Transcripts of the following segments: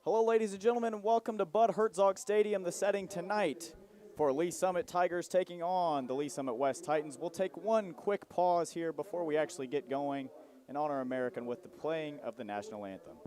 Hello, ladies and gentlemen, and welcome to Bud Hertzog Stadium, the setting tonight for Lee Summit Tigers taking on the Lee Summit West Titans. We'll take one quick pause here before we actually get going and honor American with the playing of the national anthem.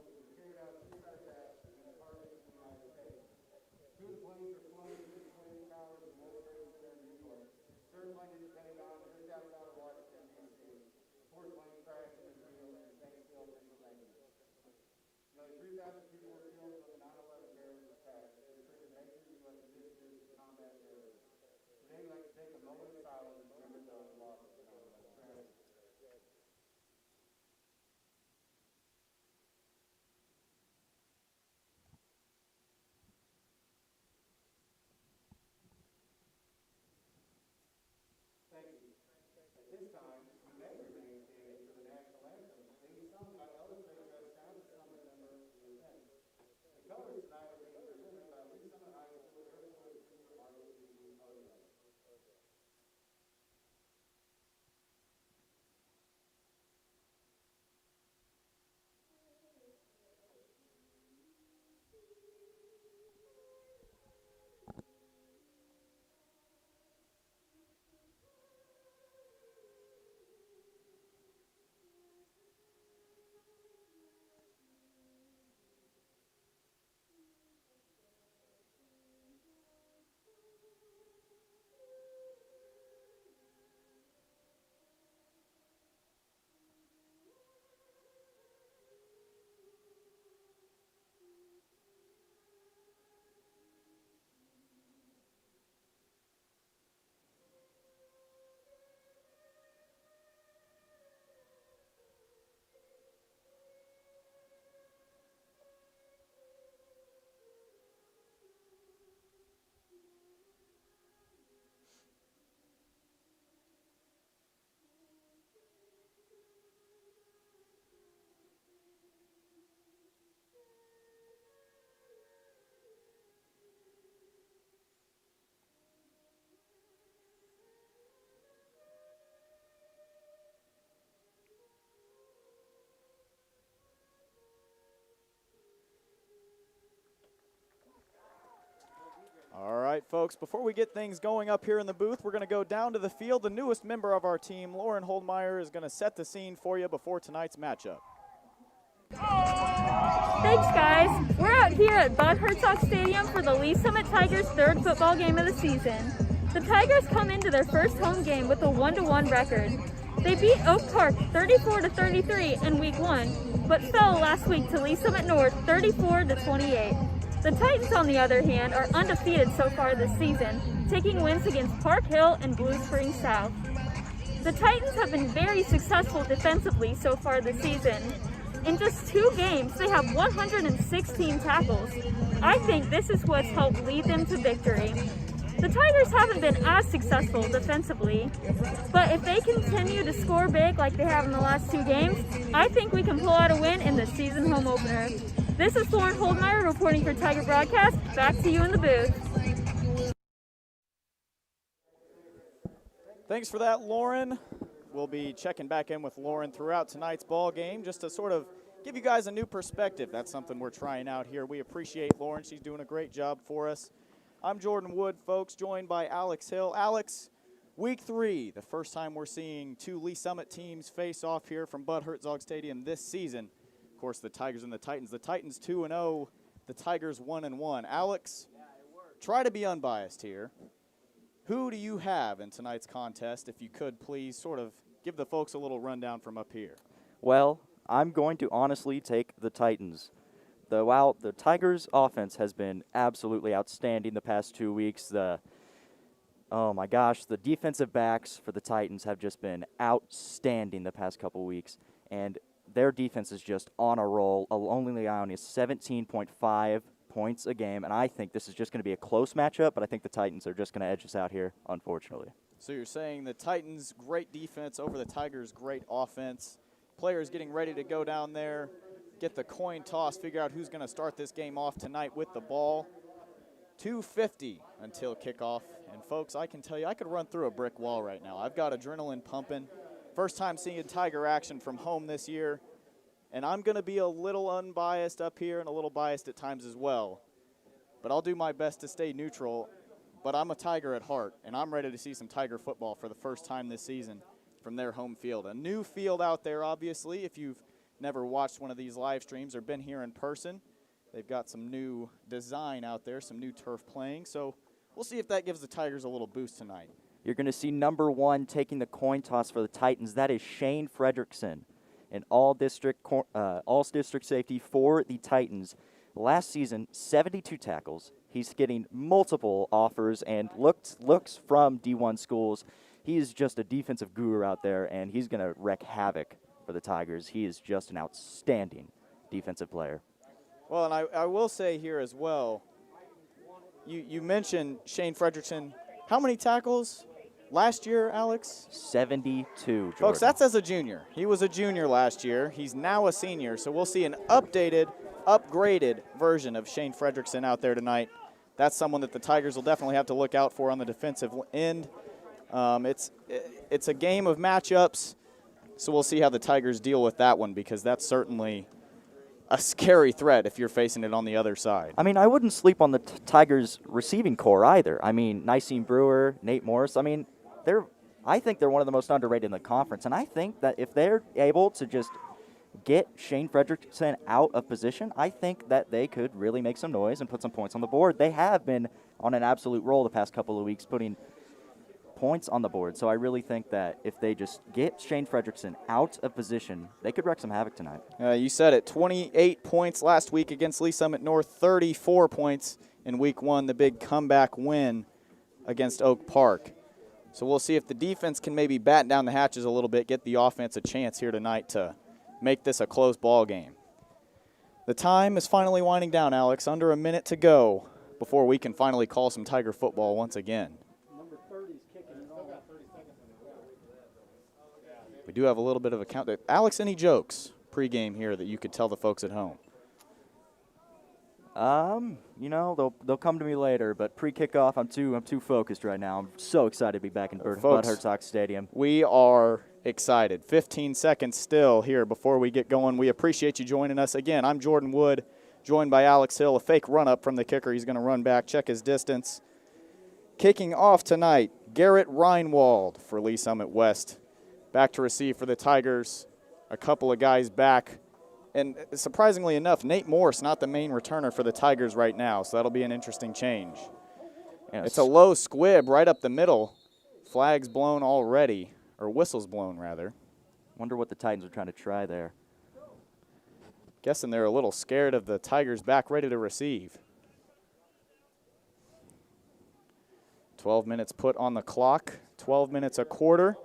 All right, folks, before we get things going up here in the booth, we're going to go down to the field. The newest member of our team, Lauren Holdmeyer, is going to set the scene for you before tonight's matchup. Thanks, guys. We're out here at Bud Hertzog Stadium for the Lee Summit Tigers' third football game of the season. The Tigers come into their first home game with a 1-1 record. They beat Oak Park 34-33 in Week 1, but fell last week to Lee Summit North 34-28. The Titans, on the other hand, are undefeated so far this season, taking wins against Park Hill and Blue Springs South. The Titans have been very successful defensively so far this season. In just 2 games, they have 116 tackles. I think this is what's helped lead them to victory. The Tigers haven't been as successful defensively, but if they continue to score big like they have in the last 2 games, I think we can pull out a win in the season home opener. This is Lauren Holdmeyer reporting for Tiger Broadcast. Back to you in the booth. Thanks for that, Lauren. We'll be checking back in with Lauren throughout tonight's ball game just to sort of give you guys a new perspective. That's something we're trying out here. We appreciate Lauren. She's doing a great job for us. I'm Jordan Wood, folks, joined by Alex Hill. Alex, Week 3, the first time we're seeing 2 Lee Summit teams face off here from Bud Hertzog Stadium this season. Of course, the Tigers and the Titans. The Titans 2-0, the Tigers 1-1. Alex, try to be unbiased here. Who do you have in tonight's contest? If you could, please sort of give the folks a little rundown from up here. Well, I'm going to honestly take the Titans. While the Tigers' offense has been absolutely outstanding the past 2 weeks, oh my gosh, the defensive backs for the Titans have just been outstanding the past couple weeks, and their defense is just on a roll. Only allowing is 17.5 points a game, and I think this is just going to be a close matchup, but I think the Titans are just going to edge us out here, unfortunately. So you're saying the Titans' great defense over the Tigers' great offense. Players getting ready to go down there, get the coin toss, figure out who's going to start this game off tonight with the ball. 2:50 until kickoff. And, folks, I can tell you I could run through a brick wall right now. I've got adrenaline pumping. First time seeing Tiger action from home this year. And I'm going to be a little unbiased up here and a little biased at times as well. But I'll do my best to stay neutral. But I'm a Tiger at heart, and I'm ready to see some Tiger football for the first time this season from their home field. A new field out there, obviously, if you've never watched one of these live streams or been here in person. They've got some new design out there, some new turf playing. So we'll see if that gives the Tigers a little boost tonight. You're going to see number 1 taking the coin toss for the Titans. That is Shane Fredrickson, an all-district safety for the Titans. Last season, 72 tackles. He's getting multiple offers and looks from D1 schools. He is just a defensive guru out there, and he's going to wreak havoc for the Tigers. He is just an outstanding defensive player. Well, and I will say here as well, you mentioned Shane Fredrickson. How many tackles last year, Alex? 72, Jordan. Folks, that's as a junior. He was a junior last year. He's now a senior, so we'll see an updated, upgraded version of Shane Fredrickson out there tonight. That's someone that the Tigers will definitely have to look out for on the defensive end. It's a game of matchups, so we'll see how the Tigers deal with that one, because that's certainly a scary threat if you're facing it on the other side. I mean, I wouldn't sleep on the Tigers' receiving core either. I mean, Nycene Brewer, Nate Morris, I mean, I think they're one of the most underrated in the conference, and I think that if they're able to just get Shane Fredrickson out of position, I think that they could really make some noise and put some points on the board. They have been on an absolute roll the past couple of weeks, putting points on the board. So I really think that if they just get Shane Fredrickson out of position, they could wreak some havoc tonight. You said it, 28 points last week against Lee Summit North, 34 points in week 1, the big comeback win against Oak Park. So we'll see if the defense can maybe batten down the hatches a little bit, get the offense a chance here tonight to make this a close ball game. The time is finally winding down, Alex. Under a minute to go before we can finally call some Tiger football once again. We do have a little bit of a count. Alex, any jokes pregame here that you could tell the folks at home? You know, they'll come to me later, but pre-kickoff, I'm too focused right now. I'm so excited to be back in Bud Hertzog Stadium. We are excited. 15 seconds still here before we get going. We appreciate you joining us. Again, I'm Jordan Wood, joined by Alex Hill. A fake run-up from the kicker. He's going to run back, check his distance. Kicking off tonight, Garrett Reinwald for Lee Summit West. Back to receive for the Tigers. A couple of guys back. And surprisingly enough, Nate Morris not the main returner for the Tigers right now, so that'll be an interesting change. Yes. It's a low squib right up the middle. Flags blown already, or whistles blown, rather. Wonder what the Titans are trying to try there. Guessing they're a little scared of the Tigers back ready to receive. 12 minutes put on the clock, 12 minutes a quarter.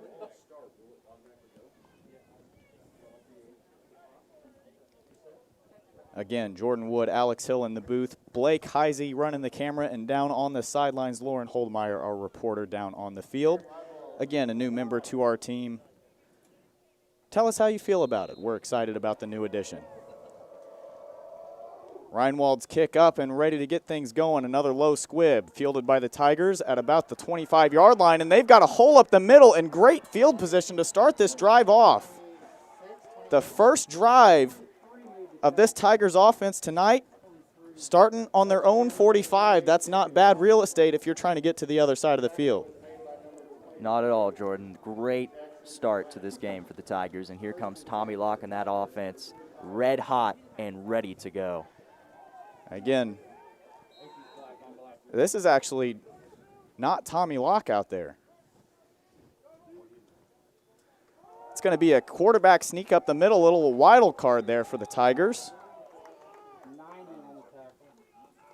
Again, Jordan Wood, Alex Hill in the booth, Blake Heisey running the camera, and down on the sidelines, Lauren Holdmeyer, our reporter down on the field. Again, a new member to our team. Tell us how you feel about it. We're excited about the new addition. Reinwald's kick up and ready to get things going. Another low squib fielded by the Tigers at about the 25-yard line, and they've got a hole up the middle and great field position to start this drive off. The first drive of this Tigers offense tonight, starting on their own 45. That's not bad real estate if you're trying to get to the other side of the field. Not at all, Jordan. Great start to this game for the Tigers, and here comes Tommy Locke and that offense, red hot and ready to go. Again, this is actually not Tommy Locke out there. It's going to be a quarterback sneak up the middle, a little wild card there for the Tigers.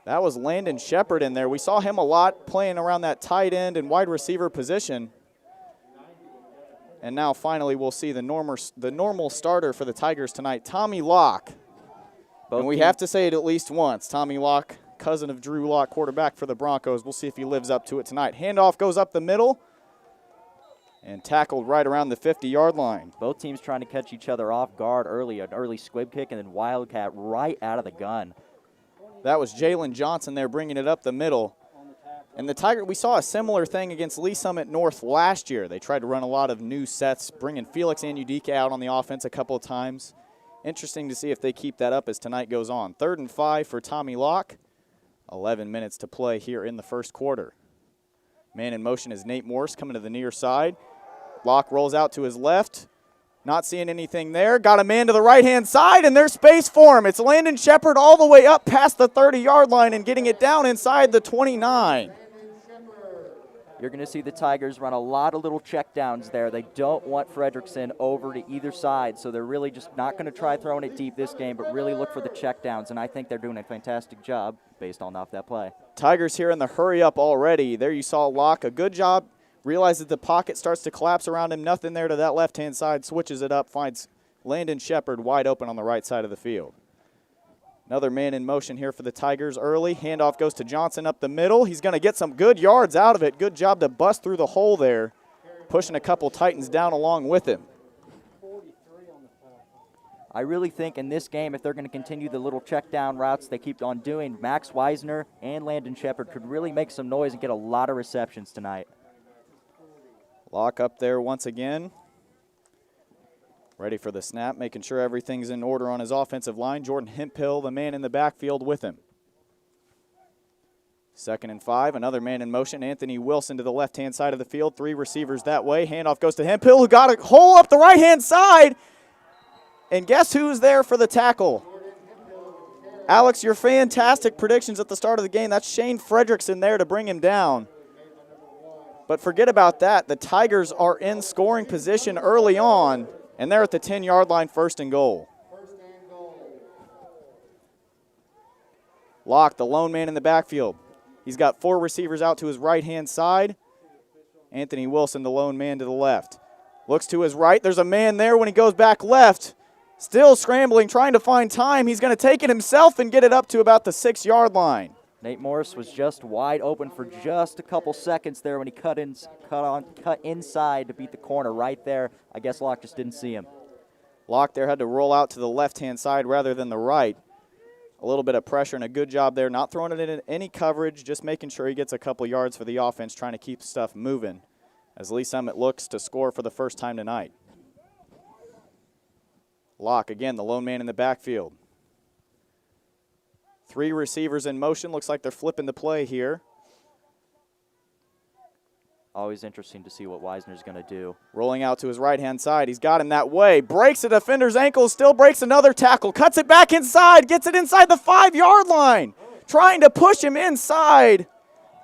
That was Landon Shepard in there. We saw him a lot playing around that tight end and wide receiver position. And now finally we'll see the normal starter for the Tigers tonight, Tommy Locke. And we have to say it at least once. Tommy Locke, cousin of Drew Locke, quarterback for the Broncos. We'll see if he lives up to it tonight. Handoff goes up the middle and tackled right around the 50-yard line. Both teams trying to catch each other off guard early, an early squib kick and then wildcat right out of the gun. That was Jalen Johnson there bringing it up the middle. And the Tiger, we saw a similar thing against Lee Summit North last year. They tried to run a lot of new sets, bringing Felix Anudike out on the offense a couple of times. Interesting to see if they keep that up as tonight goes on. 3rd and 5 for Tommy Locke. 11 minutes to play here in the first quarter. Man in motion is Nate Morse coming to the near side. Locke rolls out to his left. Not seeing anything there. Got a man to the right-hand side, and there's space for him. It's Landon Shepard all the way up past the 30-yard line and getting it down inside the 29. You're going to see the Tigers run a lot of little checkdowns there. They don't want Frederickson over to either side, so they're really just not going to try throwing it deep this game, but really look for the checkdowns, and I think they're doing a fantastic job based on off that play. Tigers here in the hurry-up already. There you saw Locke, a good job. Realizes the pocket starts to collapse around him. Nothing there to that left-hand side. Switches it up, finds Landon Shepard wide open on the right side of the field. Another man in motion here for the Tigers early. Handoff goes to Johnson up the middle. He's going to get some good yards out of it. Good job to bust through the hole there, pushing a couple Titans down along with him. I really think in this game, if they're going to continue the little check down routes they keep on doing, Max Weisner and Landon Shepard could really make some noise and get a lot of receptions tonight. Locke up there once again. Ready for the snap, making sure everything's in order on his offensive line. Jordan Hemphill, the man in the backfield with him. 2nd and 5, another man in motion. Anthony Wilson to the left-hand side of the field. 3 receivers that way. Handoff goes to Hemphill, who got a hole up the right-hand side. And guess who's there for the tackle? Alex, your fantastic predictions at the start of the game. That's Shane Frederickson there to bring him down. But forget about that. The Tigers are in scoring position early on, and they're at the 10-yard line, 1st and goal. Locke, the lone man in the backfield. He's got 4 receivers out to his right-hand side. Anthony Wilson, the lone man to the left. Looks to his right. There's a man there when he goes back left. Still scrambling, trying to find time. He's going to take it himself and get it up to about the 6-yard line. Nate Morris was just wide open for just a couple seconds there when he cut inside to beat the corner right there. I guess Locke just didn't see him. Locke there had to roll out to the left-hand side rather than the right. A little bit of pressure and a good job there, not throwing it in any coverage, just making sure he gets a couple yards for the offense, trying to keep stuff moving as Lee Summit looks to score for the first time tonight. Locke, again, the lone man in the backfield. 3 receivers in motion. Looks like they're flipping the play here. Always interesting to see what Weisner's going to do. Rolling out to his right-hand side. He's got him that way. Breaks a defender's ankle. Still breaks another tackle. Cuts it back inside. Gets it inside the 5-yard line. Trying to push him inside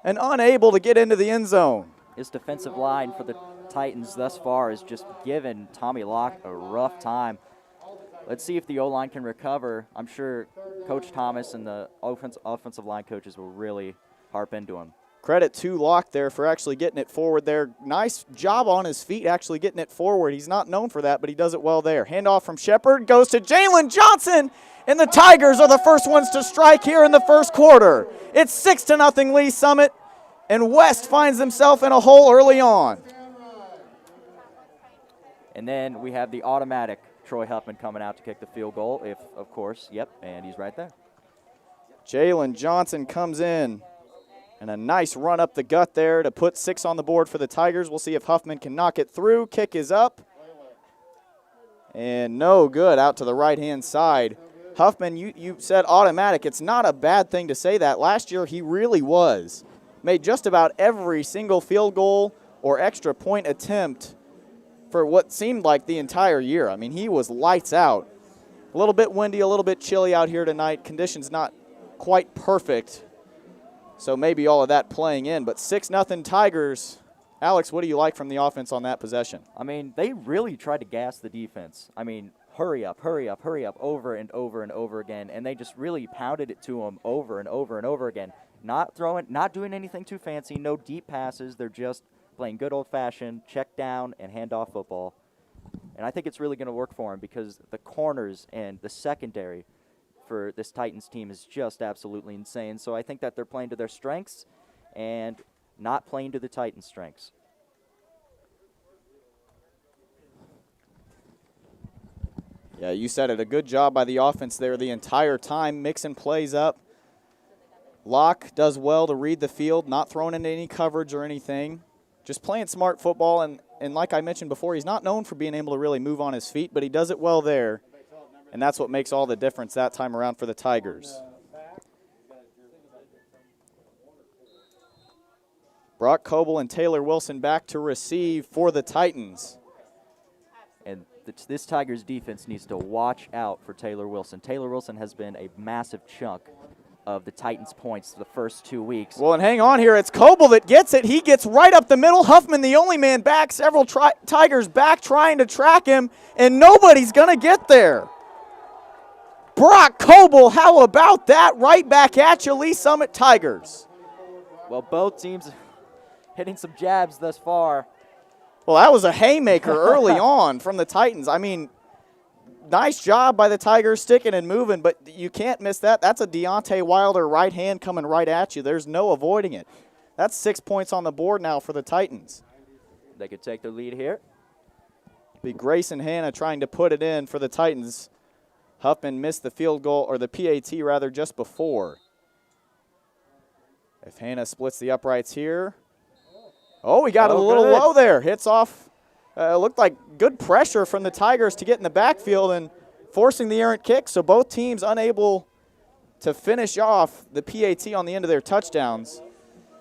and unable to get into the end zone. His defensive line for the Titans thus far has just given Tommy Locke a rough time. Let's see if the O-line can recover. I'm sure Coach Thomas and the offensive line coaches will really harp into him. Credit to Locke there for actually getting it forward there. Nice job on his feet actually getting it forward. He's not known for that, but he does it well there. Handoff from Shepard goes to Jalen Johnson, and the Tigers are the first ones to strike here in the first quarter. It's 6-0 Lee Summit, and West finds himself in a hole early on. And then we have the automatic Troy Huffman coming out to kick the field goal, if, of course, yep, and he's right there. Jalen Johnson comes in, and a nice run up the gut there to put 6 on the board for the Tigers. We'll see if Huffman can knock it through. Kick is up, and no good out to the right-hand side. Huffman, you said automatic. It's not a bad thing to say that. Last year he really was. Made just about every single field goal or extra point attempt for what seemed like the entire year. I mean, he was lights out. A little bit windy, a little bit chilly out here tonight. Conditions not quite perfect, so maybe all of that playing in. But 6-0 Tigers. Alex, what do you like from the offense on that possession? I mean, they really tried to gas the defense. I mean, hurry up, hurry up, hurry up, over and over and over again, and they just really pounded it to them over and over and over again. Not doing anything too fancy, no deep passes. They're just playing good old-fashioned check down and handoff football. And I think it's really going to work for him because the corners and the secondary for this Titans team is just absolutely insane. So I think that they're playing to their strengths and not playing to the Titans' strengths. Yeah, you said it. A good job by the offense there the entire time, mixing plays up. Locke does well to read the field, not throwing into any coverage or anything. Just playing smart football, and like I mentioned before, he's not known for being able to really move on his feet, but he does it well there. and that's what makes all the difference that time around for the Tigers. Brock Coble and Taylor Wilson back to receive for the Titans. And this Tigers defense needs to watch out for Taylor Wilson. Taylor Wilson has been a massive chunk of the Titans' points the first 2 weeks. Well, and hang on here. It's Coble that gets it. He gets right up the middle. Huffman, the only man back. Several Tigers back trying to track him, and nobody's going to get there. Brock Coble, how about that? Right back at you, Lee Summit Tigers. Well, both teams hitting some jabs thus far. Well, that was a haymaker early on from the Titans. I mean, nice job by the Tigers sticking and moving, but you can't miss that. That's a Deontay Wilder right hand coming right at you. There's no avoiding it. That's 6 points on the board now for the Titans. They could take the lead here. Be Grayson Hanna trying to put it in for the Titans. Huffman missed the field goal, or the PAT rather, just before. If Hanna splits the uprights here. Oh, he got it a little low there. Hits off. Looked like good pressure from the Tigers to get in the backfield and forcing the errant kick. So both teams unable to finish off the PAT on the end of their touchdowns.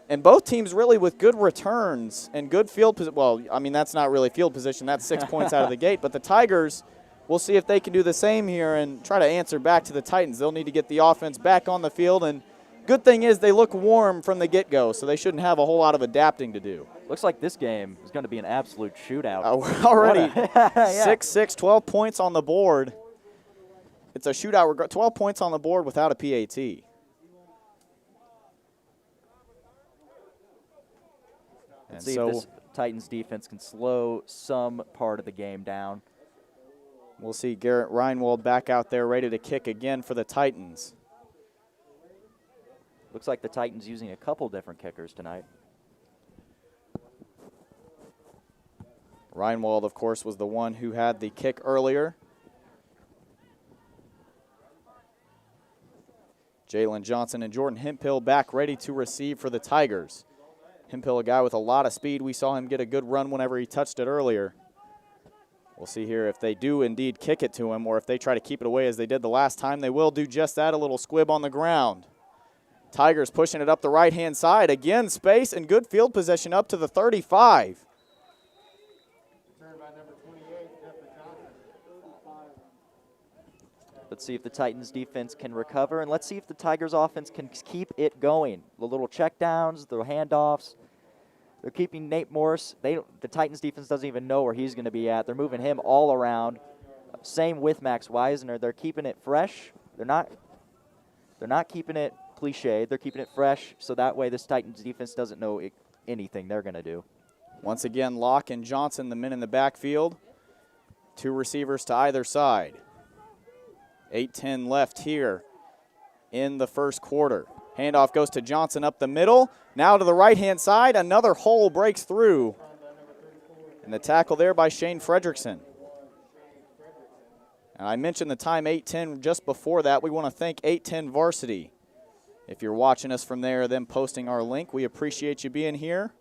And both teams really with good returns and good field position. Well, I mean, that's not really field position. That's 6 points out of the gate. But the Tigers, we'll see if they can do the same here and try to answer back to the Titans. They'll need to get the offense back on the field. And good thing is they look warm from the get-go, so they shouldn't have a whole lot of adapting to do. Looks like this game is going to be an absolute shootout. We're already 6-6, 12 points on the board. It's a shootout. We're 12 points on the board without a PAT. Let's see if this Titans defense can slow some part of the game down. We'll see Garrett Reinwald back out there ready to kick again for the Titans. Looks like the Titans using a couple different kickers tonight. Reinwald, of course, was the one who had the kick earlier. Jalen Johnson and Jordan Hemphill back ready to receive for the Tigers. Hemphill, a guy with a lot of speed. We saw him get a good run whenever he touched it earlier. We'll see here if they do indeed kick it to him or if they try to keep it away as they did the last time. They will do just that, a little squib on the ground. Tigers pushing it up the right-hand side. Again, space and good field position up to the 35. Let's see if the Titans defense can recover, and let's see if the Tigers offense can keep it going. The little checkdowns, the handoffs. They're keeping Nate Morris. The Titans defense doesn't even know where he's going to be at. They're moving him all around. Same with Max Weisner. They're keeping it fresh. They're not keeping it cliched. They're keeping it fresh, so that way this Titans defense doesn't know anything they're going to do. Once again, Locke and Johnson, the men in the backfield. Two receivers to either side. 8:10 left here in the first quarter. Handoff goes to Johnson up the middle. Now to the right-hand side. Another hole breaks through. And the tackle there by Shane Fredrickson. And I mentioned the time 8:10 just before that. We want to thank 810 Varsity. If you're watching us from there, them posting our link, we appreciate you being here.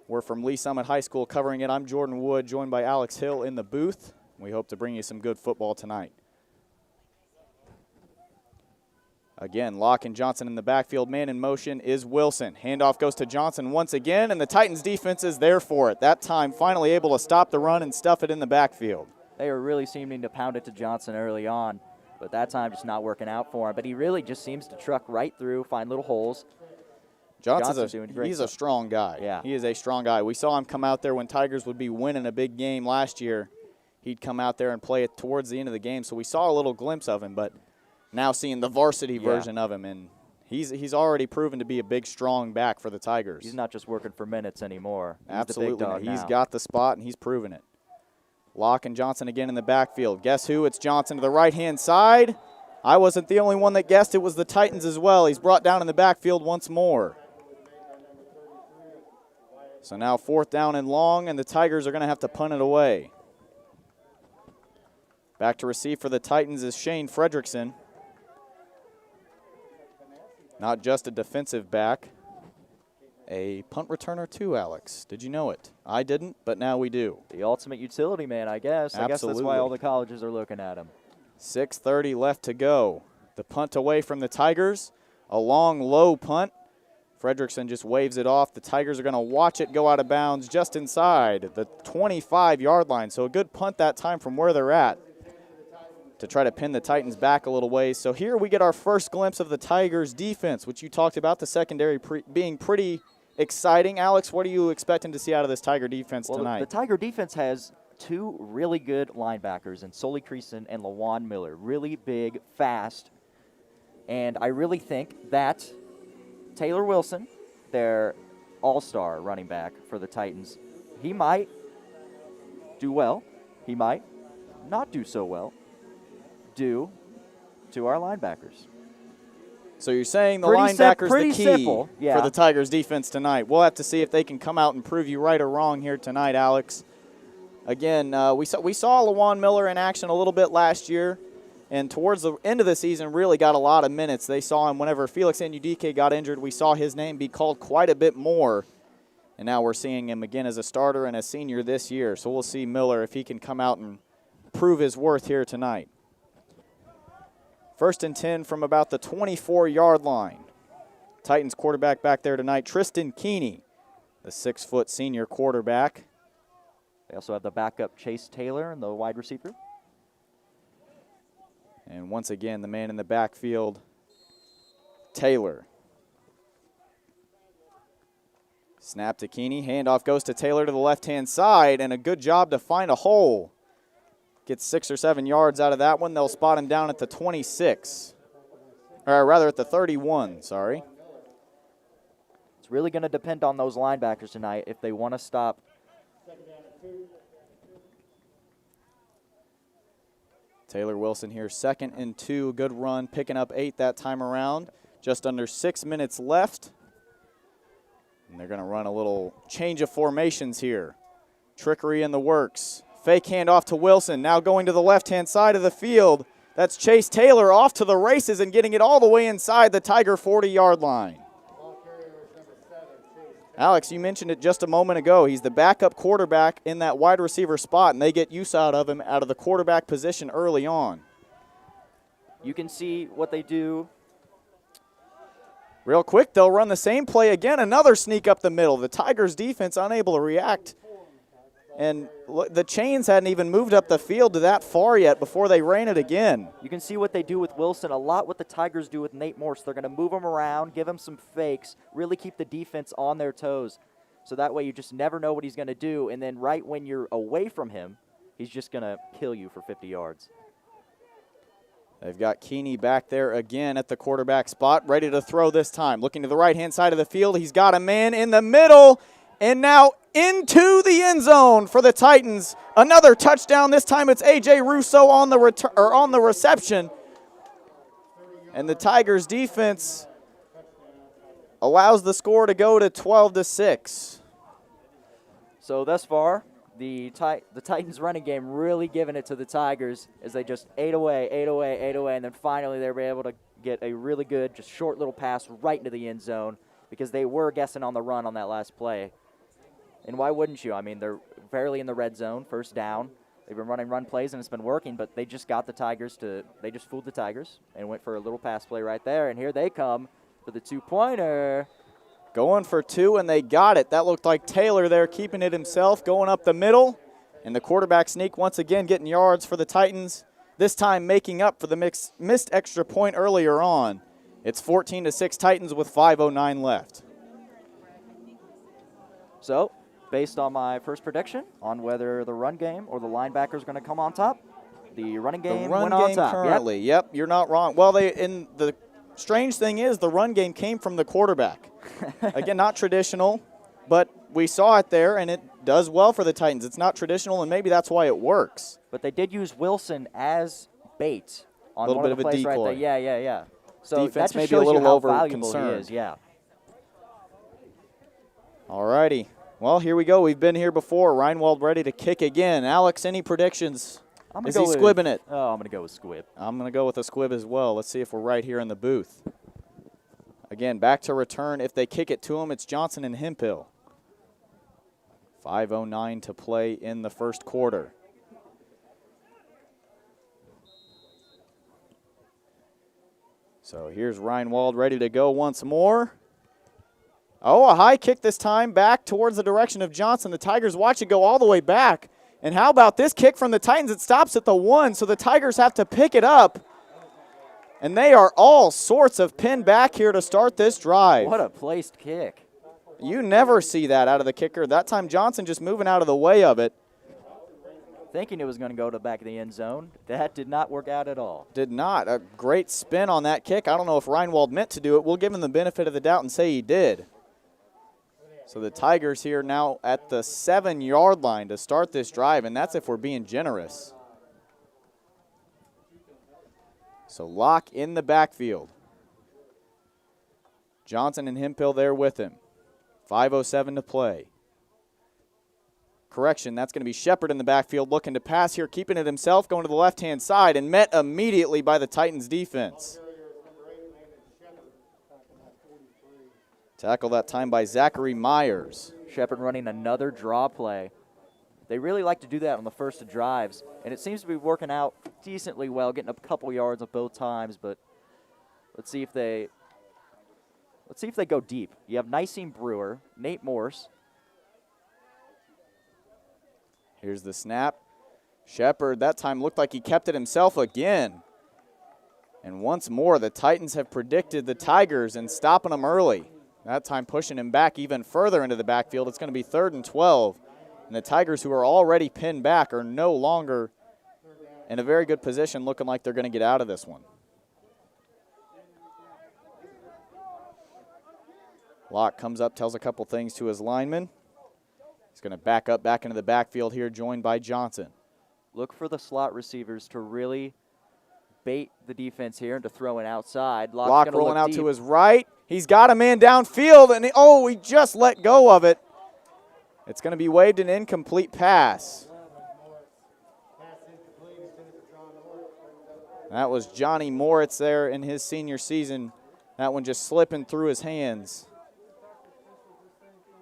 We're from Lee Summit High School covering it. I'm Jordan Wood, joined by Alex Hill in the booth. We hope to bring you some good football tonight. Again, Locke and Johnson in the backfield. Man in motion is Wilson. Handoff goes to Johnson once again, and the Titans defense is there for it. That time finally able to stop the run and stuff it in the backfield. They were really seeming to pound it to Johnson early on, but that time just not working out for him. But he really just seems to truck right through, find little holes. Johnson's a strong guy. Yeah. He is a strong guy. We saw him come out there when Tigers would be winning a big game last year. He'd come out there and play it towards the end of the game, so we saw a little glimpse of him, but now seeing the varsity version of him, and he's already proven to be a big, strong back for the Tigers. He's not just working for minutes anymore. He's Absolutely. the big dog He's now. got the spot, and he's proven it. Locke and Johnson again in the backfield. Guess who? It's Johnson to the right-hand side. I wasn't the only one that guessed it was the Titans as well. He's brought down in the backfield once more. So now 4th down and long, and the Tigers are going to have to punt it away. Back to receive for the Titans is Shane Fredrickson. Not just a defensive back, a punt returner too, Alex. Did you know it? I didn't, but now we do. The ultimate utility man, I guess. Absolutely. I guess that's why all the colleges are looking at him. 6:30 left to go. The punt away from the Tigers. A long, low punt. Fredrickson just waves it off. The Tigers are going to watch it go out of bounds just inside the 25-yard line. So a good punt that time from where they're at to try to pin the Titans back a little ways. So here we get our first glimpse of the Tigers' defense, which you talked about, the secondary being pretty exciting. Alex, what are you expecting to see out of this Tiger defense tonight? The Tiger defense has two really good linebackers in Sully Creason and Lawan Miller. Really big, fast. And I really think that Taylor Wilson, their all-star running back for the Titans, he might do well. He might not do so well due to our linebackers. So you're saying the linebacker's the key simple, for the Tigers defense tonight. We'll have to see if they can come out and prove you right or wrong here tonight, Alex. Again, we saw Lawan Miller in action a little bit last year, and towards the end of the season really got a lot of minutes. They saw him whenever Felix Anudike got injured. We saw his name be called quite a bit more, and now we're seeing him again as a starter and a senior this year. So we'll see Miller if he can come out and prove his worth here tonight. 1st and 10 from about the 24-yard line. Titans quarterback back there tonight, Tristan Keeney, the 6-foot senior quarterback. They also have the backup Chase Taylor and the wide receiver. And once again, the man in the backfield, Taylor. Snap to Keeney. Handoff goes to Taylor to the left-hand side, and a good job to find a hole. Gets 6 or 7 yards out of that one. They'll spot him down at the 26. Or rather at the 31, sorry. It's really going to depend on those linebackers tonight if they want to stop. Taylor Wilson here, 2nd and 2. Good run, picking up 8 that time around. Just under 6 minutes left. And they're going to run a little change of formations here. Trickery in the works. Fake handoff to Wilson, now going to the left-hand side of the field. That's Chase Taylor off to the races and getting it all the way inside the Tiger 40-yard line. Alex, you mentioned it just a moment ago. He's the backup quarterback in that wide receiver spot, and they get use out of him out of the quarterback position early on. You can see what they do. Real quick, they'll run the same play again. Another sneak up the middle. The Tigers' defense unable to react. And the chains hadn't even moved up the field to that far yet before they ran it again. You can see what they do with Wilson, a lot what the Tigers do with Nate Morse. They're going to move him around, give him some fakes, really keep the defense on their toes. So that way you just never know what he's going to do. And then right when you're away from him, he's just going to kill you for 50 yards. They've got Keeney back there again at the quarterback spot, ready to throw this time. Looking to the right-hand side of the field. He's got a man in the middle, and now into the end zone for the Titans. Another touchdown. This time it's A.J. Russo on the reception. And the Tigers defense allows the score to go to 12-6. So thus far, the Titans running game really giving it to the Tigers as they just ate away, and then finally they were able to get a really good, just short little pass right into the end zone because they were guessing on the run on that last play. And why wouldn't you? I mean, they're barely in the red zone, first down. They've been running run plays, and it's been working, but they just got the Tigers they just fooled the Tigers and went for a little pass play right there, and here they come for the two-pointer. Going for 2, and they got it. That looked like Taylor there keeping it himself, going up the middle. And the quarterback sneak once again getting yards for the Titans, this time making up for the missed extra point earlier on. It's 14-6 Titans with 5:09 left. So, based on my first prediction on whether the run game or the linebacker is going to come on top, the running game went on top. Currently, yep, you're not wrong. Well, the strange thing is the run game came from the quarterback. Again, not traditional, but we saw it there, and it does well for the Titans. It's not traditional, and maybe that's why it works. But they did use Wilson as bait on a little one bit of the of a plays decoy. right there. Yeah. So defense that just maybe shows a little you how over valuable concerned. he is. Yeah. All righty. Well, here we go. We've been here before. Reinwald ready to kick again. Alex, any predictions? Is he squibbing it? Oh, I'm going to go with squib. I'm going to go with a squib as well. Let's see if we're right here in the booth. Again, back to return. If they kick it to him, it's Johnson and Hempill. 5:09 to play in the first quarter. So here's Reinwald ready to go once more. Oh, a high kick this time back towards the direction of Johnson. The Tigers watch it go all the way back. And how about this kick from the Titans? It stops at the 1, so the Tigers have to pick it up. And they are all sorts of pinned back here to start this drive. What a placed kick. You never see that out of the kicker. That time Johnson just moving out of the way of it. Thinking it was going to go to the back of the end zone. That did not work out at all. Did not. A great spin on that kick. I don't know if Reinwald meant to do it. We'll give him the benefit of the doubt and say he did. So the Tigers here now at the 7-yard line to start this drive, and that's if we're being generous. So Locke in the backfield. Johnson and Hemphill there with him. 5:07 to play. Correction, that's going to be Shepard in the backfield looking to pass here, keeping it himself, going to the left-hand side, and met immediately by the Titans defense. Tackle that time by Zachary Myers. Shepard running another draw play. They really like to do that on the first of drives, and it seems to be working out decently well, getting a couple yards of both times, but let's see if they go deep. You have Nicene Brewer, Nate Morse. Here's the snap. Shepard that time looked like he kept it himself again. And once more, the Titans have predicted the Tigers and stopping them early. That time pushing him back even further into the backfield. It's going to be 3rd and 12. And the Tigers, who are already pinned back, are no longer in a very good position, looking like they're going to get out of this one. Locke comes up, tells a couple things to his lineman. He's going to back up back into the backfield here, joined by Johnson. Look for the slot receivers to really bait the defense here and to throw it outside. Locke rolling out to his right. He's got a man downfield, and he just let go of it. It's going to be waved an incomplete pass. That was Johnny Moritz there in his senior season. That one just slipping through his hands.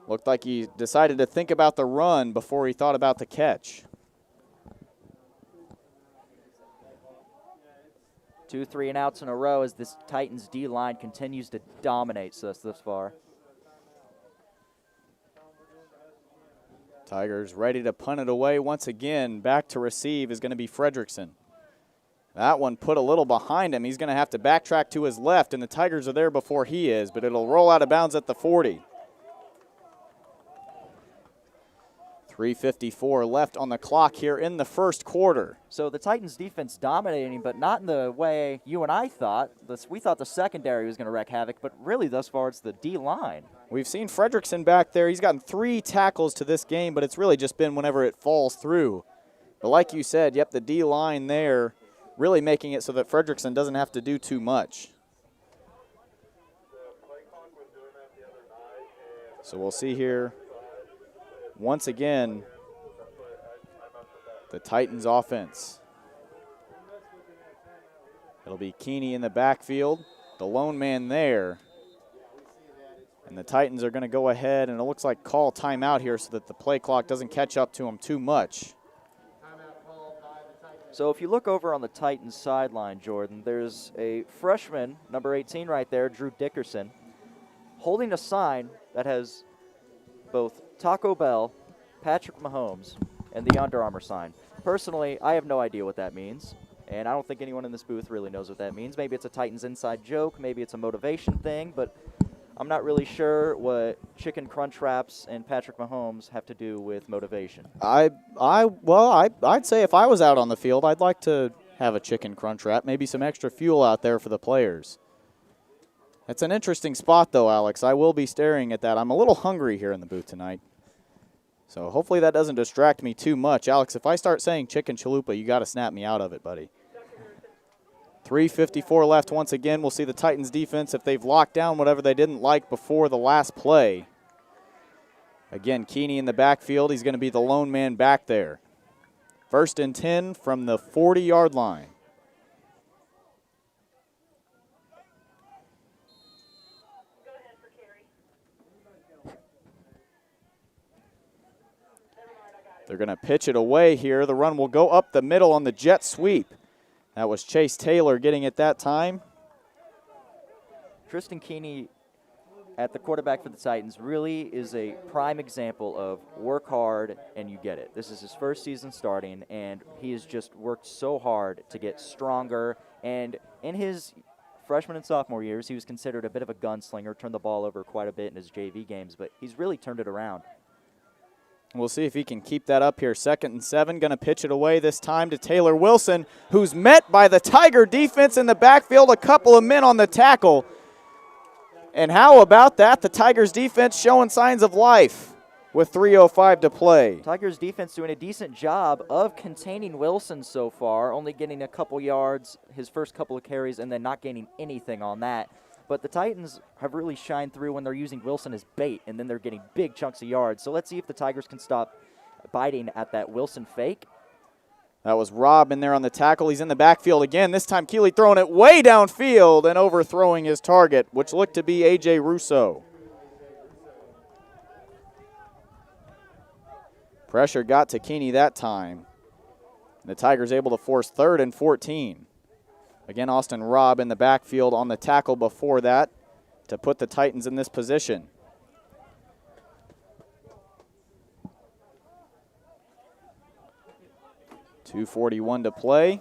Looked like he decided to think about the run before he thought about the catch. 2 3-and-outs in a row as this Titans D-line continues to dominate us thus far. Tigers ready to punt it away once again. Back to receive is going to be Fredrickson. That one put a little behind him. He's going to have to backtrack to his left, and the Tigers are there before he is, but it'll roll out of bounds at the 40. 3:54 left on the clock here in the first quarter. So the Titans defense dominating, but not in the way you and I thought. We thought the secondary was going to wreak havoc, but really thus far it's the D-line. We've seen Fredrickson back there. He's gotten 3 tackles to this game, but it's really just been whenever it falls through. But like you said, yep, the D-line there really making it so that Fredrickson doesn't have to do too much. So we'll see here. Once again, the Titans offense. It'll be Keeney in the backfield, the lone man there. And the Titans are going to go ahead, and it looks like call timeout here so that the play clock doesn't catch up to them too much. So if you look over on the Titans sideline, Jordan, there's a freshman, number 18 right there, Drew Dickerson, holding a sign that has both Taco Bell, Patrick Mahomes, and the Under Armour sign. Personally, I have no idea what that means, and I don't think anyone in this booth really knows what that means. Maybe it's a Titans inside joke, maybe it's a motivation thing, but I'm not really sure what chicken crunch wraps and Patrick Mahomes have to do with motivation. I'd say if I was out on the field, I'd like to have a chicken crunch wrap, maybe some extra fuel out there for the players. It's an interesting spot, though, Alex. I will be staring at that. I'm a little hungry here in the booth tonight. So hopefully that doesn't distract me too much. Alex, if I start saying chicken chalupa, you got to snap me out of it, buddy. 3:54 left once again. We'll see the Titans defense if they've locked down whatever they didn't like before the last play. Again, Keeney in the backfield. He's going to be the lone man back there. 1st and 10 from the 40-yard line. They're going to pitch it away here. The run will go up the middle on the jet sweep. That was Chase Taylor getting it that time. Tristan Keeney at the quarterback for the Titans really is a prime example of work hard and you get it. This is his first season starting, and he has just worked so hard to get stronger. And in his freshman and sophomore years, he was considered a bit of a gunslinger, turned the ball over quite a bit in his JV games, but he's really turned it around. We'll see if he can keep that up here. 2nd and 7, going to pitch it away this time to Taylor Wilson, who's met by the Tiger defense in the backfield, a couple of men on the tackle. And how about that? The Tigers defense showing signs of life with 3:05 to play. Tigers defense doing a decent job of containing Wilson so far, only getting a couple yards his first couple of carries and then not gaining anything on that. But the Titans have really shined through when they're using Wilson as bait, and then they're getting big chunks of yards. So let's see if the Tigers can stop biting at that Wilson fake. That was Robb in there on the tackle. He's in the backfield again. This time Keeley throwing it way downfield and overthrowing his target, which looked to be A.J. Russo. Pressure got to Keeney that time. The Tigers able to force 3rd and 14. Again, Austin Robb in the backfield on the tackle before that to put the Titans in this position. .241 to play.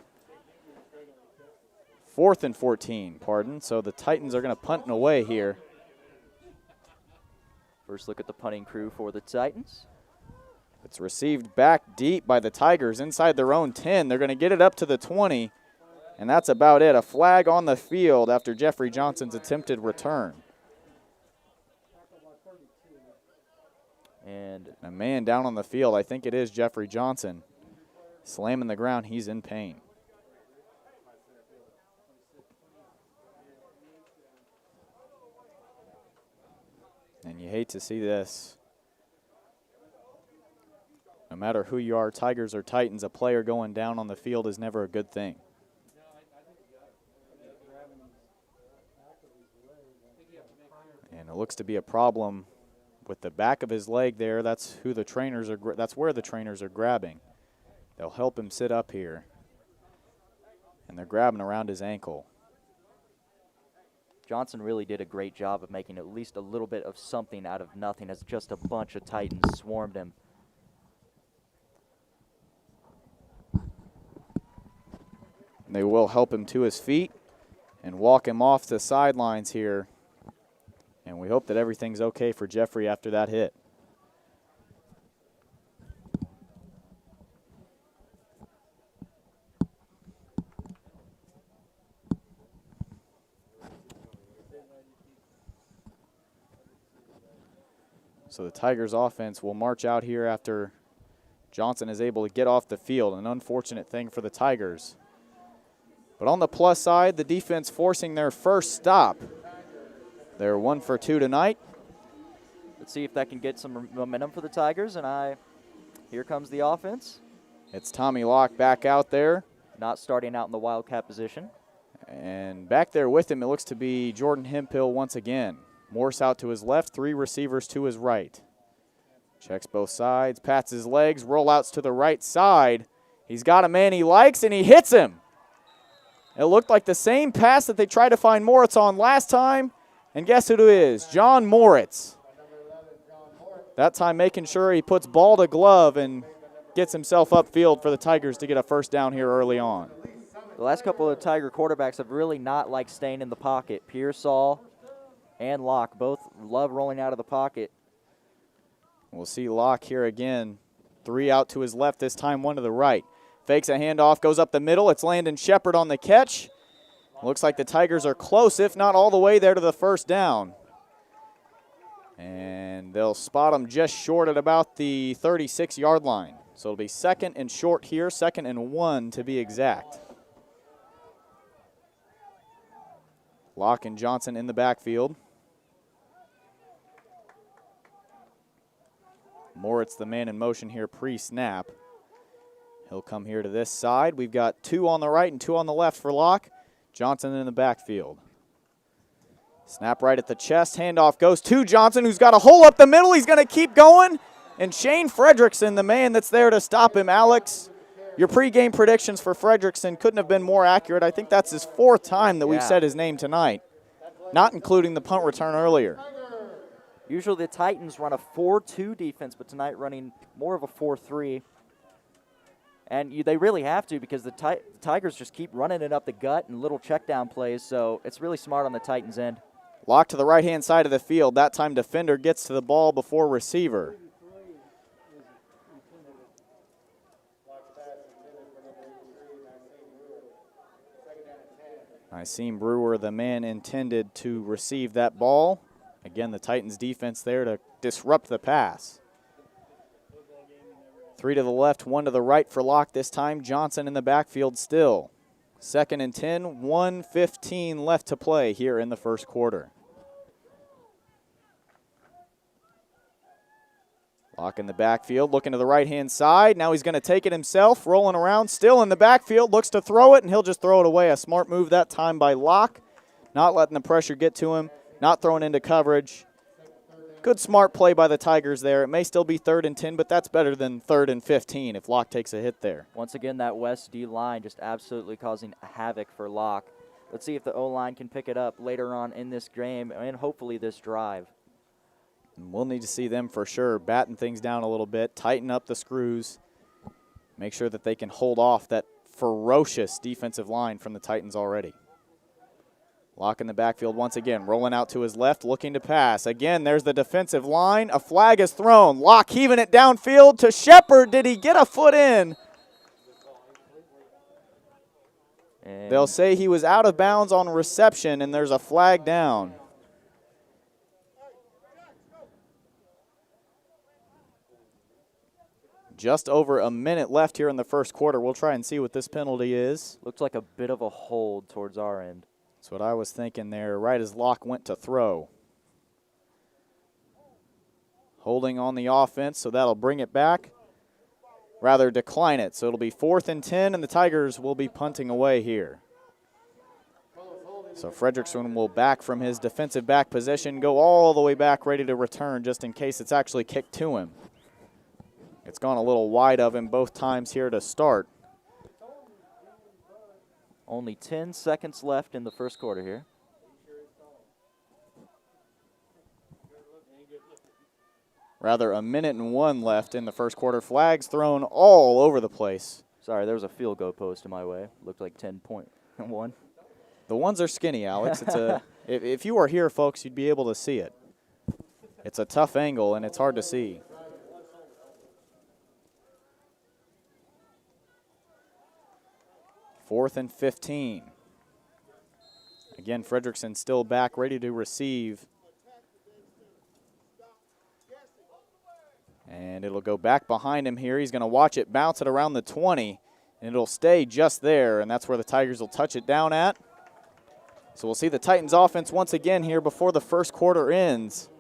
4th and 14, pardon. So the Titans are going to punt and away here. First look at the punting crew for the Titans. It's received back deep by the Tigers inside their own 10. They're going to get it up to the 20, and that's about it. A flag on the field after Jeffrey Johnson's attempted return. And a man down on the field, I think it is Jeffrey Johnson, slamming the ground. He's in pain. And you hate to see this. No matter who you are, Tigers or Titans, a player going down on the field is never a good thing. And it looks to be a problem with the back of his leg there. That's who the trainers are. That's where the trainers are grabbing. They'll help him sit up here. And they're grabbing around his ankle. Johnson really did a great job of making at least a little bit of something out of nothing as just a bunch of Titans swarmed him. And they will help him to his feet and walk him off the sidelines here. And we hope that everything's okay for Jeffrey after that hit. So the Tigers offense will march out here after Johnson is able to get off the field. An unfortunate thing for the Tigers. But on the plus side, the defense forcing their first stop. They're 1 for 2 tonight. Let's see if that can get some momentum for the Tigers. And here comes the offense. It's Tommy Locke back out there. Not starting out in the Wildcat position. And back there with him, it looks to be Jordan Hemphill once again. Morse out to his left, 3 receivers to his right. Checks both sides, pats his legs, rollouts to the right side. He's got a man he likes, and he hits him. It looked like the same pass that they tried to find Moritz on last time. And guess who it is? John Moritz. That time making sure he puts ball to glove and gets himself upfield for the Tigers to get a first down here early on. The last couple of Tiger quarterbacks have really not liked staying in the pocket. Pearsall and Locke both love rolling out of the pocket. We'll see Locke here again. 3 out to his left this time, 1 to the right. Fakes a handoff, goes up the middle. It's Landon Shepard on the catch. Looks like the Tigers are close, if not all the way there to the first down. And they'll spot him just short at about the 36-yard line. So it'll be 2nd and short here, 2nd and 1 to be exact. Locke and Johnson in the backfield. Moritz, the man in motion here pre-snap. He'll come here to this side. We've got 2 on the right and 2 on the left for Locke. Johnson in the backfield. Snap right at the chest. Handoff goes to Johnson, who's got a hole up the middle. He's going to keep going. And Shane Fredrickson, the man that's there to stop him. Alex, your pregame predictions for Fredrickson couldn't have been more accurate. I think that's his 4th time that we've said his name tonight. not including the punt return earlier. Usually the Titans run a 4-2 defense, but tonight running more of a 4-3. And they really have to because the Tigers just keep running it up the gut and little check down plays, so it's really smart on the Titans' end. Lock to the right-hand side of the field. That time defender gets to the ball before receiver. Nyseem Brewer, the man intended to receive that ball. Again, the Titans' defense there to disrupt the pass. 3 to the left, 1 to the right for Locke this time. Johnson in the backfield still. 2nd and 10, 1:15 left to play here in the first quarter. Locke in the backfield, looking to the right-hand side. Now he's going to take it himself, rolling around, still in the backfield, looks to throw it, and he'll just throw it away. A smart move that time by Locke, not letting the pressure get to him, not throwing into coverage. Good smart play by the Tigers there. It may still be 3rd and 10, but that's better than 3rd and 15 if Locke takes a hit there. Once again, that West D line just absolutely causing havoc for Locke. Let's see if the O-line can pick it up later on in this game and hopefully this drive. We'll need to see them for sure, batten things down a little bit, tighten up the screws, make sure that they can hold off that ferocious defensive line from the Titans already. Locke in the backfield once again, rolling out to his left, looking to pass. Again, there's the defensive line. A flag is thrown. Locke heaving it downfield to Shepard. Did he get a foot in? And they'll say he was out of bounds on reception, and there's a flag down. Just over a minute left here in the first quarter. We'll try and see what this penalty is. Looks like a bit of a hold towards our end. That's what I was thinking there, right as Locke went to throw. Holding on the offense, so that'll bring it back. Rather decline it, so it'll be 4th and 10, and the Tigers will be punting away here. So Fredrickson will back from his defensive back position, go all the way back, ready to return just in case it's actually kicked to him. It's gone a little wide of him both times here to start. Only 10 seconds left in the first quarter here. Rather, a minute and 1 left in the first quarter. Flags thrown all over the place. Sorry, there was a field goal post in my way. Looked like 10.1. The ones are skinny, Alex. It's a if you were here, folks, you'd be able to see it. It's a tough angle, and it's hard to see. Fourth and 15. Again, Fredrickson still back, ready to receive. And it'll go back behind him here. He's going to watch it bounce it around the 20, and it'll stay just there, and that's where the Tigers will touch it down at. So we'll see the Titans offense once again here before the first quarter ends.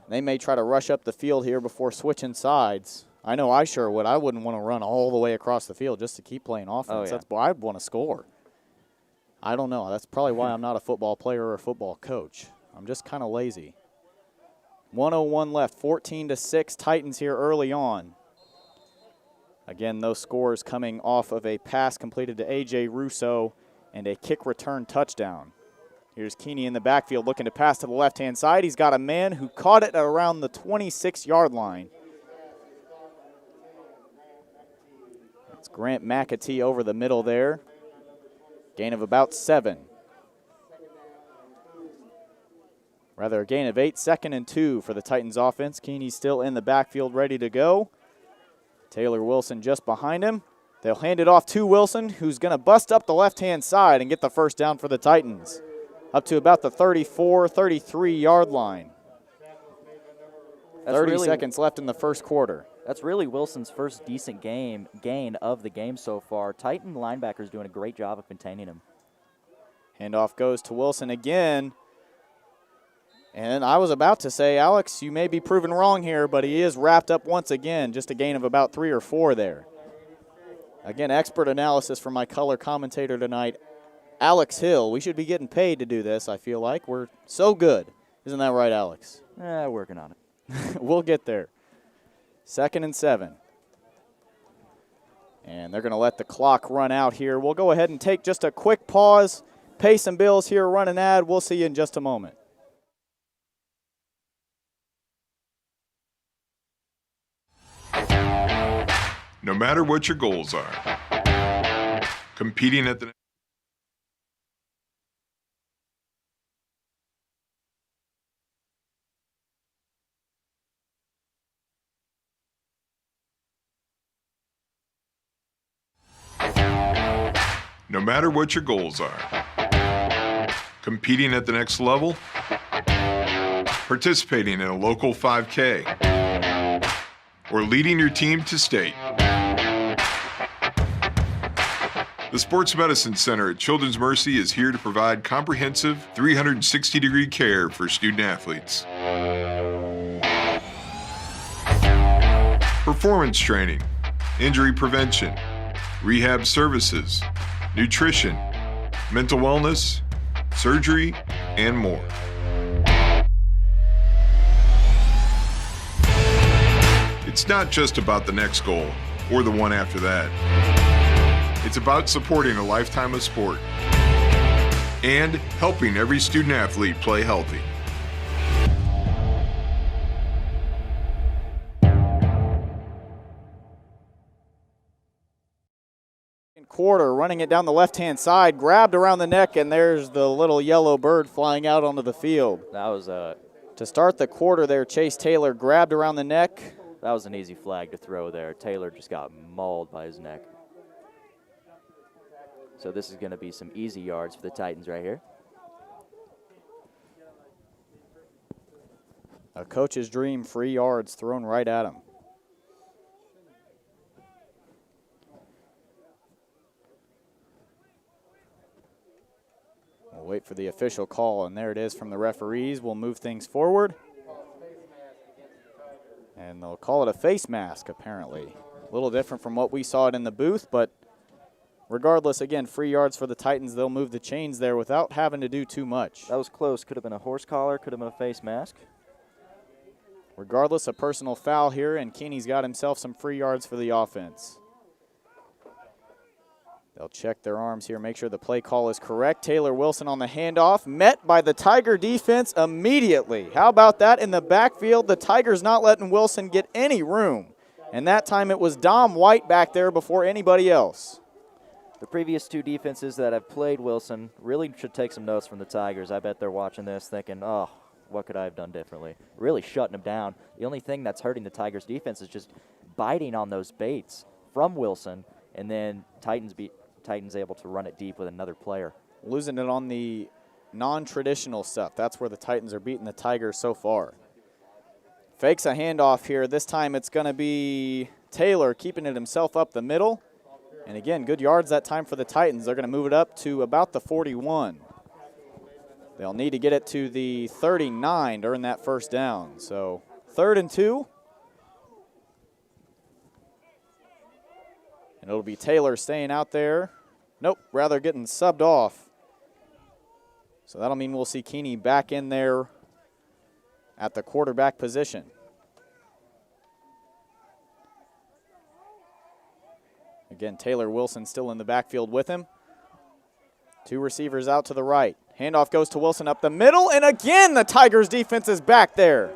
They may try to rush up the field here before switching sides. I know I sure would. I wouldn't want to run all the way across the field just to keep playing offense. Oh, yeah. That's why I'd want to score. I don't know. That's probably why I'm not a football player or a football coach. I'm just kind of lazy. 1:01 left, 14-6 Titans here early on. Again, those scores coming off of a pass completed to A.J. Russo and a kick return touchdown. Here's Keeney in the backfield looking to pass to the left-hand side. He's got a man who caught it at around the 26-yard line. It's Grant McAtee over the middle there. Gain of about 7. Rather, a gain of 8, 2nd and 2 for the Titans offense. Keeney's still in the backfield ready to go. Taylor Wilson just behind him. They'll hand it off to Wilson, who's going to bust up the left-hand side and get the first down for the Titans. Up to about the 34, 33-yard line. 30 seconds left in the first quarter. That's really Wilson's first decent gain of the game so far. Titan linebackers doing a great job of containing him. Handoff goes to Wilson again. And I was about to say, Alex, you may be proven wrong here, but he is wrapped up once again, just a gain of about 3 or 4 there. Again, expert analysis from my color commentator tonight, Alex Hill. We should be getting paid to do this, I feel like. We're so good. Isn't that right, Alex? Working on it. We'll get there. 2nd and 7. And they're going to let the clock run out here. We'll go ahead and take just a quick pause. pay some bills here, run an ad. We'll see you in just a moment. No matter what your goals are, competing at the No matter what your goals are, competing at the next level, participating in a local 5K, or leading your team to state. The Sports Medicine Center at Children's Mercy is here to provide comprehensive 360-degree care for student athletes. Performance training, injury prevention, rehab services, nutrition, mental wellness, surgery, and more. It's not just about the next goal or the one after that. It's about supporting a lifetime of sport and helping every student athlete play healthy. Quarter, running it down the left-hand side, grabbed around the neck, and there's the little yellow bird flying out onto the field. That was To start the quarter there, Chase Taylor grabbed around the neck. that was an easy flag to throw there. Taylor just got mauled by his neck. So this is going to be some easy yards for the Titans right here. A coach's dream, free yards thrown right at him. We'll wait for the official call, and there it is from the referees. We'll move things forward. And they'll call it a face mask, apparently. A little different from what we saw it in the booth, but regardless, again, free yards for the Titans. They'll move the chains there without having to do too much. That was close. Could have been a horse collar, could have been a face mask. Regardless, a personal foul here, and Keeney's got himself some free yards for the offense. They'll check their arms here, make sure the play call is correct. Taylor Wilson on the handoff, met by the Tiger defense immediately. How about that in the backfield? The Tigers not letting Wilson get any room. And that time it was Dom White back there before anybody else. The previous two defenses that have played Wilson really should take some notes from the Tigers. I bet they're watching this thinking, oh, what could I have done differently? Really shutting him down. The only thing that's hurting the Tigers defense is just biting on those baits from Wilson, and then Titans able to run it deep with another player. Losing it on the non-traditional stuff. That's where the Titans are beating the Tigers so far. Fakes a handoff here. This time it's going to be Taylor keeping it himself up the middle. And again, good yards that time for the Titans. They're going to move it up to about the 41. They'll need to get it to the 39 to earn that first down. So 3rd and 2. And it'll be Taylor staying out there. Nope, rather getting subbed off. So that'll mean we'll see Keeney back in there at the quarterback position. Again, Taylor Wilson still in the backfield with him. Two receivers out to the right. Handoff goes to Wilson up the middle, and again the Tigers defense is back there.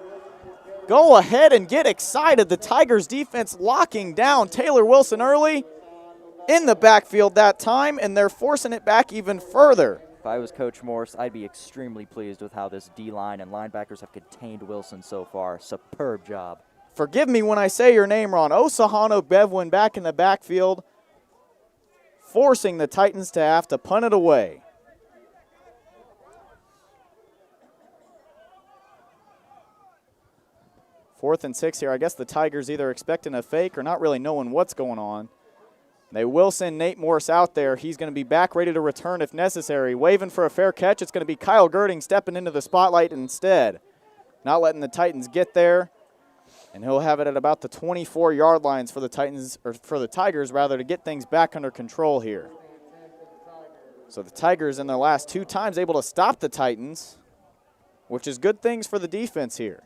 Go ahead and get excited. The Tigers defense locking down Taylor Wilson early in the backfield that time, and they're forcing it back even further. If I was Coach Morse, I'd be extremely pleased with how this D-line and linebackers have contained Wilson so far. Superb job. Forgive me when I say your name wrong. Osahano Bevwin back in the backfield, forcing the Titans to have to punt it away. Fourth and 6 here. I guess the Tigers either expecting a fake or not really knowing what's going on. They will send Nate Morse out there. He's going to be back ready to return if necessary. Waving for a fair catch. It's going to be Kyle Girding stepping into the spotlight instead. Not letting the Titans get there. And he'll have it at about the 24-yard lines for the Titans, or for the Tigers rather, to get things back under control here. So the Tigers in their last 2 times able to stop the Titans, which is good things for the defense here.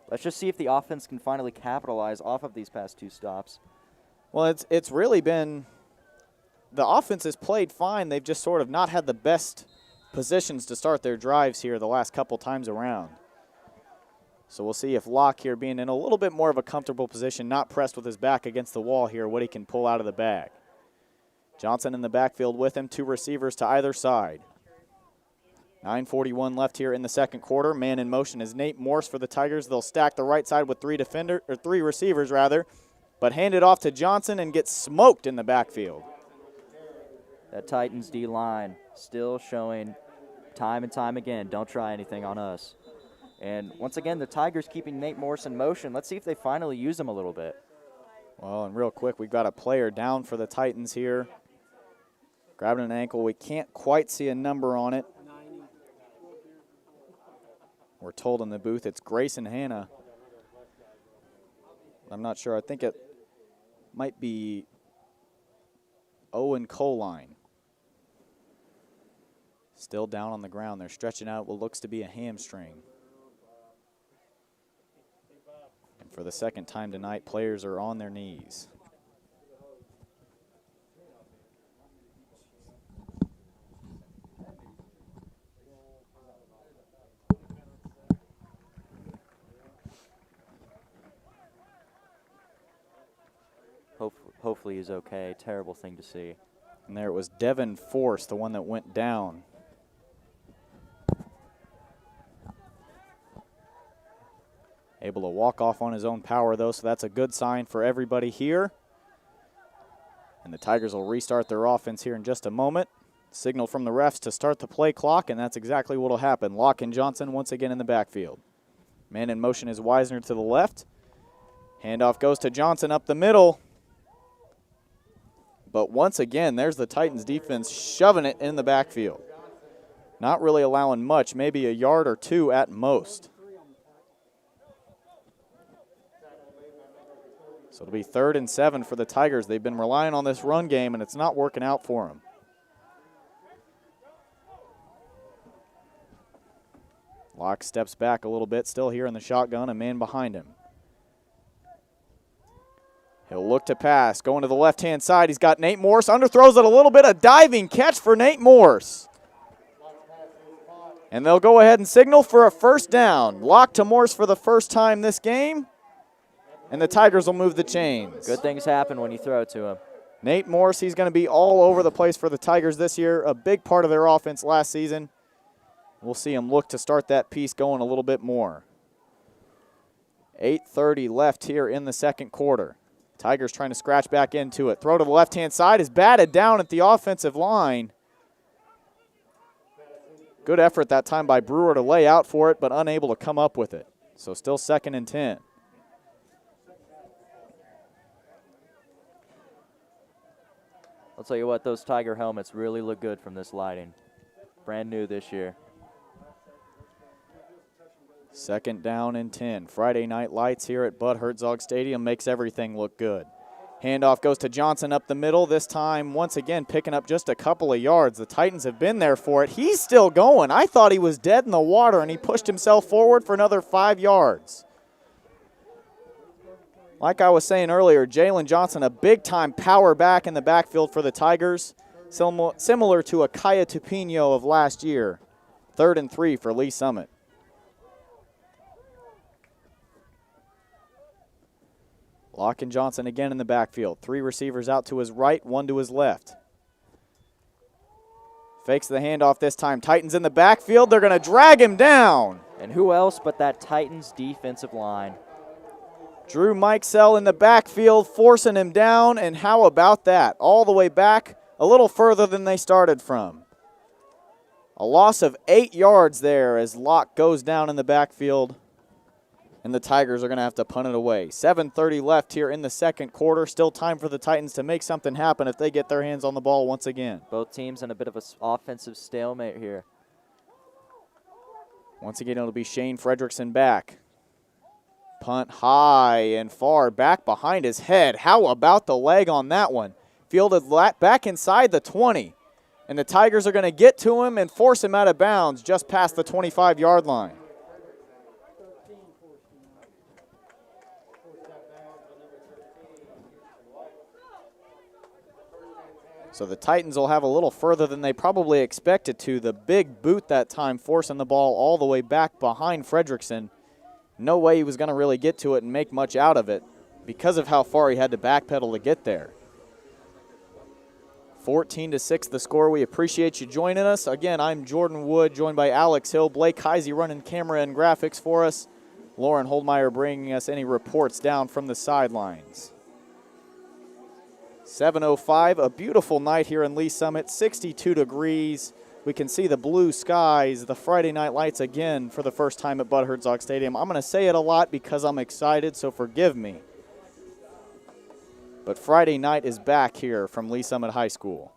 Let's just see if the offense can finally capitalize off of these past 2 stops. Well, it's really been the offense has played fine. They've just sort of not had the best positions to start their drives here the last couple times around. So we'll see if Locke here, being in a little bit more of a comfortable position, not pressed with his back against the wall here, what he can pull out of the bag. Johnson in the backfield with him, 2 receivers to either side. 9:41 left here in the second quarter. Man in motion is Nate Morse for the Tigers. They'll stack the right side with 3 receivers, but hand it off to Johnson and get smoked in the backfield. That Titans D-line still showing time and time again, don't try anything on us. And once again, the Tigers keeping Nate Morse in motion. Let's see if they finally use him a little bit. Well, and real quick, we've got a player down for the Titans here. Grabbing an ankle. We can't quite see a number on it. We're told in the booth it's Grayson Hanna. I'm not sure. I think it might be Owen Coline. Still down on the ground. They're stretching out what looks to be a hamstring. And for the second time tonight, players are on their knees. Hopefully he's okay. Terrible thing to see. And there it was Devin Force, the one that went down. Able to walk off on his own power, though, so that's a good sign for everybody here. And the Tigers will restart their offense here in just a moment. Signal from the refs to start the play clock, and that's exactly what will happen. Locke and Johnson once again in the backfield. Man in motion is Wisner to the left. Handoff goes to Johnson up the middle. But once again, there's the Titans defense shoving it in the backfield. Not really allowing much, maybe a yard or 2 at most. So it'll be 3rd and 7 for the Tigers. They've been relying on this run game, and it's not working out for them. Locke steps back a little bit, still here in the shotgun, a man behind him. He'll look to pass, going to the left-hand side. He's got Nate Morse, underthrows it a little bit, a diving catch for Nate Morse. And they'll go ahead and signal for a first down. Locke to Morse for the first time this game, and the Tigers will move the chains. Good things happen when you throw it to him. Nate Morse, he's going to be all over the place for the Tigers this year, a big part of their offense last season. We'll see him look to start that piece going a little bit more. 8:30 left here in the second quarter. Tigers trying to scratch back into it. Throw to the left-hand side is batted down at the offensive line. Good effort that time by Brewer to lay out for it, but unable to come up with it. So still 2nd and 10. I'll tell you what, those Tiger helmets really look good from this lighting. Brand new this year. 2nd down and 10. Friday night lights here at Bud Hertzog Stadium makes everything look good. Handoff goes to Johnson up the middle. This time, once again, picking up just a couple of yards. The Titans have been there for it. He's still going. I thought he was dead in the water, and he pushed himself forward for another 5 yards. Like I was saying earlier, Jalen Johnson, a big-time power back in the backfield for the Tigers, similar to a Kaya Tupino of last year. 3rd and 3 for Lee Summit. Locke and Johnson again in the backfield. 3 receivers out to his right, 1 to his left. Fakes the handoff this time. Titans in the backfield. They're going to drag him down. And who else but that Titans defensive line? Drew Mikesell in the backfield, forcing him down. And how about that? All the way back, a little further than they started from. A loss of 8 yards there as Locke goes down in the backfield. And the Tigers are going to have to punt it away. 7:30 left here in the second quarter. Still time for the Titans to make something happen if they get their hands on the ball once again. Both teams in a bit of an offensive stalemate here. Once again, it'll be Shane Fredrickson back. Punt high and far back behind his head. How about the leg on that one? Fielded back inside the 20. And the Tigers are going to get to him and force him out of bounds just past the 25-yard line. So the Titans will have a little further than they probably expected to. The big boot that time, forcing the ball all the way back behind Fredrickson. No way he was going to really get to it and make much out of it because of how far he had to backpedal to get there. 14-6 the score. We appreciate you joining us. Again, I'm Jordan Wood, joined by Alex Hill, Blake Heisey running camera and graphics for us. Lauren Holdmeyer bringing us any reports down from the sidelines. 7:05, a beautiful night here in Lee Summit, 62 degrees. We can see the blue skies, the Friday night lights again for the first time at Bud Hertzog Stadium. I'm going to say it a lot because I'm excited, so forgive me. But Friday night is back here from Lee Summit High School.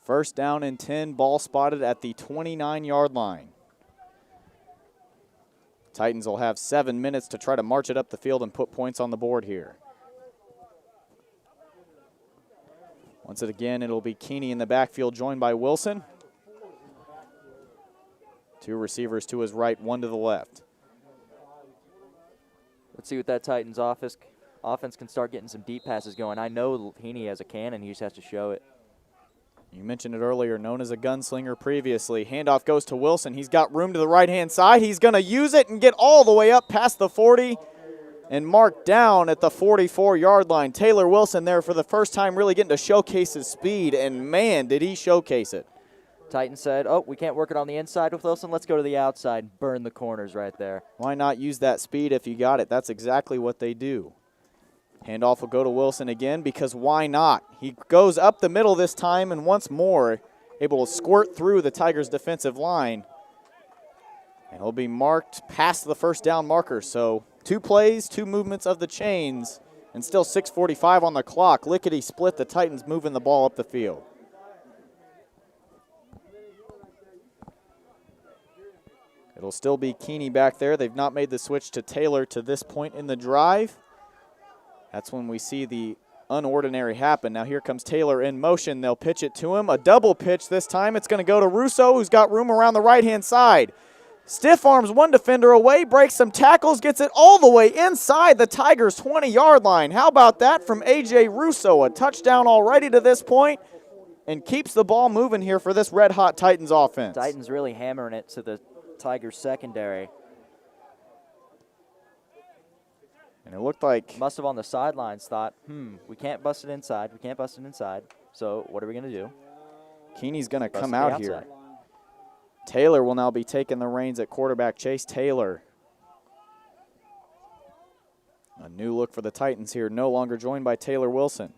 First down and 10, ball spotted at the 29-yard line. Titans will have 7 minutes to try to march it up the field and put points on the board here. Once again, it'll be Keeney in the backfield, joined by Wilson. Two receivers to his right, one to the left. Let's see what that Titans offense can start getting some deep passes going. I know Heaney has a cannon. He just has to show it. You mentioned it earlier, known as a gunslinger previously. Handoff goes to Wilson. He's got room to the right-hand side. He's going to use it and get all the way up past the 40 and mark down at the 44-yard line. Taylor Wilson there for the first time really getting to showcase his speed, and, man, did he showcase it. Titans said, oh, we can't work it on the inside with Wilson. Let's go to the outside. Burn the corners right there. Why not use that speed if you got it? That's exactly what they do. Handoff will go to Wilson again because why not? He goes up the middle this time and once more able to squirt through the Tigers' defensive line. And he'll be marked past the first down marker. So 2 plays, 2 movements of the chains, and still 6:45 on the clock. Lickety split, the Titans moving the ball up the field. It'll still be Keeney back there. They've not made the switch to Taylor to this point in the drive. That's when we see the unordinary happen. Now here comes Taylor in motion. They'll pitch it to him. A double pitch this time. It's going to go to Russo, who's got room around the right-hand side. Stiff arms one defender away, breaks some tackles, gets it all the way inside the Tigers' 20-yard line. How about that from A.J. Russo? A touchdown already to this point and keeps the ball moving here for this red-hot Titans offense. Titans really hammering it to the Tigers' secondary. And it looked like Must have on the sidelines thought, we can't bust it inside. We can't bust it inside. So what are we going to do? Keeney's going to Bust come it out outside. here. Taylor will now be taking the reins at quarterback. Chase Taylor. A new look for the Titans here, no longer joined by Taylor Wilson.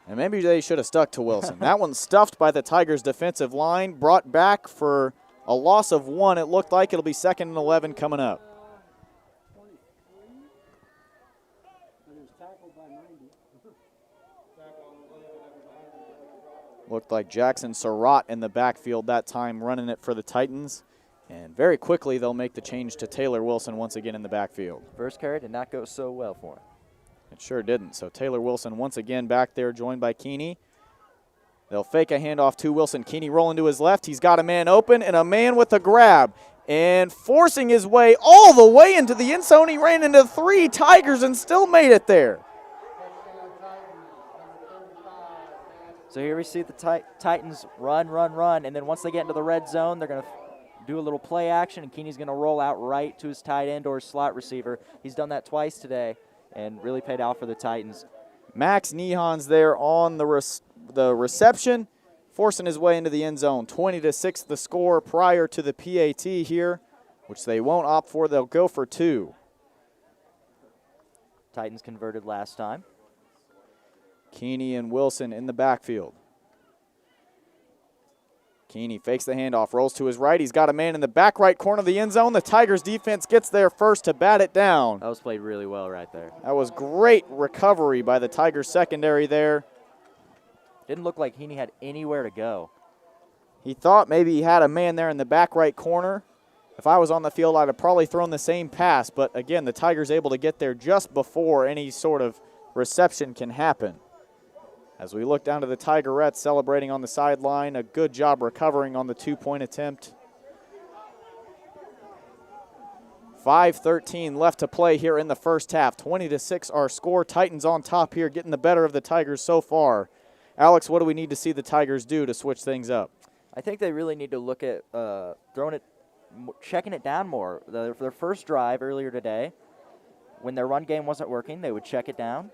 And maybe they should have stuck to Wilson. That one's stuffed by the Tigers' defensive line, brought back for a loss of 1. It looked like it'll be 2nd and 11 coming up. Looked like Jackson Surratt in the backfield that time running it for the Titans. And very quickly they'll make the change to Taylor Wilson once again in the backfield. First carry did not go so well for him. It sure didn't. So Taylor Wilson once again back there joined by Keeney. They'll fake a handoff to Wilson. Keeney rolling to his left. He's got a man open and a man with a grab. And forcing his way all the way into the end zone. He ran into 3 Tigers and still made it there. So here we see the Titans run, and then once they get into the red zone, they're going to do a little play action, and Keeney's going to roll out right to his tight end or his slot receiver. He's done that twice today and really paid out for the Titans. Max Nehon's there on the reception, forcing his way into the end zone. 20-6 the score prior to the PAT here, which they won't opt for. They'll go for 2. Titans converted last time. Keeney and Wilson in the backfield. Keeney fakes the handoff, rolls to his right. He's got a man in the back right corner of the end zone. The Tigers defense gets there first to bat it down. That was played really well right there. That was great recovery by the Tigers secondary there. Didn't look like Heaney had anywhere to go. He thought maybe he had a man there in the back right corner. If I was on the field, I'd have probably thrown the same pass. But, again, the Tigers able to get there just before any sort of reception can happen. As we look down to the Tigerettes celebrating on the sideline, a good job recovering on the 2-point attempt. 5:13 left to play here in the first half. 20-6 our score. Titans on top here, getting the better of the Tigers so far. Alex, what do we need to see the Tigers do to switch things up? I think they really need to look at checking it down more. Their first drive earlier today, when their run game wasn't working, they would check it down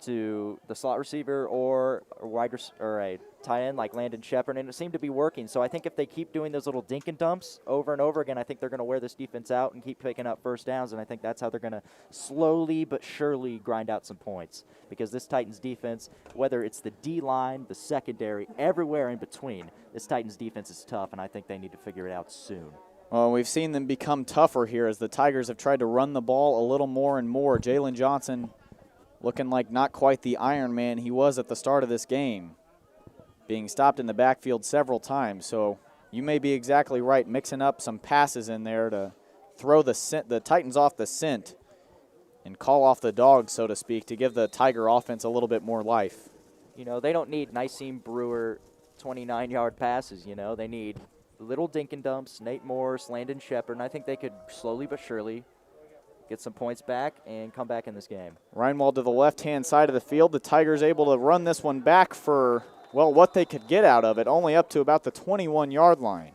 to the slot receiver or a tight end like Landon Shepard, and it seemed to be working. So I think if they keep doing those little dink and dumps over and over again, I think they're going to wear this defense out and keep picking up first downs, and I think that's how they're going to slowly but surely grind out some points. Because this Titans defense, whether it's the D-line, the secondary, everywhere in between, this Titans defense is tough, and I think they need to figure it out soon. Well, we've seen them become tougher here as the Tigers have tried to run the ball a little more and more. Jalen Johnson looking like not quite the Iron Man he was at the start of this game, being stopped in the backfield several times. So you may be exactly right, mixing up some passes in there to throw the Titans off the scent and call off the dog, so to speak, to give the Tiger offense a little bit more life. You know, they don't need Nyseem Brewer 29-yard passes, you know. They need little dink and dumps, Nate Morris, Landon Shepard, and I think they could slowly but surely get some points back and come back in this game. Reinwald to the left-hand side of the field. The Tigers able to run this one back for, well, what they could get out of it, only up to about the 21-yard line.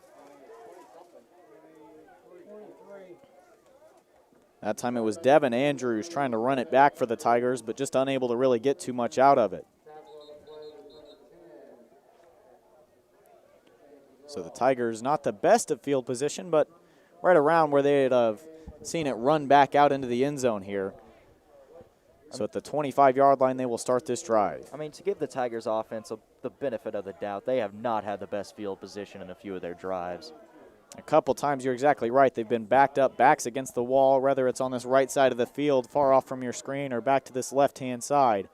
That time it was Devin Andrews trying to run it back for the Tigers, but just unable to really get too much out of it. So the Tigers not the best of field position, but right around where they'd have seen it run back out into the end zone here. So at the 25-yard line, they will start this drive. I mean, to give the Tigers offense the benefit of the doubt, they have not had the best field position in a few of their drives. A couple times, you're exactly right. They've been backed up, backs against the wall, whether it's on this right side of the field, far off from your screen, or back to this left-hand side.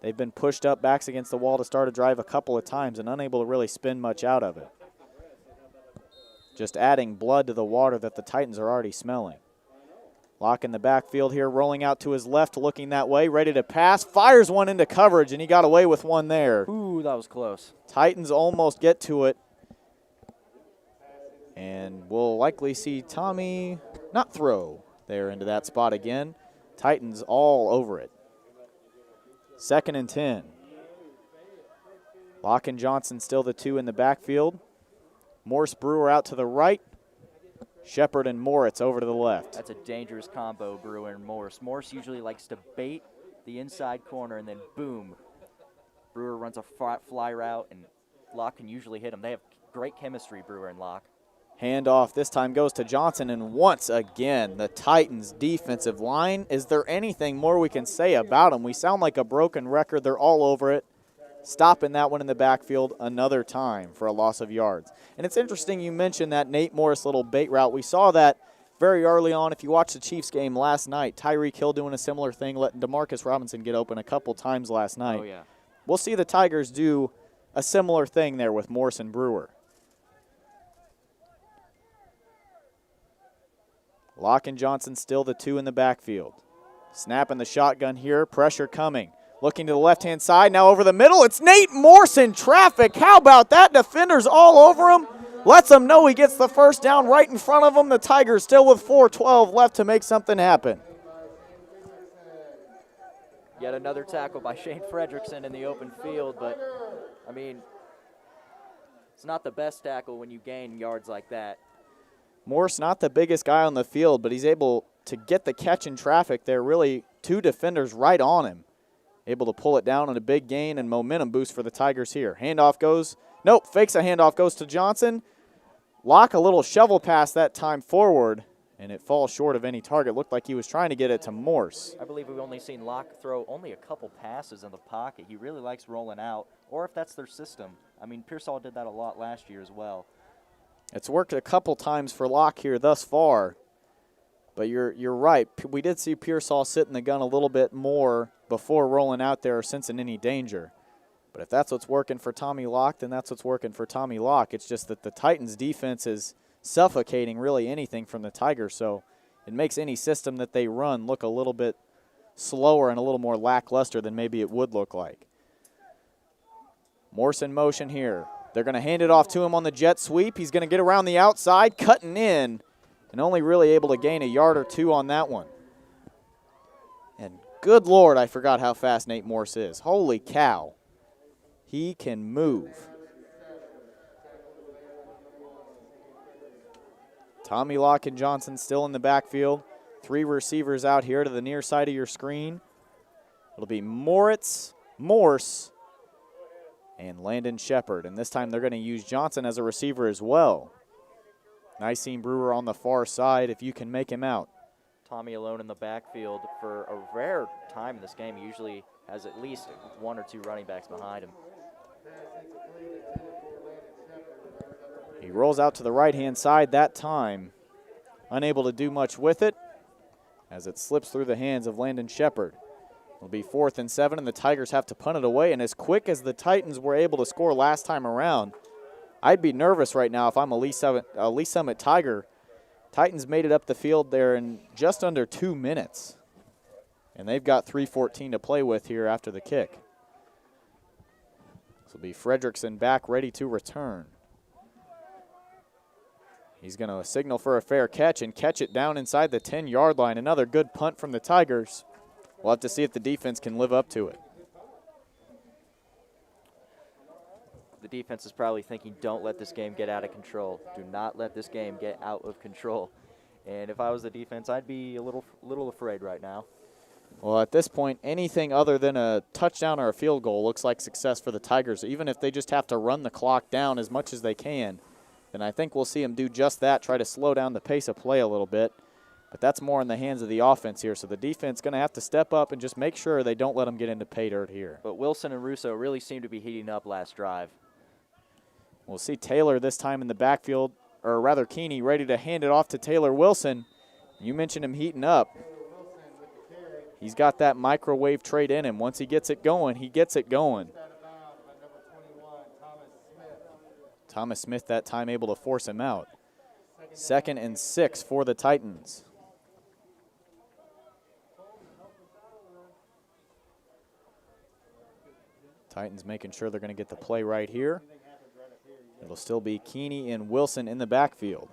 They've been pushed up, backs against the wall to start a drive a couple of times and unable to really spin much out of it. Just adding blood to the water that the Titans are already smelling. Locke in the backfield here, rolling out to his left, looking that way, ready to pass. Fires one into coverage, and he got away with one there. Ooh, that was close. Titans almost get to it. And we'll likely see Tommy not throw there into that spot again. Titans all over it. 2nd and 10. Locke and Johnson still the two in the backfield. Morse Brewer out to the right. Shepard and Moritz over to the left. That's a dangerous combo, Brewer and Morse. Morse usually likes to bait the inside corner and then boom. Brewer runs a fly route and Locke can usually hit him. They have great chemistry, Brewer and Locke. Handoff this time goes to Johnson, and once again, the Titans' defensive line. Is there anything more we can say about them? We sound like a broken record. They're all over it. Stopping that one in the backfield another time for a loss of yards. And it's interesting you mentioned that Nate Morris little bait route. We saw that very early on. If you watched the Chiefs game last night, Tyreek Hill doing a similar thing, letting Demarcus Robinson get open a couple times last night. Oh, yeah. We'll see the Tigers do a similar thing there with Morse and Brewer. Locke and Johnson still the two in the backfield. Snapping the shotgun here, pressure coming. Looking to the left-hand side, now over the middle. It's Nate Morse in traffic. How about that? Defenders all over him. Lets him know he gets the first down right in front of him. The Tigers still with 4:12 left to make something happen. Yet another tackle by Shane Fredrickson in the open field, but, I mean, it's not the best tackle when you gain yards like that. Morse not the biggest guy on the field, but he's able to get the catch in traffic there. Really, two defenders right on him. Able to pull it down on a big gain and momentum boost for the Tigers here. Handoff goes, nope, fakes a handoff, goes to Johnson. Locke a little shovel pass that time forward, and it falls short of any target. Looked like he was trying to get it to Morse. I believe we've only seen Locke throw only a couple passes in the pocket. He really likes rolling out, or if that's their system. I mean, Pearsall did that a lot last year as well. It's worked a couple times for Locke here thus far, but you're right. We did see Pearsall sit in the gun a little bit more before rolling out there or sensing any danger. But if that's what's working for Tommy Locke, then that's what's working for Tommy Locke. It's just that the Titans' defense is suffocating really anything from the Tigers, so it makes any system that they run look a little bit slower and a little more lackluster than maybe it would look like. Morse in motion here. They're going to hand it off to him on the jet sweep. He's going to get around the outside, cutting in, and only really able to gain a yard or two on that one. And good Lord, I forgot how fast Nate Morse is. Holy cow. He can move. Tommy Locken Johnson still in the backfield. 3 receivers out here to the near side of your screen. It'll be Moritz, Morse, and Landon Shepard. And this time they're going to use Johnson as a receiver as well. Nicene Brewer on the far side if you can make him out. Tommy alone in the backfield for a rare time in this game. He usually has at least 1 or 2 running backs behind him. He rolls out to the right-hand side that time. Unable to do much with it as it slips through the hands of Landon Shepard. It'll be 4th and 7, and the Tigers have to punt it away. And as quick as the Titans were able to score last time around, I'd be nervous right now if I'm a Lee Summit Tiger. Titans made it up the field there in just under 2 minutes. And they've got 3:14 to play with here after the kick. This will be Fredrickson back ready to return. He's going to signal for a fair catch and catch it down inside the 10-yard line. Another good punt from the Tigers. We'll have to see if the defense can live up to it. The defense is probably thinking, don't let this game get out of control. Do not let this game get out of control. And if I was the defense, I'd be a little afraid right now. Well, at this point, anything other than a touchdown or a field goal looks like success for the Tigers. Even if they just have to run the clock down as much as they can, then I think we'll see them do just that, try to slow down the pace of play a little bit. But that's more in the hands of the offense here. So the defense going to have to step up and just make sure they don't let them get into pay dirt here. But Wilson and Russo really seem to be heating up last drive. We'll see Taylor this time in the backfield, or rather Keeney, ready to hand it off to Taylor Wilson. You mentioned him heating up. He's got that microwave trait in him. Once he gets it going, he gets it going. Thomas Smith that time able to force him out. 2nd and 6 for the Titans. Titans making sure they're going to get the play right here. It'll still be Keeney and Wilson in the backfield.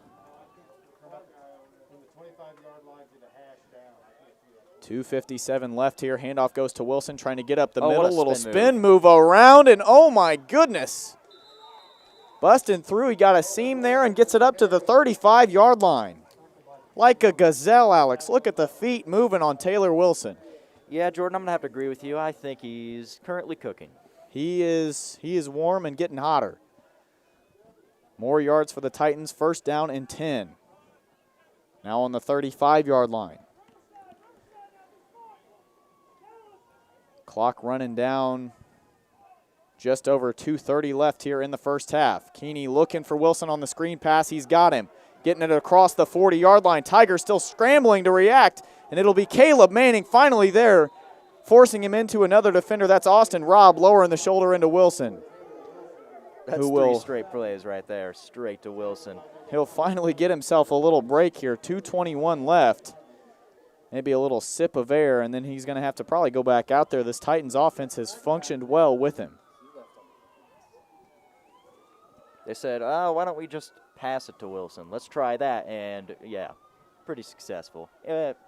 2:57 left here. Handoff goes to Wilson, trying to get up the middle. Little spin move around, and oh my goodness. Busting through, he got a seam there and gets it up to the 35-yard line. Like a gazelle, Alex. Look at the feet moving on Taylor Wilson. Yeah, Jordan, I'm going to have to agree with you. I think he's currently cooking. He is warm and getting hotter. More yards for the Titans, 1st down and 10. Now on the 35-yard line. Clock running down. Just over 2:30 left here in the first half. Keeney looking for Wilson on the screen pass. He's got him. Getting it across the 40-yard line. Tigers still scrambling to react, and it'll be Caleb Manning finally there, forcing him into another defender. That's Austin Robb lowering the shoulder into Wilson. That's 3 straight plays right there, straight to Wilson. He'll finally get himself a little break here. 2:21 left. Maybe a little sip of air, and then he's going to have to probably go back out there. This Titans offense has functioned well with him. They said, oh, why don't we just pass it to Wilson? Let's try that. And, yeah, pretty successful.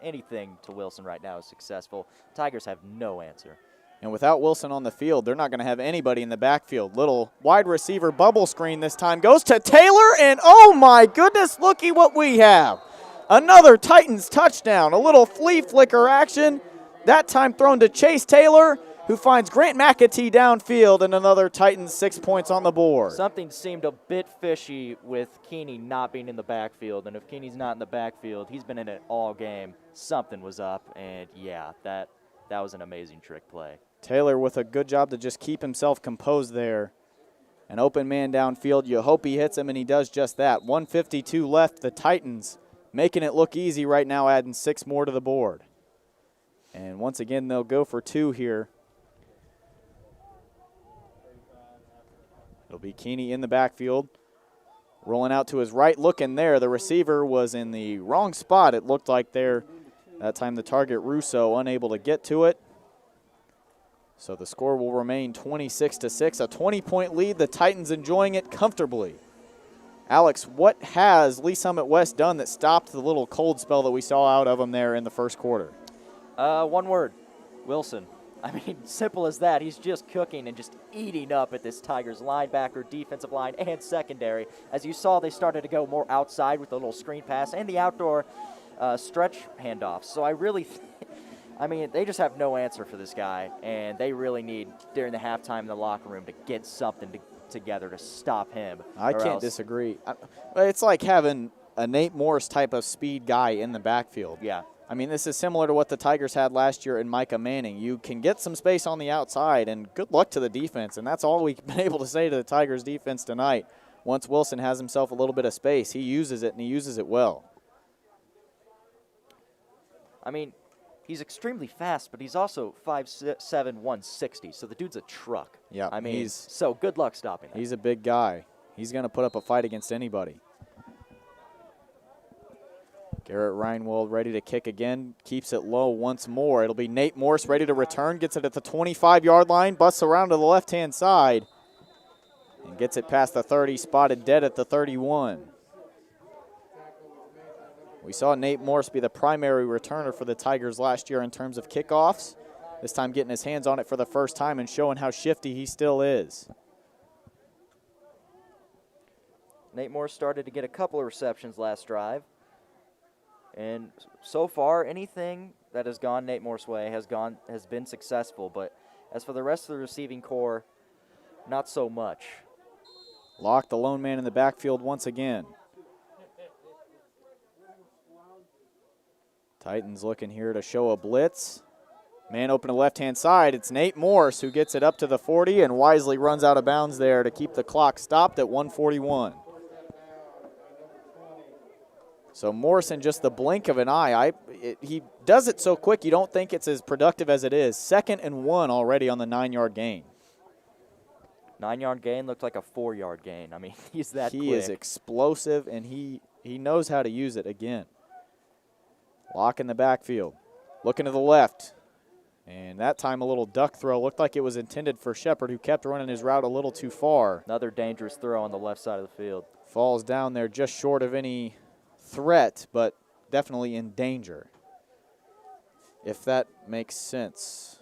Anything to Wilson right now is successful. Tigers have no answer. And without Wilson on the field, they're not going to have anybody in the backfield. Little wide receiver bubble screen this time. Goes to Taylor, and oh, my goodness, looky what we have. Another Titans touchdown. A little flea flicker action. That time thrown to Chase Taylor, who finds Grant McAtee downfield, and another Titans 6 points on the board. Something seemed a bit fishy with Keeney not being in the backfield, and if Keeney's not in the backfield, he's been in it all game. Something was up, and yeah, that was an amazing trick play. Taylor with a good job to just keep himself composed there. An open man downfield. You hope he hits him, and he does just that. 1:52 left. The Titans making it look easy right now, adding 6 more to the board. And once again, they'll go for 2 here. It'll be Keeney in the backfield. Rolling out to his right, looking there. The receiver was in the wrong spot, it looked like there. That time the target, Russo, unable to get to it. So the score will remain 26-6, a 20-point lead. The Titans enjoying it comfortably. Alex, what has Lee Summit West done that stopped the little cold spell that we saw out of them there in the first quarter? One word, Wilson. I mean, simple as that. He's just cooking and just eating up at this Tigers linebacker, defensive line, and secondary. As you saw, they started to go more outside with the little screen pass and the outdoor stretch handoffs. So I mean, they just have no answer for this guy, and they really need, during the halftime in the locker room, to get something together to stop him. I can't disagree. It's like having a Nate Morris type of speed guy in the backfield. Yeah. I mean, this is similar to what the Tigers had last year in Micah Manning. You can get some space on the outside, and good luck to the defense, and that's all we've been able to say to the Tigers defense tonight. Once Wilson has himself a little bit of space, he uses it, and he uses it well. I mean, he's extremely fast, but he's also 5'7", 160, so the dude's a truck. Yeah, I mean, so good luck stopping that. He's a big guy. He's going to put up a fight against anybody. Garrett Reinwald ready to kick again, keeps it low once more. It'll be Nate Morse ready to return, gets it at the 25-yard line, busts around to the left-hand side, and gets it past the 30, spotted dead at the 31. We saw Nate Morse be the primary returner for the Tigers last year in terms of kickoffs. This time getting his hands on it for the first time and showing how shifty he still is. Nate Morse started to get a couple of receptions last drive. And so far, anything that has gone Nate Morse's way has been successful. But as for the rest of the receiving core, not so much. Locke, the lone man in the backfield once again. Titans looking here to show a blitz. Man open to left-hand side. It's Nate Morse who gets it up to the 40 and wisely runs out of bounds there to keep the clock stopped at 1:41. So Morse in just the blink of an eye. He does it so quick you don't think it's as productive as it is. 2nd and 1 already on the 9-yard gain. 9-yard gain looked like a 4-yard gain. I mean, he's that quick. He is explosive, and he knows how to use it again. Lock in the backfield. Looking to the left. And that time a little duck throw. Looked like it was intended for Shepard, who kept running his route a little too far. Another dangerous throw on the left side of the field. Falls down there just short of any threat, but definitely in danger, if that makes sense.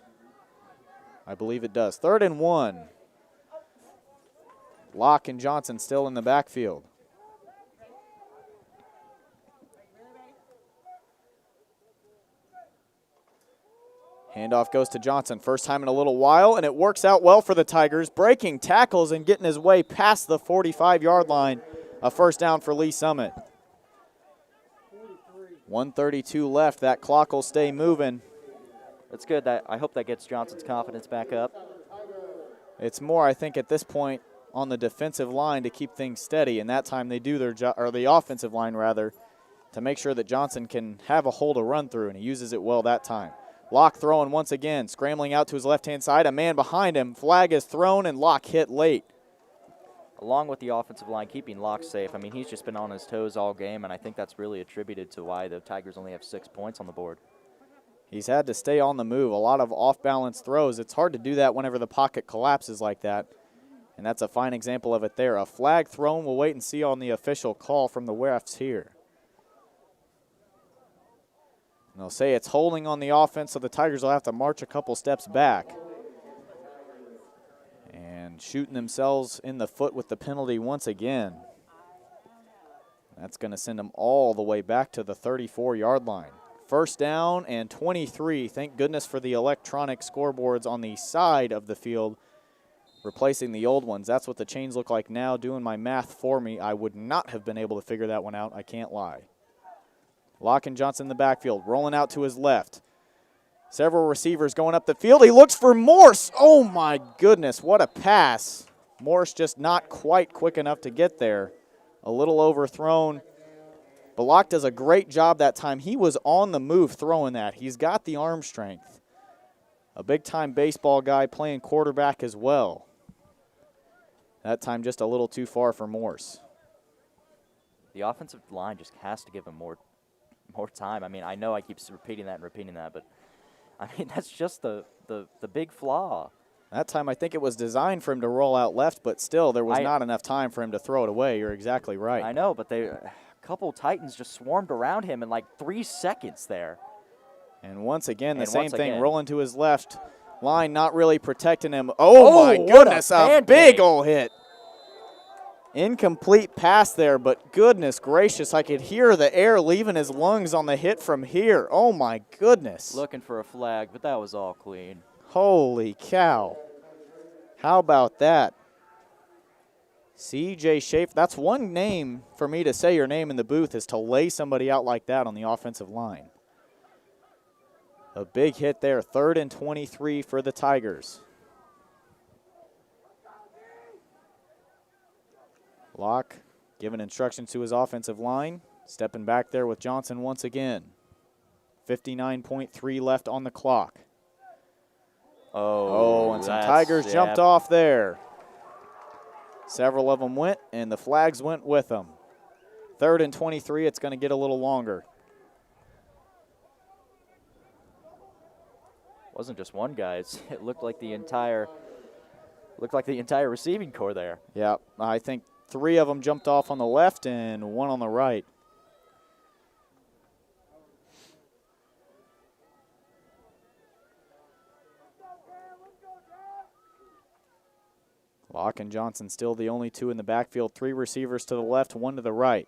I believe it does. 3rd and 1. Locke and Johnson still in the backfield. Handoff goes to Johnson. First time in a little while, and it works out well for the Tigers, breaking tackles and getting his way past the 45-yard line. A first down for Lee Summit. 1:32 left. That clock will stay moving. That's good. I hope that gets Johnson's confidence back up. It's more, I think, at this point on the defensive line to keep things steady, and that time they do their job, or the offensive line rather, to make sure that Johnson can have a hole to run through, and he uses it well that time. Locke throwing once again, scrambling out to his left-hand side. A man behind him. Flag is thrown, and Locke hit late. Along with the offensive line keeping Locke safe, I mean, he's just been on his toes all game, and I think that's really attributed to why the Tigers only have 6 points on the board. He's had to stay on the move. A lot of off-balance throws. It's hard to do that whenever the pocket collapses like that, and that's a fine example of it there. A flag thrown. We'll wait and see on the official call from the refs here. And they'll say it's holding on the offense, so the Tigers will have to march a couple steps back. And shooting themselves in the foot with the penalty once again. That's going to send them all the way back to the 34-yard line. First down and 23. Thank goodness for the electronic scoreboards on the side of the field, replacing the old ones. That's what the chains look like now. Doing my math for me, I would not have been able to figure that one out. I can't lie. Locke and Johnson in the backfield, rolling out to his left. Several receivers going up the field. He looks for Morse. Oh, my goodness, what a pass. Morse just not quite quick enough to get there. A little overthrown. But Locke does a great job that time. He was on the move throwing that. He's got the arm strength. A big-time baseball guy playing quarterback as well. That time just a little too far for Morse. The offensive line just has to give him more time. I mean, I know I keep repeating that, but I mean, that's just the big flaw. That time I think it was designed for him to roll out left, but still there was not enough time for him to throw it away. You're exactly right. I know, but a couple Titans just swarmed around him in like 3 seconds there. And once again, the same thing, rolling to his left. Line not really protecting him. Oh my goodness, a big ol' hit. Incomplete pass there, but goodness gracious, I could hear the air leaving his lungs on the hit from here. Oh my goodness. Looking for a flag, but that was all clean. Holy cow. How about that? C.J. Schaefer, that's one name for me to say your name in the booth is to lay somebody out like that on the offensive line. A big hit there, 3rd and 23 for the Tigers. Locke giving instructions to his offensive line. Stepping back there with Johnson once again. 59.3 left on the clock. Oh, and some Tigers jumped off there. Several of them went, and the flags went with them. 3rd and 23, it's going to get a little longer. Wasn't just one guy. It looked like the entire receiving corps there. Yeah, I think 3 of them jumped off on the left and 1 on the right. Locke and Johnson still the only 2 in the backfield. 3 receivers to the left, 1 to the right.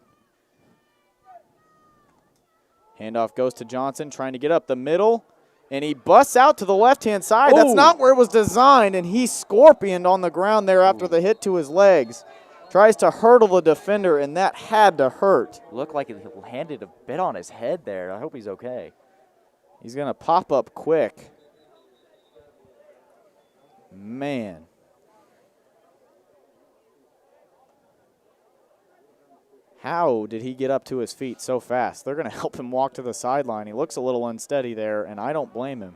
Handoff goes to Johnson, trying to get up the middle. And he busts out to the left-hand side. Ooh. That's not where it was designed, and he scorpioned on the ground there after the hit to his legs. Tries to hurdle the defender, and that had to hurt. Looked like he landed a bit on his head there. I hope he's okay. He's going to pop up quick. Man. How did he get up to his feet so fast? They're going to help him walk to the sideline. He looks a little unsteady there, and I don't blame him.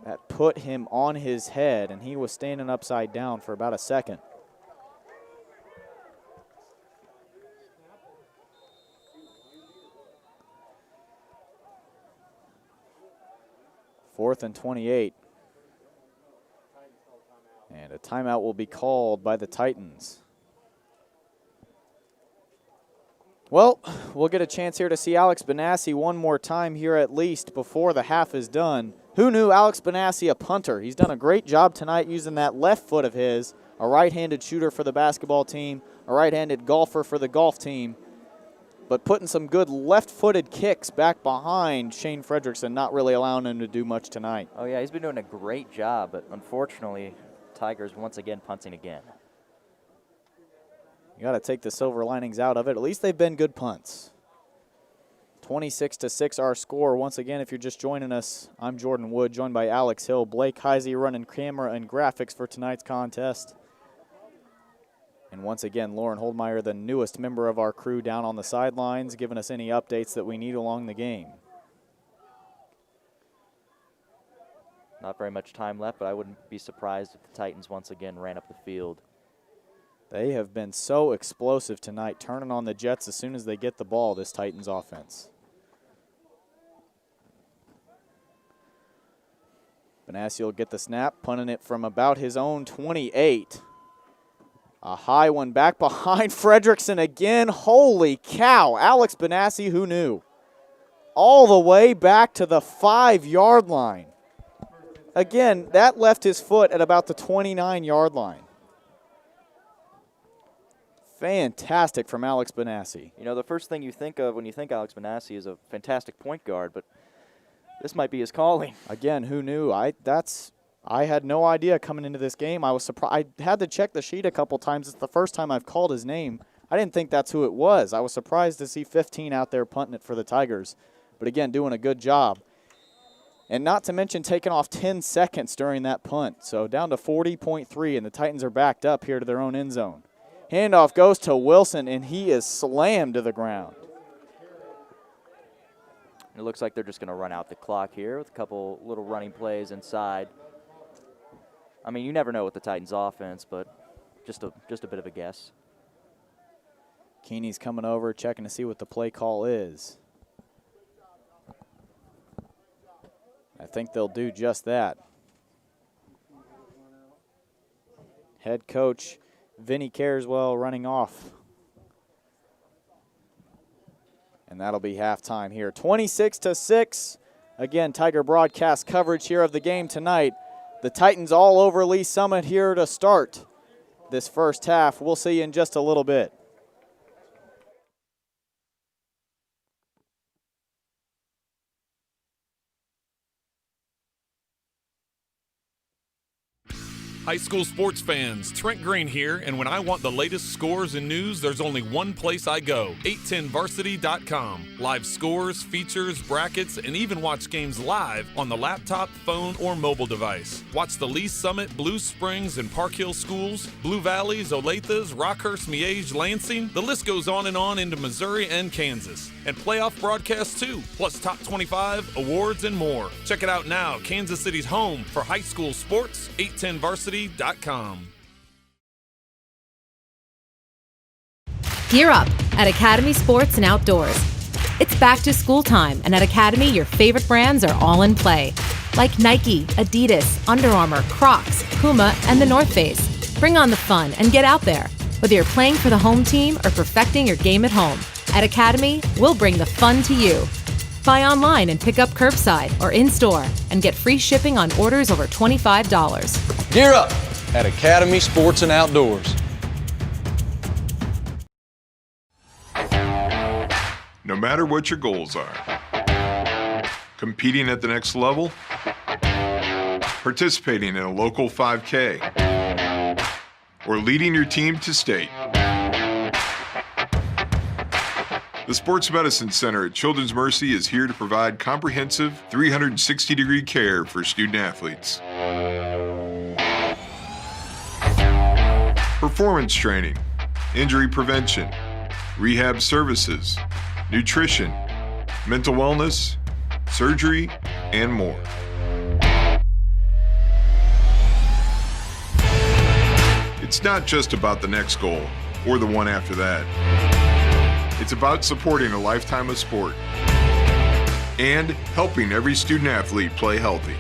That put him on his head, and he was standing upside down for about a second. Fourth and 28. And a timeout will be called by the Titans. Well, we'll get a chance here to see Alex Benassi one more time here at least before the half is done. Who knew Alex Benassi, a punter? He's done a great job tonight using that left foot of his, a right-handed shooter for the basketball team, a right-handed golfer for the golf team, but putting some good left-footed kicks back behind Shane Fredrickson, not really allowing him to do much tonight. Oh, yeah, he's been doing a great job, but unfortunately, Tigers once again punting again. You got to take the silver linings out of it. At least they've been good punts. 26-6 our score. Once again, if you're just joining us, I'm Jordan Wood, joined by Alex Hill. Blake Heisey running camera and graphics for tonight's contest. And once again, Lauren Holdmeyer, the newest member of our crew, down on the sidelines, giving us any updates that we need along the game. Not very much time left, but I wouldn't be surprised if the Titans once again ran up the field. They have been so explosive tonight, turning on the Jets as soon as they get the ball, this Titans offense. Benassi will get the snap, punting it from about his own 28. A high one back behind Fredrickson again. Holy cow, Alex Benassi, who knew? All the way back to the 5-yard line. Again, that left his foot at about the 29-yard line. Fantastic from Alex Benassi. You know, the first thing you think of when you think Alex Benassi is a fantastic point guard, but this might be his calling. Again, who knew? I had no idea coming into this game. I was surprised. I had to check the sheet a couple times. It's the first time I've called his name. I didn't think that's who it was. I was surprised to see 15 out there punting it for the Tigers. But again, doing a good job. And not to mention taking off 10 seconds during that punt. So down to 40.3, and the Titans are backed up here to their own end zone. Handoff goes to Wilson, and he is slammed to the ground. It looks like they're just going to run out the clock here with a couple little running plays inside. I mean, you never know with the Titans offense, but just a bit of a guess. Keeney's coming over, checking to see what the play call is. I think they'll do just that. Head coach Vinny Careswell running off. And that'll be halftime here. 26-6. Again, Tiger broadcast coverage here of the game tonight. The Titans all over Lee Summit here to start this first half. We'll see you in just a little bit. High school sports fans, Trent Green here, and when I want the latest scores and news, there's only one place I go, 810varsity.com. Live scores, features, brackets, and even watch games live on the laptop, phone, or mobile device. Watch the Lee Summit, Blue Springs, and Park Hill schools, Blue Valleys, Olathes, Rockhurst, Miege, Lansing. The list goes on and on into Missouri and Kansas. And playoff broadcasts too, plus top 25, awards, and more. Check it out now, Kansas City's home for high school sports, 810varsity.com. Gear up at Academy Sports and Outdoors. It's back to school time, and at Academy, your favorite brands are all in play. Like Nike, Adidas, Under Armour, Crocs, Puma, and the North Face. Bring on the fun and get out there. Whether you're playing for the home team or perfecting your game at home, at Academy, we'll bring the fun to you. Buy online and pick up curbside or in-store and get free shipping on orders over $25. Gear up at Academy Sports and Outdoors. No matter what your goals are, competing at the next level, participating in a local 5K, or leading your team to state, the Sports Medicine Center at Children's Mercy is here to provide comprehensive 360-degree care for student athletes. Performance training, injury prevention, rehab services, nutrition, mental wellness, surgery, and more. It's not just about the next goal or the one after that. It's about supporting a lifetime of sport and helping every student athlete play healthy.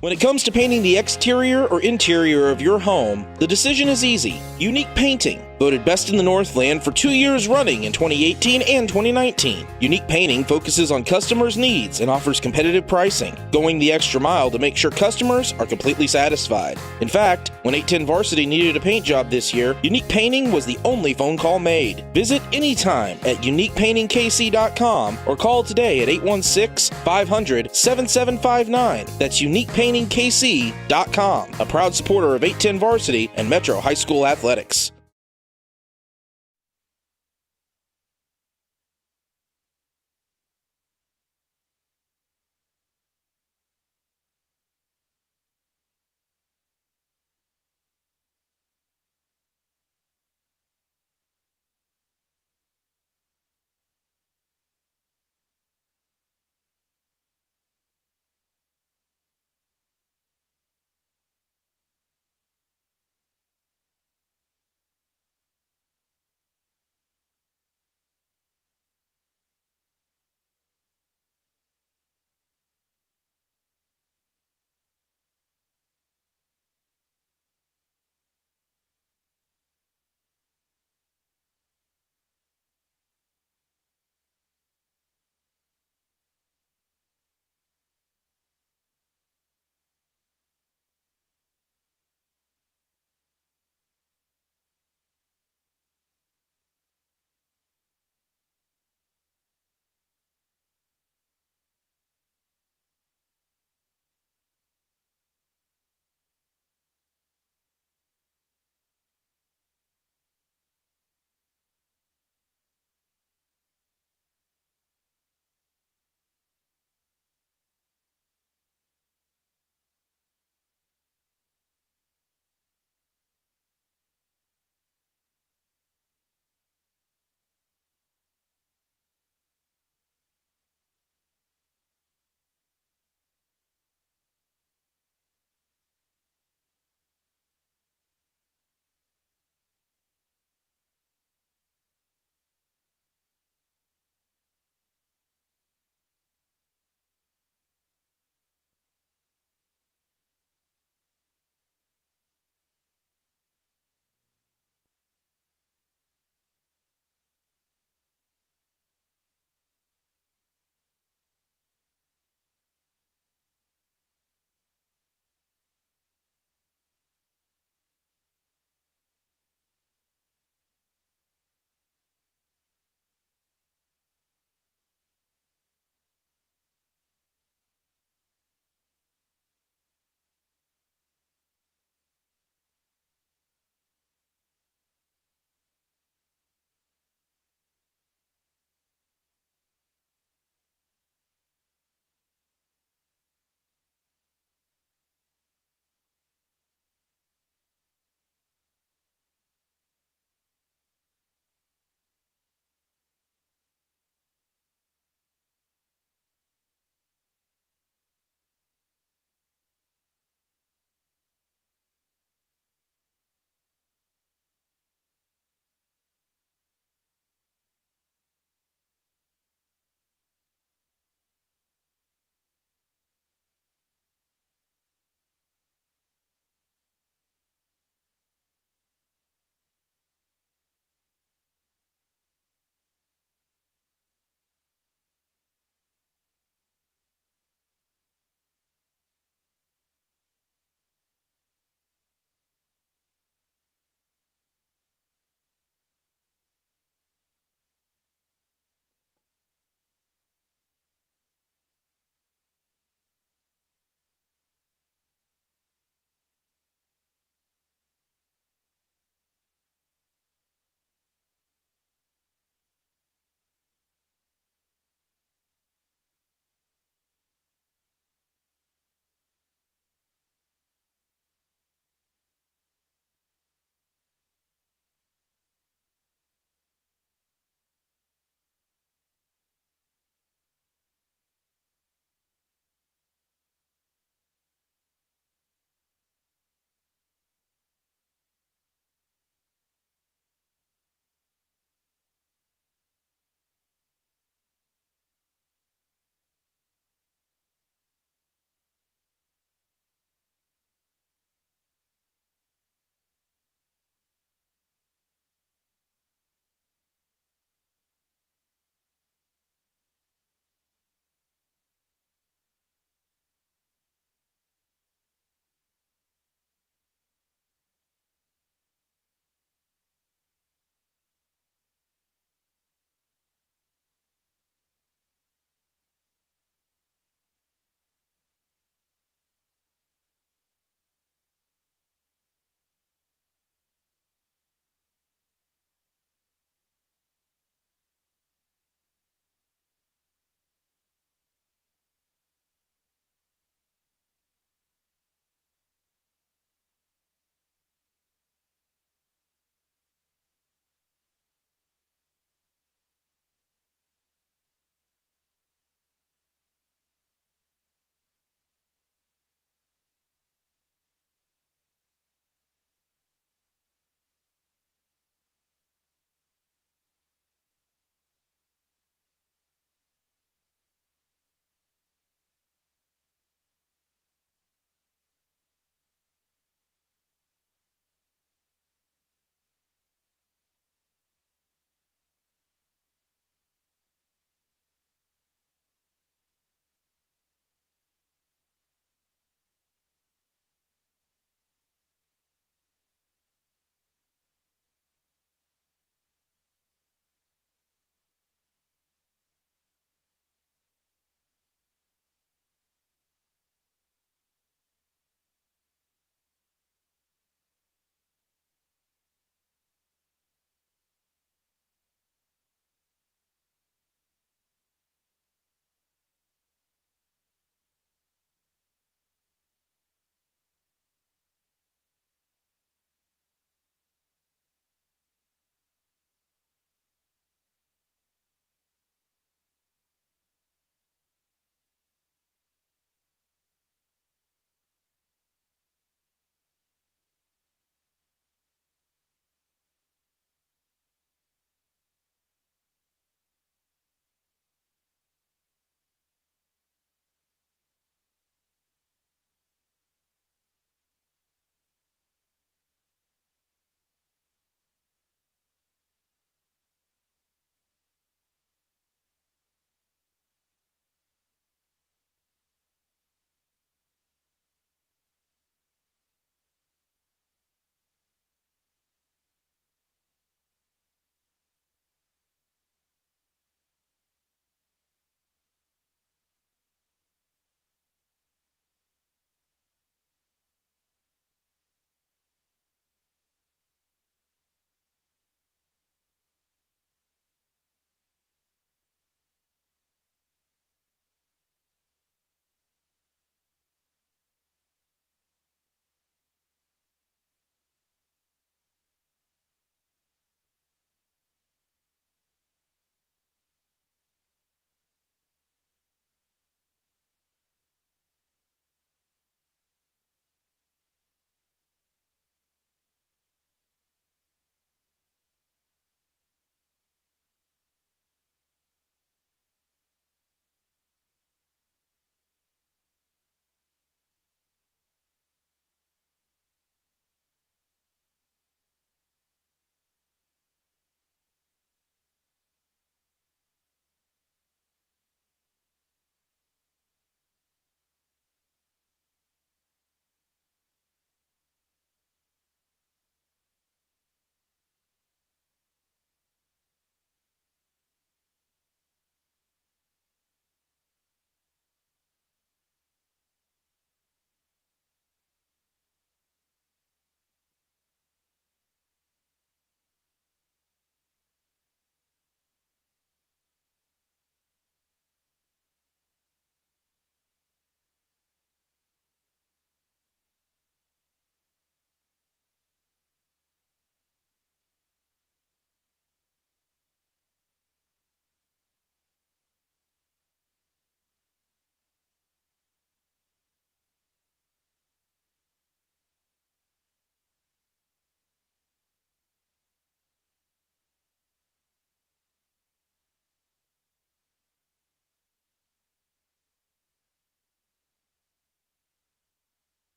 When it comes to painting the exterior or interior of your home, the decision is easy. Unique Painting, voted best in the Northland for 2 years running in 2018 and 2019. Unique Painting focuses on customers' needs and offers competitive pricing, going the extra mile to make sure customers are completely satisfied. In fact, when 810 Varsity needed a paint job this year, Unique Painting was the only phone call made. Visit anytime at uniquepaintingkc.com or call today at 816-500-7759. That's uniquepaintingkc.com, a proud supporter of 810 Varsity and Metro High School Athletics.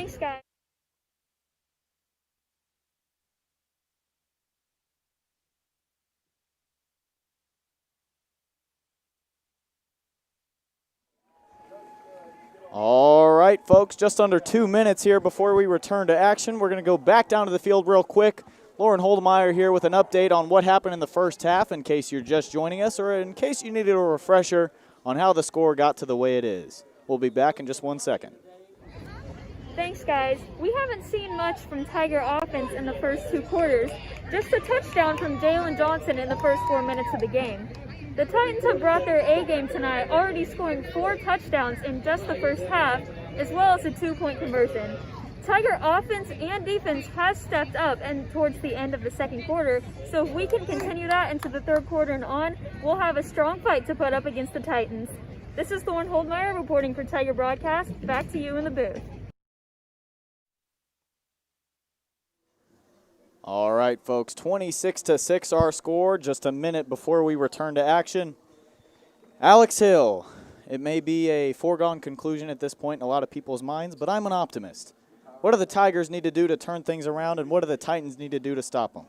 Thanks, guys. All right, folks, just under 2 minutes here before we return to action. We're going to go back down to the field real quick. Lauren Holdemeyer here with an update on what happened in the first half in case you're just joining us or in case you needed a refresher on how the score got to the way it is. We'll be back in just 1 second. Thanks, guys. We haven't seen much from Tiger offense in the first 2 quarters. Just a touchdown from Jalen Johnson in the first 4 minutes of the game. The Titans have brought their A game tonight, already scoring 4 touchdowns in just the first half, as well as a 2-point conversion. Tiger offense and defense has stepped up and towards the end of the second quarter, so if we can continue that into the third quarter and on, we'll have a strong fight to put up against the Titans. This is Lauren Holdemeyer reporting for Tiger Broadcast. Back to you in the booth. All right, folks, 26-6 our score, just a minute before we return to action. Alex Hill, it may be a foregone conclusion at this point in a lot of people's minds, but I'm an optimist. What do the Tigers need to do to turn things around, and what do the Titans need to do to stop them?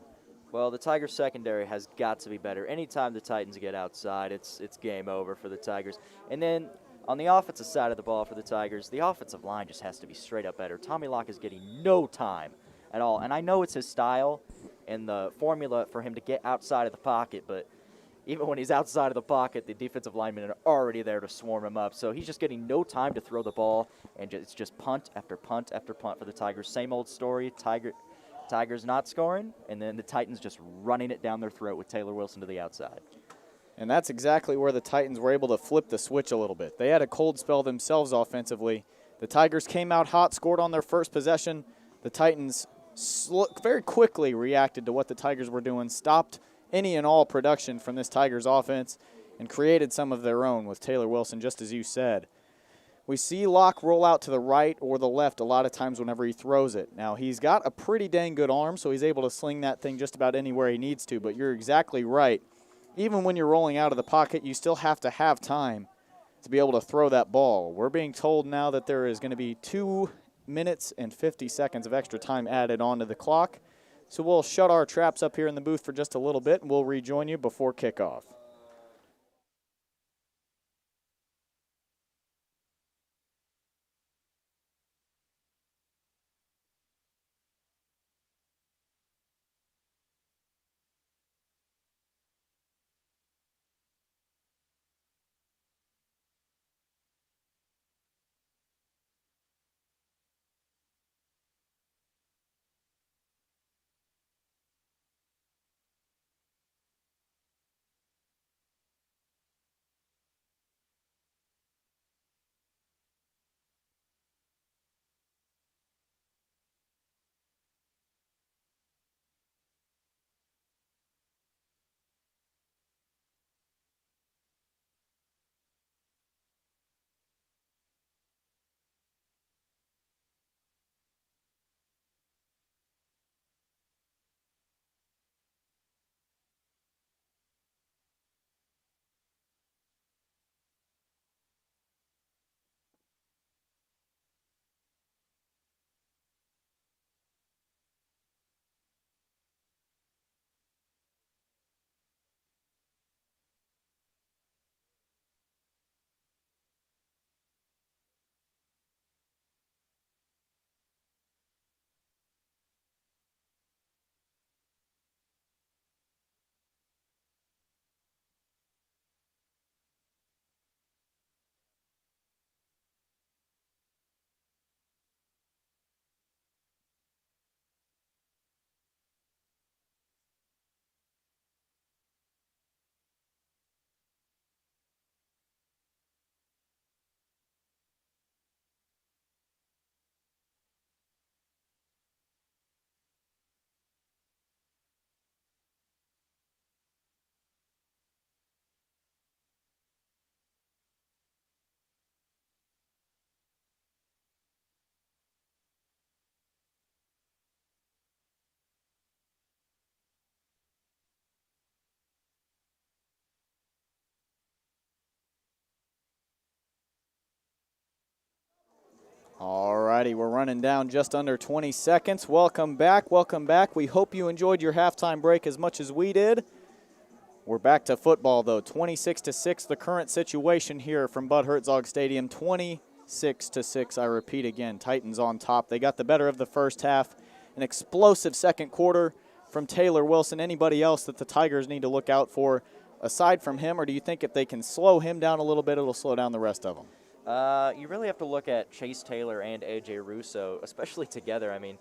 Well, the Tigers secondary has got to be better. Anytime the Titans get outside, it's game over for the Tigers. And then on the offensive side of the ball for the Tigers, the offensive line just has to be straight up better. Tommy Locke is getting no time at all. And I know it's his style and the formula for him to get outside of the pocket, but even when he's outside of the pocket, the defensive linemen are already there to swarm him up. So he's just getting no time to throw the ball, and it's just punt after punt after punt for the Tigers. Same old story, Tigers not scoring, and then the Titans just running it down their throat with Taylor Wilson to the outside. And that's exactly where the Titans were able to flip the switch a little bit. They had a cold spell themselves offensively. The Tigers came out hot, scored on their first possession. The Titans very quickly reacted to what the Tigers were doing, stopped any and all production from this Tigers offense, and created some of their own with Taylor Wilson, just as you said. We see Locke roll out to the right or the left a lot of times whenever he throws it. Now, he's got a pretty dang good arm, so he's able to sling that thing just about anywhere he needs to, but you're exactly right. Even when you're rolling out of the pocket, you still have to have time to be able to throw that ball. We're being told now that there is going to be 2 minutes and 50 seconds of extra time added onto the clock. So we'll shut our traps up here in the booth for just a little bit, and we'll rejoin you before kickoff. righty, we're running down just under 20 seconds. Welcome back, welcome back. We hope you enjoyed your halftime break as much as we did. We're back to football, though. 26-6, the current situation here from Bud Hertzog Stadium. 26-6, I repeat again. Titans on top. They got the better of the first half. An explosive second quarter from Taylor Wilson. Anybody else that the Tigers need to look out for aside from him, or do you think if they can slow him down a little bit, it'll slow down the rest of them? You really have to look at Chase Taylor and A.J. Russo, especially together. I mean,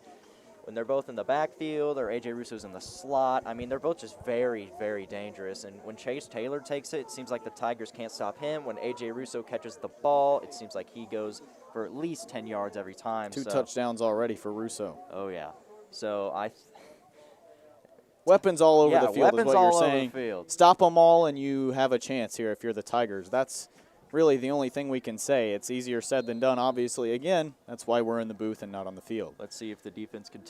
when they're both in the backfield or A.J. Russo's in the slot, I mean, they're both just very, very dangerous. And when Chase Taylor takes it, it seems like the Tigers can't stop him. When A.J. Russo catches the ball, it seems like he goes for at least 10 yards every time. Two touchdowns already for Russo. Oh, yeah. So weapons all over the field is what you're saying. Field. Stop them all and you have a chance here if you're the Tigers. That's really the only thing we can say. It's easier said than done, obviously. Again, that's why we're in the booth and not on the field. Let's see if the defense can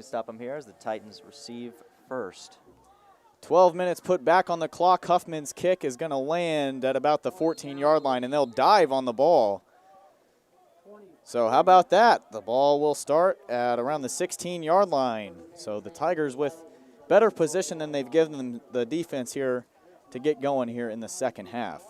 stop them here as the Titans receive first. 12 minutes put back on the clock. Huffman's kick is going to land at about the 14-yard line, and they'll dive on the ball. So how about that? The ball will start at around the 16-yard line. So the Tigers with better position than they've given them the defense here to get going here in the second half.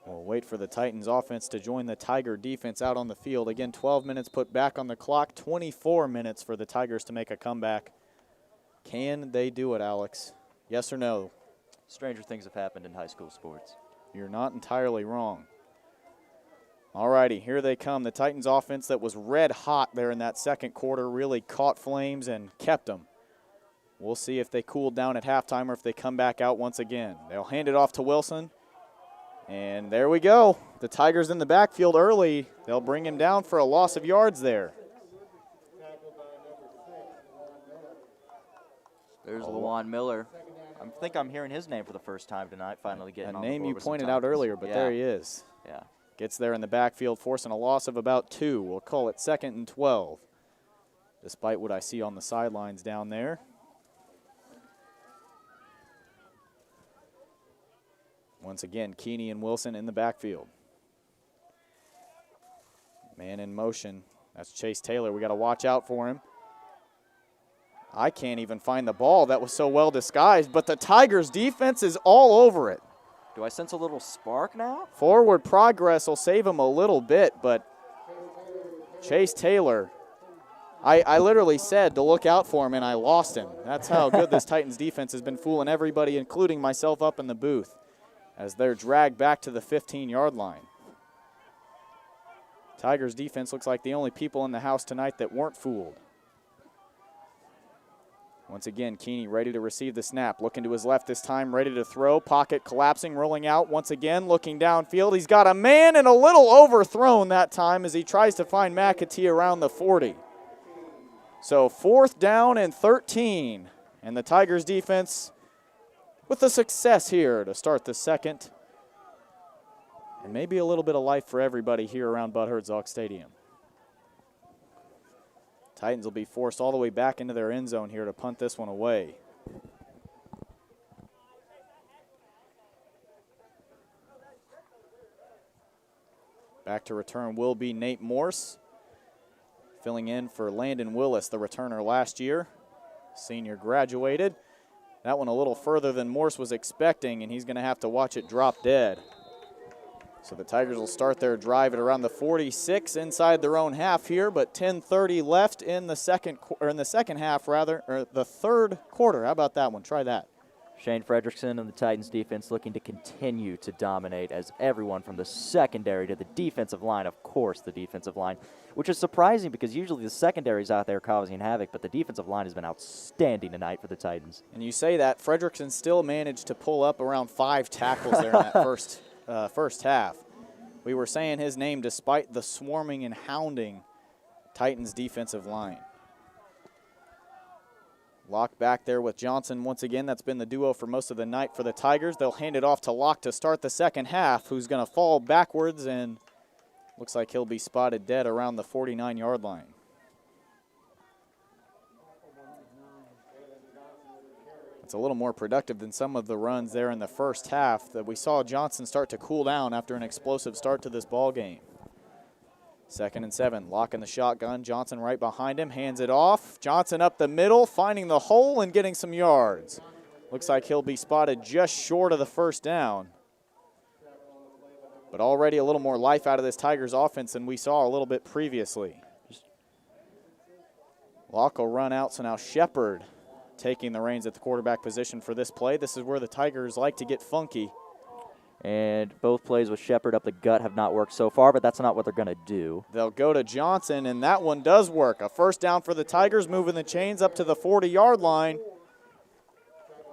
We'll wait for the Titans offense to join the Tiger defense out on the field. Again, 12 minutes put back on the clock, 24 minutes for the Tigers to make a comeback. Can they do it, Alex? Yes or no? Stranger things have happened in high school sports. You're not entirely wrong. All righty, here they come. The Titans offense that was red hot there in that second quarter really caught flames and kept them. We'll see if they cooled down at halftime or if they come back out once again. They'll hand it off to Wilson. And there we go. The Tigers in the backfield early. They'll bring him down for a loss of yards there. There's Lawan Miller. I think I'm hearing his name for the first time tonight, finally getting a on the name board you with some pointed out Tigers. earlier, but there he is. Yeah. Gets there in the backfield, forcing a loss of about 2. We'll call it 2nd and 12, despite what I see on the sidelines down there. Once again, Keeney and Wilson in the backfield. Man in motion. That's Chase Taylor. We got to watch out for him. I can't even find the ball. That was so well disguised, but the Tigers' defense is all over it. Do I sense a little spark now? Forward progress will save him a little bit, but Chase Taylor, I literally said to look out for him, and I lost him. That's how good this Titans defense has been fooling everybody, including myself up in the booth, as they're dragged back to the 15-yard line. Tigers defense looks like the only people in the house tonight that weren't fooled. Once again, Keeney ready to receive the snap. Looking to his left this time, ready to throw. Pocket collapsing, rolling out. Once again, looking downfield. He's got a man and a little overthrown that time as he tries to find McAtee around the 40. So 4th down and 13. And the Tigers defense with a success here to start the second. And maybe a little bit of life for everybody here around Bud Hertzog Stadium. Titans will be forced all the way back into their end zone here to punt this one away. Back to return will be Nate Morse, filling in for Landon Willis, the returner last year. Senior graduated. That one a little further than Morse was expecting, and he's going to have to watch it drop dead. So the Tigers will start their drive at around the 46 inside their own half here, but 10:30 left in the second half, or the third quarter. How about that one? Try that. Shane Fredrickson and the Titans defense looking to continue to dominate as everyone from the secondary to the defensive line, of course the defensive line, which is surprising because usually the secondary's out there causing havoc, but the defensive line has been outstanding tonight for the Titans. And you say that, Fredrickson still managed to pull up around 5 tackles there in that first half. We were saying his name despite the swarming and hounding Titans defensive line. Locke back there with Johnson once again. That's been the duo for most of the night for the Tigers. They'll hand it off to Locke to start the second half, who's going to fall backwards, and looks like he'll be spotted dead around the 49-yard line. It's a little more productive than some of the runs there in the first half that we saw Johnson start to cool down after an explosive start to this ball game. 2nd and 7, Locke in the shotgun. Johnson right behind him, hands it off. Johnson up the middle, finding the hole and getting some yards. Looks like he'll be spotted just short of the first down. But already a little more life out of this Tigers offense than we saw a little bit previously. Locke will run out, so now Shepard taking the reins at the quarterback position for this play. This is where the Tigers like to get funky. And both plays with Shepard up the gut have not worked so far, but that's not what they're going to do. They'll go to Johnson, and that one does work. A first down for the Tigers, moving the chains up to the 40-yard line.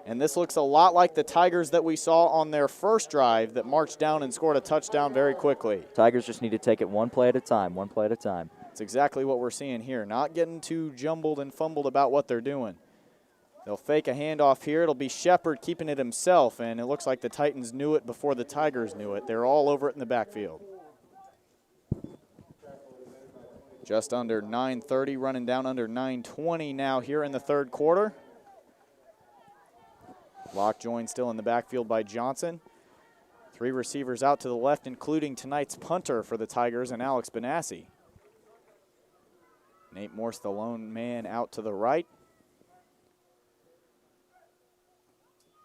And this looks a lot like the Tigers that we saw on their first drive that marched down and scored a touchdown very quickly. Tigers just need to take it one play at a time, one play at a time. That's exactly what we're seeing here. Not getting too jumbled and fumbled about what they're doing. They'll fake a handoff here. It'll be Shepard keeping it himself, and it looks like the Titans knew it before the Tigers knew it. They're all over it in the backfield. Just under 9:30, running down under 9:20 now here in the third quarter. Locke joined still in the backfield by Johnson. 3 receivers out to the left, including tonight's punter for the Tigers and Alex Benassi. Nate Morse, the lone man, out to the right.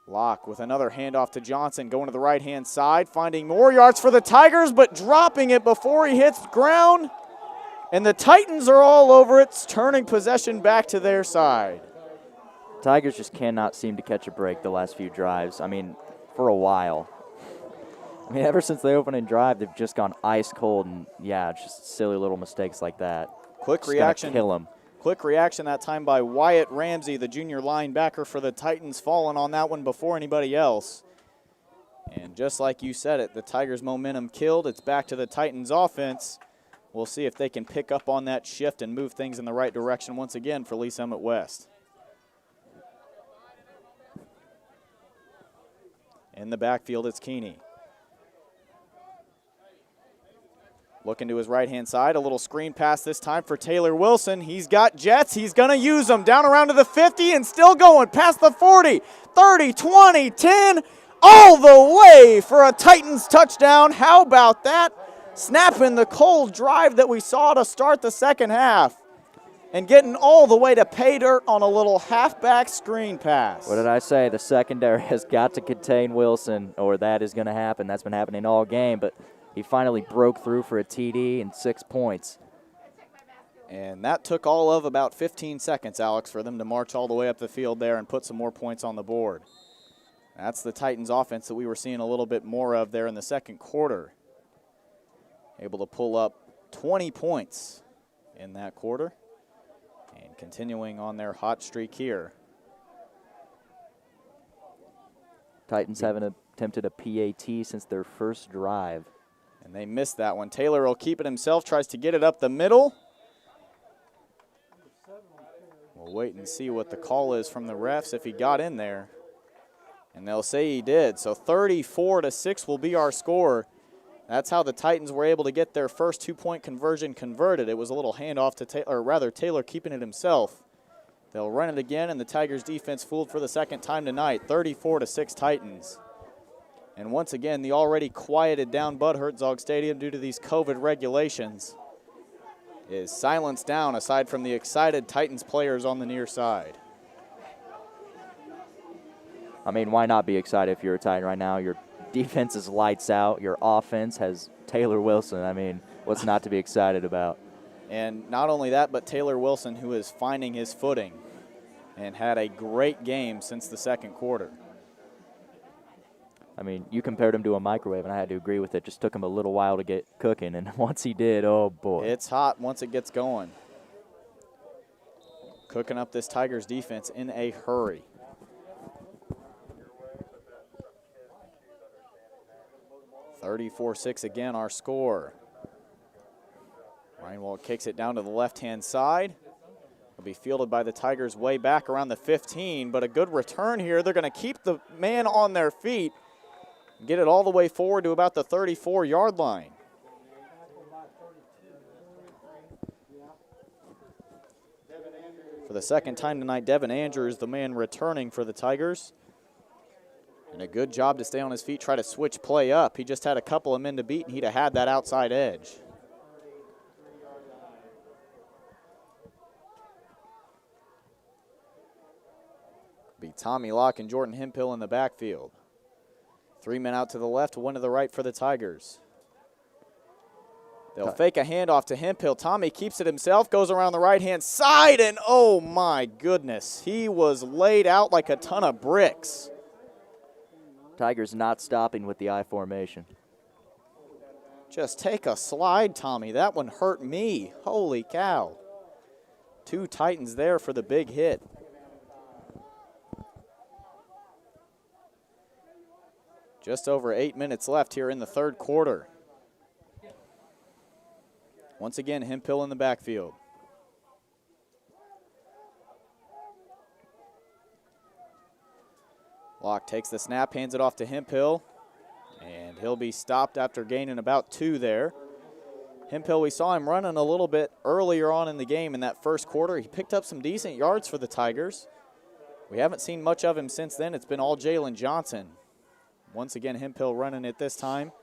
Locke with another handoff to Johnson, going to the right-hand side, finding more yards for the Tigers, but dropping it before he hits ground. And the Titans are all over it, turning possession back to their side. Tigers just cannot seem to catch a break the last few drives. I mean, for a while. I mean, ever since they opened and drive, they've just gone ice cold, and yeah, just silly little mistakes like that. Quick just reaction. Kill them. Quick reaction that time by Wyatt Ramsey, the junior linebacker for the Titans, falling on that one before anybody else. And just like you said it, the Tigers' momentum killed. It's back to the Titans' offense. We'll see if they can pick up on that shift and move things in the right direction once again for Lee Summit West. In the backfield, it's Keeney. Looking to his right-hand side, a little screen pass this time for Taylor Wilson. He's got jets. He's going to use them. Down around to the 50 and still going past the 40, 30, 20, 10, all the way for a Titans touchdown. How about that? Snapping the cold drive that we saw to start the second half and getting all the way to pay dirt on a little halfback screen pass. What did I say? The secondary has got to contain Wilson, or that is going to happen. That's been happening all game, but he finally broke through for a TD and 6 points. And that took all of about 15 seconds, Alex, for them to march all the way up the field there and put some more points on the board. That's the Titans offense that we were seeing a little bit more of there in the second quarter. Able to pull up 20 points in that quarter and continuing on their hot streak here. Titans haven't attempted a PAT since their first drive. And they missed that one. Taylor will keep it himself, tries to get it up the middle. We'll wait and see what the call is from the refs if he got in there. And they'll say he did. So 34-6 will be our score. That's how the Titans were able to get their first 2-point conversion converted. It was a little handoff to Taylor keeping it himself. They'll run it again, and the Tigers defense fooled for the second time tonight. 34-6 Titans. And once again, the already quieted down Bud Hertzog Stadium due to these COVID regulations is silenced down aside from the excited Titans players on the near side. I mean, why not be excited if you're a Titan right now? Your defense is lights out. Your offense has Taylor Wilson. I mean, what's not to be excited about? And not only that, but Taylor Wilson, who is finding his footing and had a great game since the second quarter. I mean, you compared him to a microwave, and I had to agree with it. Just took him a little while to get cooking, and once he did, oh, boy. It's hot once it gets going. Cooking up this Tigers defense in a hurry. (34-6) again, our score. Reinwald kicks it down to the left-hand side. Will be fielded by the Tigers way back around the 15, but a good return here. They're going to keep the man on their feet. Get it all the way forward to about the 34-yard line. For the second time tonight, Devin Andrews, the man returning for the Tigers. And a good job to stay on his feet, try to switch play up. He just had a couple of men to beat, and he'd have had that outside edge. Be Tommy Locke and Jordan Hempill in the backfield. 3 men out to the left, 1 to the right for the Tigers. They'll fake a handoff to Hempill. Tommy keeps it himself, goes around the right-hand side, and oh my goodness, he was laid out like a ton of bricks. Tigers not stopping with the I formation. Just take a slide, Tommy. That one hurt me. Holy cow. 2 Titans there for the big hit. Just over 8 minutes left here in the third quarter. Once again, Hempill in the backfield. Locke takes the snap, hands it off to Hempill, and he'll be stopped after gaining about 2 there. Hempill, we saw him running a little bit earlier on in the game in that first quarter. He picked up some decent yards for the Tigers. We haven't seen much of him since then. It's been all Jalen Johnson. Once again, Hempill running it this time.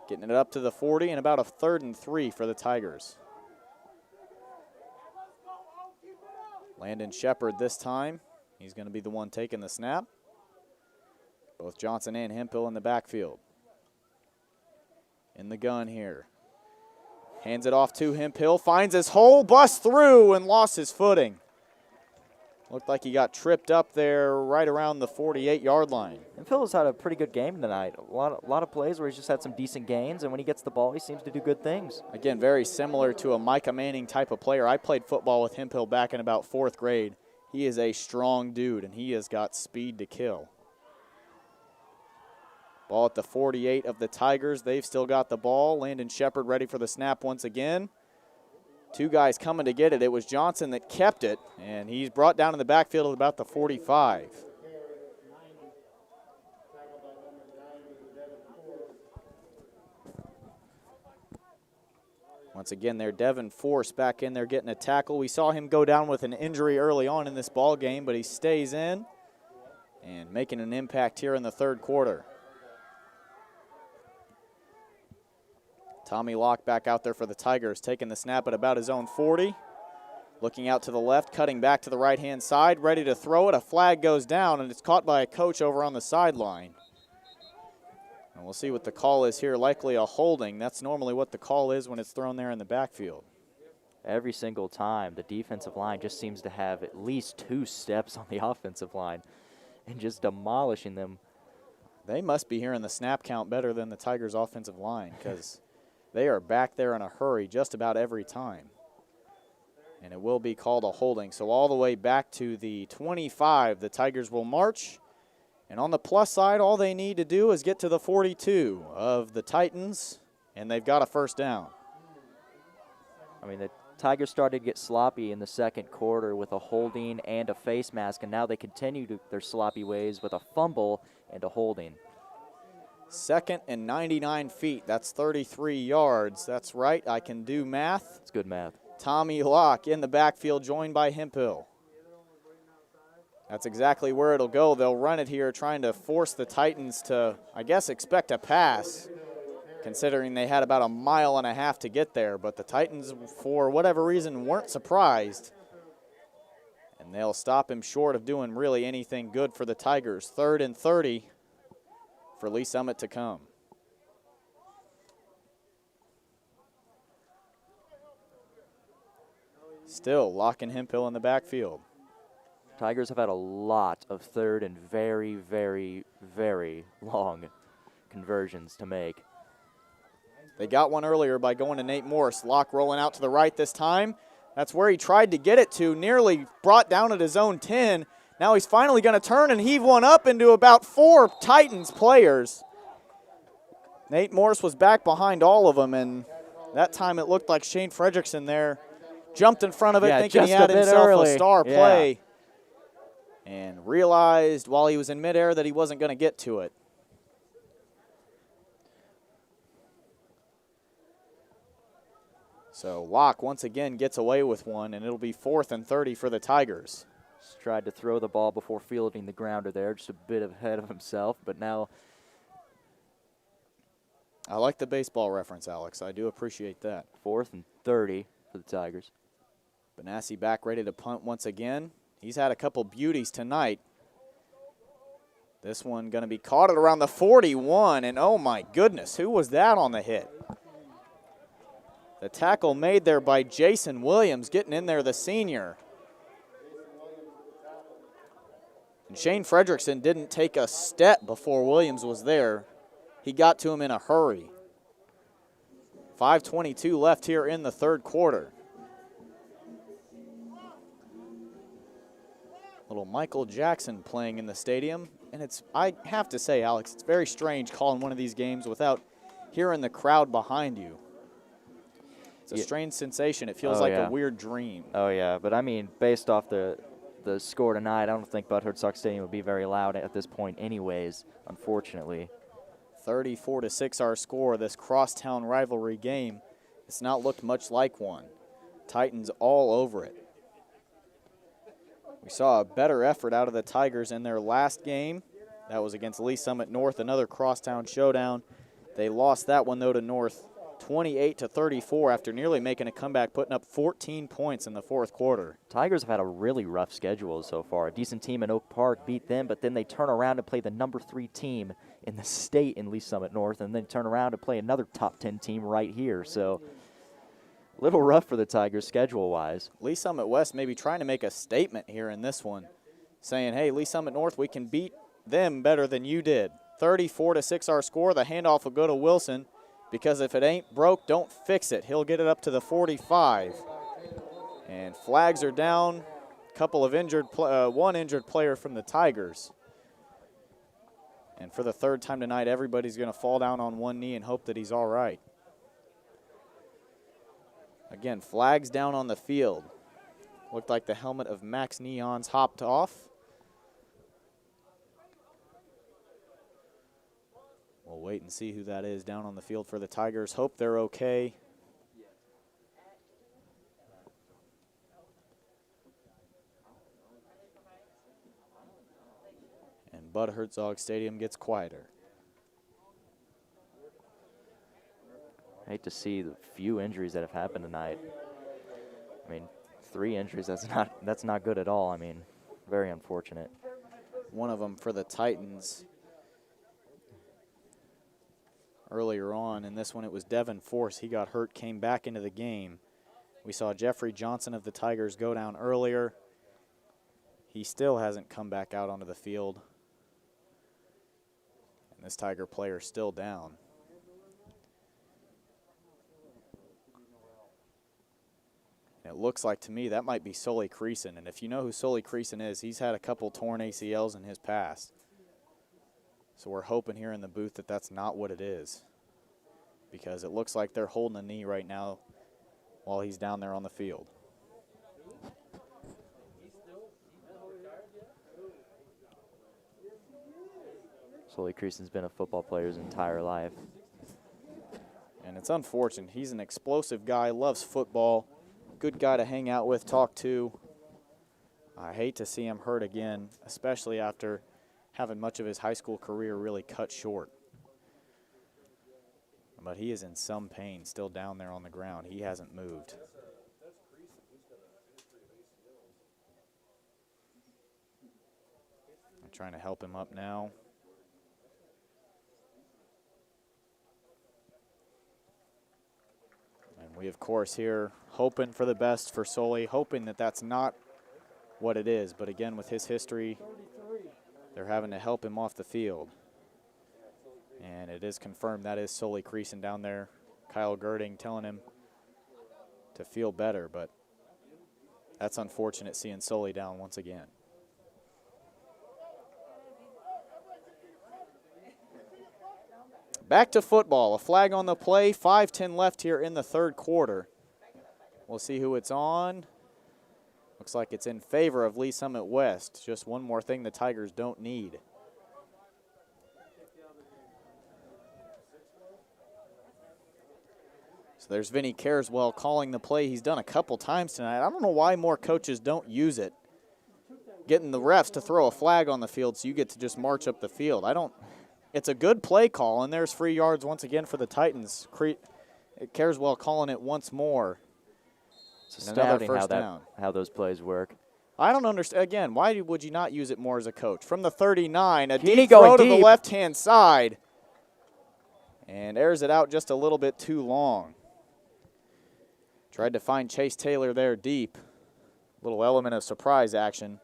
Getting it up to the 40 and about a 3rd and 3 for the Tigers. Landon Shepard this time. He's going to be the one taking the snap. Both Johnson and Hempill in the backfield. In the gun here. Hands it off to Hempill. Finds his hole, busts through, and lost his footing. Looked like he got tripped up there right around the 48-yard line. And Phil's had a pretty good game tonight. A lot of plays where he's just had some decent gains, and when he gets the ball, he seems to do good things. Again, very similar to a Micah Manning type of player. I played football with Hempill back in about 4th grade. He is a strong dude, and he has got speed to kill. Ball at the 48 of the Tigers. They've still got the ball. Landon Shepard ready for the snap once again. 2 guys coming to get it. It was Johnson that kept it, and he's brought down in the backfield at about the 45. Once again, there, Devin Force back in there getting a tackle. We saw him go down with an injury early on in this ball game, but he stays in and making an impact here in the third quarter. Tommy Locke back out there for the Tigers, taking the snap at about his own 40. Looking out to the left, cutting back to the right-hand side, ready to throw it. A flag goes down, and it's caught by a coach over on the sideline. And we'll see what the call is here, likely a holding. That's normally what the call is when it's thrown there in the backfield. Every single time, the defensive line just seems to have at least 2 steps on the offensive line and just demolishing them. They must be hearing the snap count better than the Tigers' offensive line, because they are back there in a hurry just about every time. And it will be called a holding. So all the way back to the 25, the Tigers will march. And on the plus side, all they need to do is get to the 42 of the Titans, and they've got a first down. I mean, the Tigers started to get sloppy in the second quarter with a holding and a face mask, and now they continue their sloppy ways with a fumble and a holding. 2nd and 99 feet. That's 33 yards. That's right. I can do math. It's good math. Tommy Locke in the backfield, joined by Hempill. That's exactly where it'll go. They'll run it here, trying to force the Titans to, I guess, expect a pass, considering they had about 1.5 miles to get there. But the Titans, for whatever reason, weren't surprised. And they'll stop him short of doing really anything good for the Tigers. 3rd and 30 for Lee Summit to come. Still Locke and Hempill in the backfield. Tigers have had a lot of 3rd and very, very, very long conversions to make. They got one earlier by going to Nate Morse. Locke rolling out to the right this time. That's where he tried to get it to, nearly brought down at his own 10. Now he's finally going to turn and heave one up into about 4 Titans players. Nate Morse was back behind all of them, and that time it looked like Shane Fredrickson there jumped in front of it, thinking he had himself a star play, and realized while he was in midair that he wasn't going to get to it. So Locke once again gets away with one, and it'll be 4th and 30 for the Tigers. Just tried to throw the ball before fielding the grounder there, just a bit ahead of himself, but now. I like the baseball reference, Alex. I do appreciate that. 4th and 30 for the Tigers. Benassi back ready to punt once again. He's had a couple beauties tonight. This one going to be caught at around the 41, and oh my goodness, who was that on the hit? The tackle made there by Jason Williams, getting in there, the senior. And Shane Fredrickson didn't take a step before Williams was there. He got to him in a hurry. 5:22 left here in the third quarter. Little Michael Jackson playing in the stadium. And I have to say, Alex, it's very strange calling one of these games without hearing the crowd behind you. It's a strange sensation. It feels like a weird dream. Oh, yeah. But, I mean, based off the score tonight, I don't think Bud Hertzog Stadium would be very loud at this point anyways, unfortunately. 34-6 our score, this crosstown rivalry game. It's not looked much like one. Titans all over it. We saw a better effort out of the Tigers in their last game. That was against Lee Summit North, another crosstown showdown. They lost that one, though, to North 28-34 after nearly making a comeback, putting up 14 points in the fourth quarter. Tigers have had a really rough schedule so far. A decent team in Oak Park beat them, but then they turn around and play the number 3 team in the state in Lee Summit North, and then turn around and play another top 10 team right here. So a little rough for the Tigers schedule-wise. Lee Summit West may be trying to make a statement here in this one, saying, hey, Lee Summit North, we can beat them better than you did. 34-6 our score. The handoff will go to Wilson, because if it ain't broke, don't fix it. He'll get it up to the 45. And flags are down. Couple of one injured player from the Tigers. And for the third time tonight, everybody's going to fall down on one knee and hope that he's all right. Again, flags down on the field. Looked like the helmet of Max Neon's hopped off. We'll wait and see who that is down on the field for the Tigers. Hope they're okay. And Bud Hertzog Stadium gets quieter. I hate to see the few injuries that have happened tonight. I mean, 3 injuries, that's not good at all. I mean, very unfortunate. One of them for the Titans earlier on. In this one, it was Devin Force. He got hurt, came back into the game. We saw Jeffrey Johnson of the Tigers go down earlier. He still hasn't come back out onto the field. And this Tiger player still down. And it looks like to me that might be Sully Creason. And if you know who Sully Creason is, he's had a couple torn ACLs in his past. So we're hoping here in the booth that that's not what it is, because it looks like they're holding a knee right now while he's down there on the field. Sully Creason's been a football player his entire life. And it's unfortunate. He's an explosive guy, loves football, good guy to hang out with, talk to. I hate to see him hurt again, especially after having much of his high school career really cut short. But he is in some pain, still down there on the ground. He hasn't moved. I'm trying to help him up now. And we, of course, here hoping for the best for Sully, hoping that that's not what it is. But again, with his history, they're having to help him off the field. And it is confirmed that is Sully Creason down there. Kyle Girding telling him to feel better, but that's unfortunate seeing Sully down once again. Back to football. A flag on the play. 5:10 left here in the third quarter. We'll see who it's on. Looks like it's in favor of Lee Summit West. Just one more thing the Tigers don't need. So there's Vinny Careswell calling the play. He's done a couple times tonight. I don't know why more coaches don't use it. Getting the refs to throw a flag on the field so you get to just march up the field. It's a good play call, and there's free yards once again for the Titans. Careswell calling it once more. It's astounding down. How those plays work. I don't understand. Again, why would you not use it more as a coach? From the 39, a Keeney deep throw to going the deep. left-hand side. And airs it out just a little bit too long. Tried to find Chase Taylor there deep. Little element of surprise action.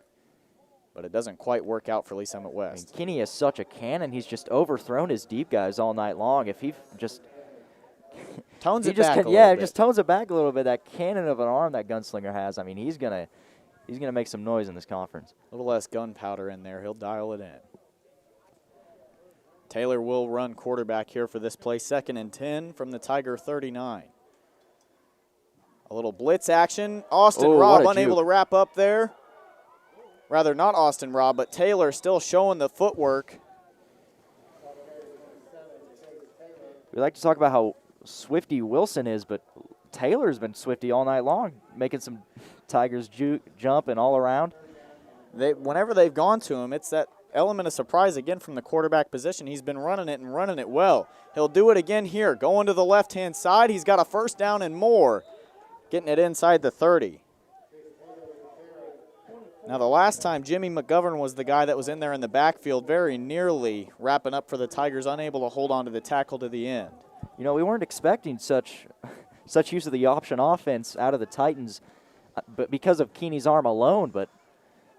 But it doesn't quite work out for Lee Summit West. Kinney is such a cannon. He's just overthrown his deep guys all night long. If he just tones it just back a little yeah, bit. just tones it back a little bit. That cannon of an arm that gunslinger has. I mean, he's gonna make some noise in this conference. A little less gunpowder in there. He'll dial it in. Taylor will run quarterback here for this play. 2nd and 10 from the Tiger 39. A little blitz action. Austin Robb unable to wrap up there. Rather, not Austin Robb, but Taylor still showing the footwork. We like to talk about how swifty Wilson is, but Taylor's been swifty all night long, making some Tigers jump and all around. Whenever they've gone to him, it's that element of surprise again from the quarterback position. He's been running it and running it well. He'll do it again here. Going to the left-hand side. He's got a first down and more. Getting it inside the 30. Now, the last time Jimmy McGovern was the guy that was in there in the backfield, very nearly wrapping up for the Tigers, unable to hold on to the tackle to the end. You know, we weren't expecting such use of the option offense out of the Titans, but because of Keeney's arm alone, but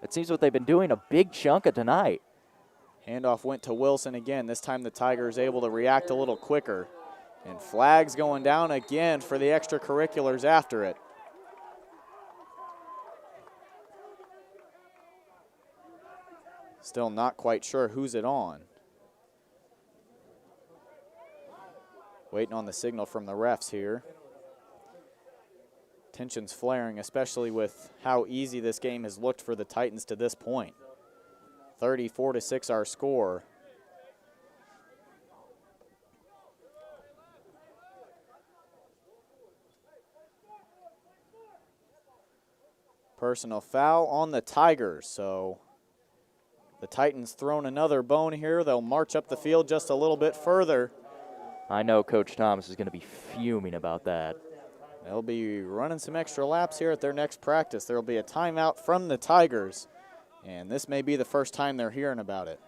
it seems what they've been doing a big chunk of tonight. Handoff went to Wilson again. This time the Tigers able to react a little quicker. And flags going down again for the extracurriculars after it. Still not quite sure who's it on. Waiting on the signal from the refs here. Tensions flaring, especially with how easy this game has looked for the Titans to this point. 34-6 our score. Personal foul on the Tigers, so the Titans thrown another bone here. They'll march up the field just a little bit further. I know Coach Thomas is going to be fuming about that. They'll be running some extra laps here at their next practice. There will be a timeout from the Tigers, and this may be the first time they're hearing about it.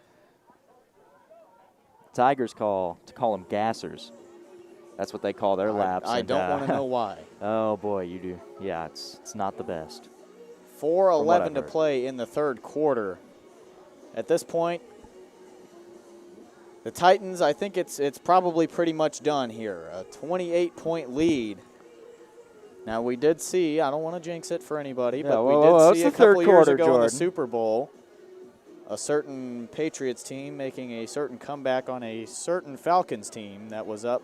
Tigers call them gassers. That's what they call their laps. I don't want to know why. Oh, boy, you do. Yeah, it's not the best. 4:11 to play in the third quarter. At this point, the Titans, I think it's probably pretty much done here. A 28-point lead. Now, we did see, I don't want to jinx it for anybody, but we did see a couple years ago in the Super Bowl, a certain Patriots team making a certain comeback on a certain Falcons team that was up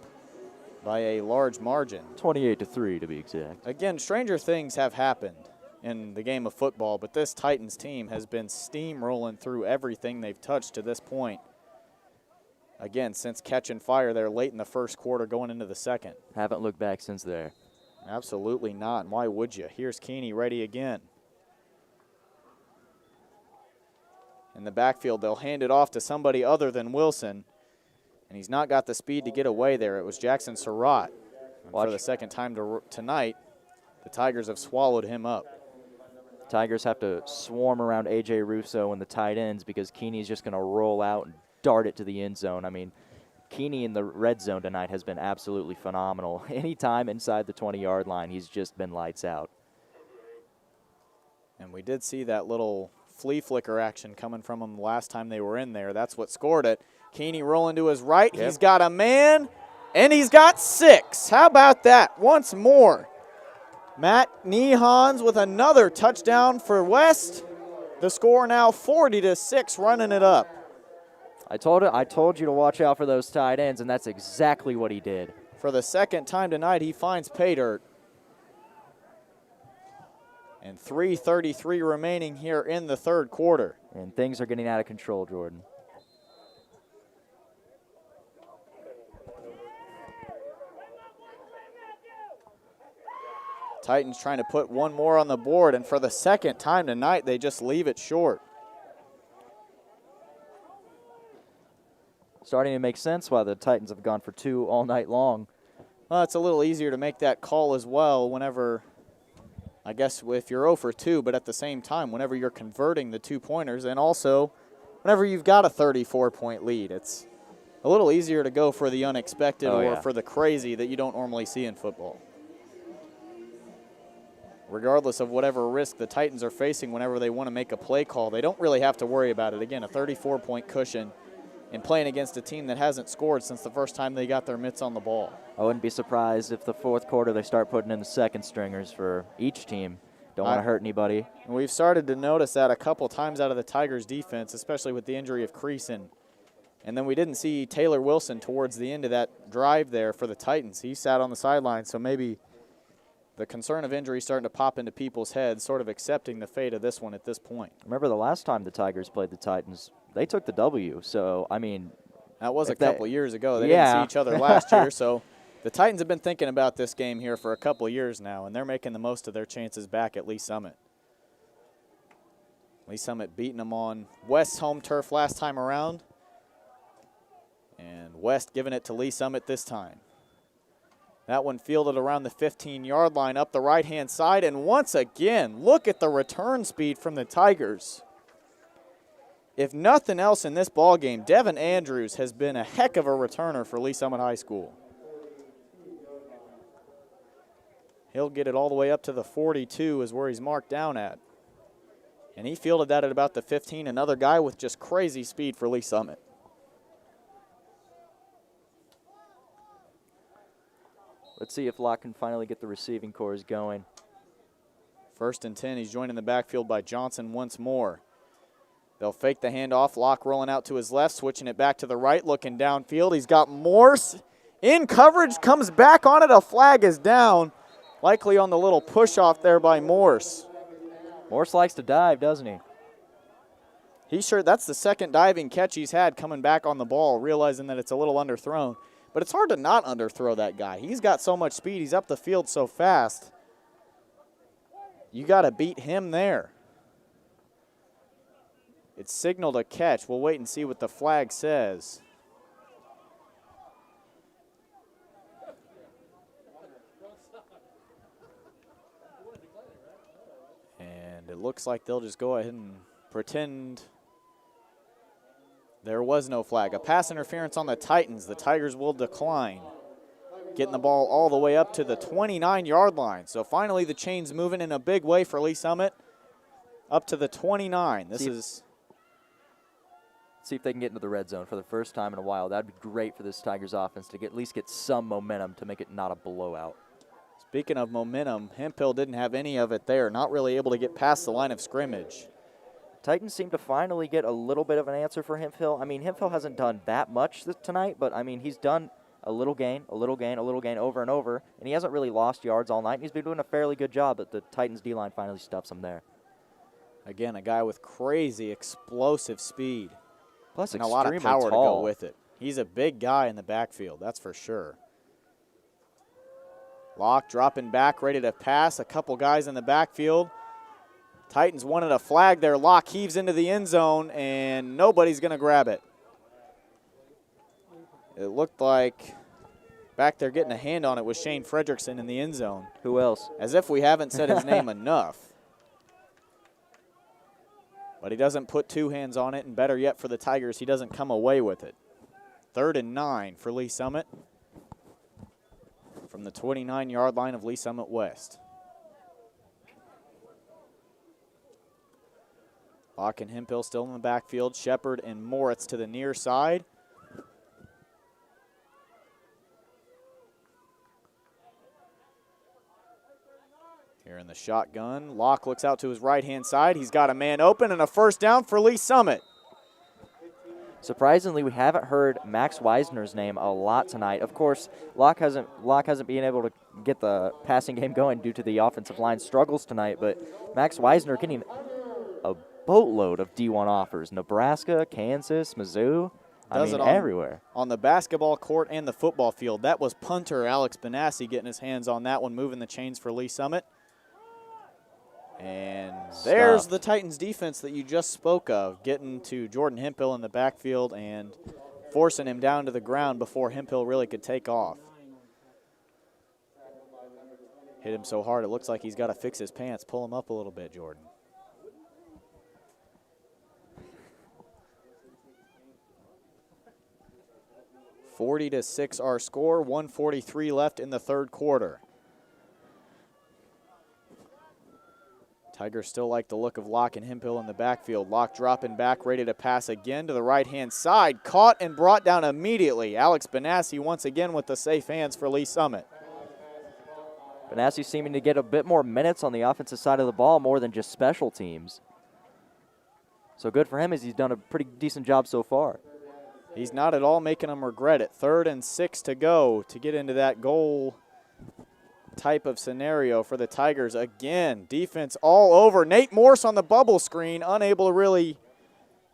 by a large margin. 28-3 to be exact. Again, stranger things have happened in the game of football, but this Titans team has been steamrolling through everything they've touched to this point. Again, since catching fire there late in the first quarter going into the second. Haven't looked back since there. Absolutely not, and why would you? Here's Keeney ready again. In the backfield, they'll hand it off to somebody other than Wilson, and he's not got the speed to get away there. It was Jackson Surratt. For the second time tonight, the Tigers have swallowed him up. Tigers have to swarm around A.J. Russo and the tight ends because Keeney's just going to roll out and dart it to the end zone. I mean, Keeney in the red zone tonight has been absolutely phenomenal. Anytime inside the 20-yard line, he's just been lights out. And we did see that little flea flicker action coming from him the last time they were in there. That's what scored it. Keeney rolling to his right. Yep. He's got a man, and he's got 6. How about that? Once more. Matt Nehans with another touchdown for West. The score now 40-6, running it up. I told you to watch out for those tight ends, and that's exactly what he did. For the second time tonight, he finds pay dirt. And 3:33 remaining here in the third quarter. And things are getting out of control, Jordan. Titans trying to put one more on the board, and for the second time tonight, they just leave it short. Starting to make sense why the Titans have gone for 2 all night long. Well, it's a little easier to make that call as well whenever, I guess, if you're 0 for 2, but at the same time, whenever you're converting the 2-pointers, and also whenever you've got a 34-point lead, it's a little easier to go for the unexpected for the crazy that you don't normally see in football. Regardless of whatever risk the Titans are facing whenever they want to make a play call, they don't really have to worry about it. Again, a 34-point cushion and playing against a team that hasn't scored since the first time they got their mitts on the ball. I wouldn't be surprised if the fourth quarter they start putting in the second stringers for each team. Don't want to hurt anybody. And we've started to notice that a couple times out of the Tigers' defense, especially with the injury of Creason. And then we didn't see Taylor Wilson towards the end of that drive there for the Titans. He sat on the sideline, so maybe the concern of injury starting to pop into people's heads, sort of accepting the fate of this one at this point. Remember the last time the Tigers played the Titans, they took the W. So, I mean, that was a couple years ago. They didn't see each other last year. So the Titans have been thinking about this game here for a couple years now, and they're making the most of their chances back at Lee Summit. Lee Summit beating them on West's home turf last time around, and West giving it to Lee Summit this time. That one fielded around the 15-yard line up the right-hand side, and once again, look at the return speed from the Tigers. If nothing else in this ball game, Devin Andrews has been a heck of a returner for Lee Summit High School. He'll get it all the way up to the 42 is where he's marked down at. And he fielded that at about the 15, another guy with just crazy speed for Lee Summit. Let's see if Locke can finally get the receiving cores going. 1st and 10, he's joined in the backfield by Johnson once more. They'll fake the handoff. Locke rolling out to his left, switching it back to the right, looking downfield. He's got Morse in coverage, comes back on it. A flag is down, likely on the little push-off there by Morse. Morse likes to dive, doesn't he? That's the second diving catch he's had coming back on the ball, realizing that it's a little underthrown. But it's hard to not underthrow that guy. He's got so much speed. He's up the field so fast. You got to beat him there. It's signaled a catch. We'll wait and see what the flag says. And it looks like they'll just go ahead and pretend there was no flag. A pass interference on the Titans. The Tigers will decline. Getting the ball all the way up to the 29-yard line. So finally the chain's moving in a big way for Lee Summit. Up to the 29. See if they can get into the red zone for the first time in a while. That'd be great for this Tigers offense to at least get some momentum to make it not a blowout. Speaking of momentum, Hemphill didn't have any of it there. Not really able to get past the line of scrimmage. Titans seem to finally get a little bit of an answer for Hemphill. I mean, Hemphill hasn't done that much tonight, but, I mean, he's done a little gain, a little gain, a little gain over and over, and he hasn't really lost yards all night. He's been doing a fairly good job, but the Titans D-line finally stuffs him there. Again, a guy with crazy explosive speed. Plus and a lot of power to go with it. He's a big guy in the backfield, that's for sure. Locke dropping back, ready to pass. A couple guys in the backfield. Titans wanted a flag there. Locke heaves into the end zone, and nobody's going to grab it. It looked like back there getting a hand on it was Shane Fredrickson in the end zone. Who else? As if we haven't said his name enough. But he doesn't put two hands on it, and better yet for the Tigers, he doesn't come away with it. 3rd and 9 for Lee Summit from the 29-yard line of Lee Summit West. Locke and Hemphill still in the backfield. Shepard and Moritz to the near side. Here in the shotgun, Locke looks out to his right-hand side. He's got a man open and a first down for Lee Summit. Surprisingly, we haven't heard Max Weisner's name a lot tonight. Of course, Locke hasn't been able to get the passing game going due to the offensive line struggles tonight, but Max Weisner getting a boatload of D1 offers. Nebraska, Kansas, Mizzou, everywhere. On the basketball court and the football field. That was punter Alex Benassi getting his hands on that one, moving the chains for Lee Summit. And there's Stuffed. the Titans defense that you just spoke of, getting to Jordan Hemphill in the backfield and forcing him down to the ground before Hemphill really could take off. Hit him so hard it looks like he's got to fix his pants. Pull him up a little bit, Jordan. (40-6) our score, 1:43 left in the third quarter. Tigers still like the look of Locke and Hemphill in the backfield. Locke dropping back, ready to pass again to the right-hand side. Caught and brought down immediately. Alex Benassi once again with the safe hands for Lee Summit. Benassi seeming to get a bit more minutes on the offensive side of the ball, more than just special teams. So good for him as he's done a pretty decent job so far. He's not at all making them regret it. 3rd and 6 to go to get into that goal type of scenario for the Tigers. Again, defense all over. Nate Morse on the bubble screen, unable to really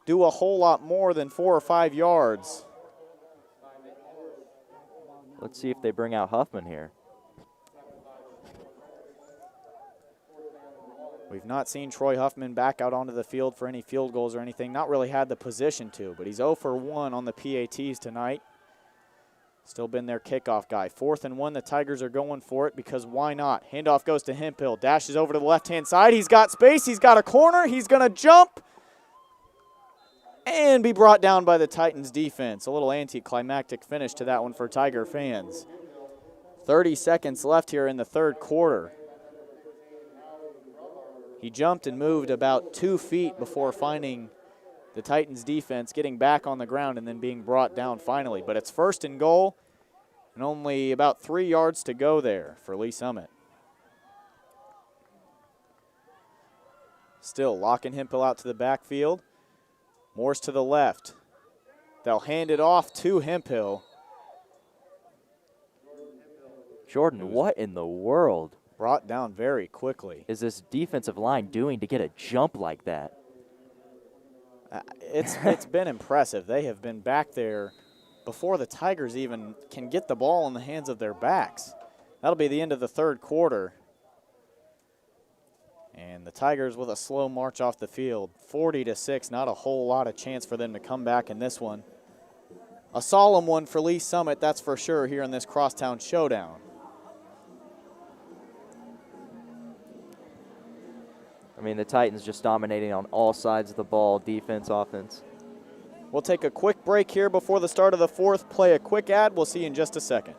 do a whole lot more than 4 or 5 yards. Let's see if they bring out Huffman here. We've not seen Troy Huffman back out onto the field for any field goals or anything. Not really had the position to, but he's 0 for 1 on the PATs tonight. Still been their kickoff guy. 4th and 1, the Tigers are going for it because why not? Handoff goes to Hemphill. Dashes over to the left-hand side. He's got space. He's got a corner. He's going to jump and be brought down by the Titans defense. A little anticlimactic finish to that one for Tiger fans. 30 seconds left here in the third quarter. He jumped and moved about 2 feet before finding the Titans defense, getting back on the ground and then being brought down finally. But it's 1st and goal and only about 3 yards to go there for Lee Summit. Still locking Hemphill out to the backfield. Morse to the left. They'll hand it off to Hemphill. Jordan, what in the world Brought down very quickly. is this defensive line doing to get a jump like that? It's been impressive. They have been back there before the Tigers even can get the ball in the hands of their backs. That'll be the end of the third quarter. And the Tigers with a slow march off the field. 40-6, not a whole lot of chance for them to come back in this one. A solemn one for Lee Summit, that's for sure, here in this crosstown showdown. I mean, the Titans just dominating on all sides of the ball, defense, offense. We'll take a quick break here before the start of the fourth, play a quick ad. We'll see you in just a second.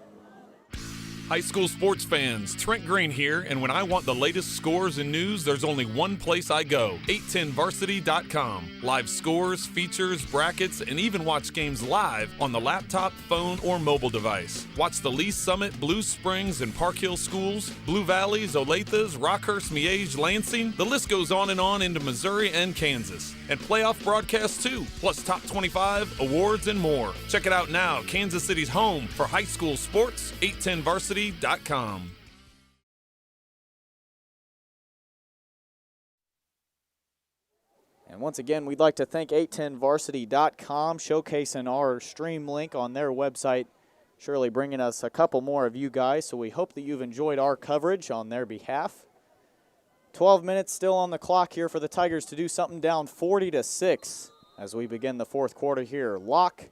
High school sports fans, Trent Green here, and when I want the latest scores and news, there's only one place I go, 810varsity.com. Live scores, features, brackets, and even watch games live on the laptop, phone, or mobile device. Watch the Lee Summit, Blue Springs, and Park Hill schools, Blue Valleys, Olathes, Rockhurst, Miege, Lansing. The list goes on and on into Missouri and Kansas. And playoff broadcasts too, plus top 25, awards, and more. Check it out now, Kansas City's home for high school sports, 810varsity.com. And once again, we'd like to thank 810varsity.com, showcasing our stream link on their website, surely bringing us a couple more of you guys, so we hope that you've enjoyed our coverage on their behalf. 12 minutes still on the clock here for the Tigers to do something, down 40-6 as we begin the fourth quarter here. Locke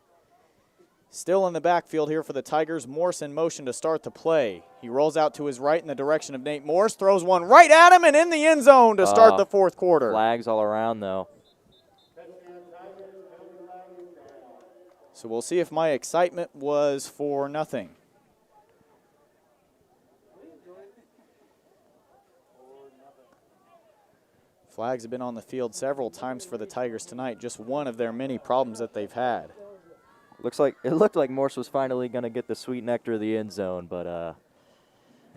still in the backfield here for the Tigers. Morse in motion to start the play. He rolls out to his right in the direction of Nate Morse, throws one right at him and in the end zone to start the fourth quarter. Flags all around, though. So we'll see if my excitement was for nothing. Flags have been on the field several times for the Tigers tonight, just one of their many problems that they've had. It looked like Morse was finally going to get the sweet nectar of the end zone, but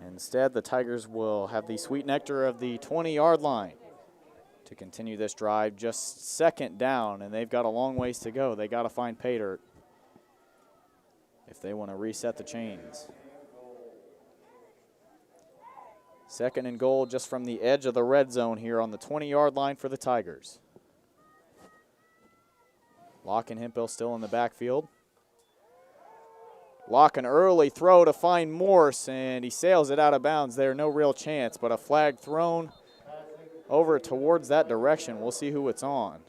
instead the Tigers will have the sweet nectar of the 20-yard line to continue this drive. Just 2nd down, and they've got a long ways to go. They got to find pay dirt if they want to reset the chains. 2nd and goal just from the edge of the red zone here on the 20-yard line for the Tigers. Locke and Hemphill still in the backfield. Locke an early throw to find Morse, and he sails it out of bounds there. No real chance, but a flag thrown over towards that direction. We'll see who it's on.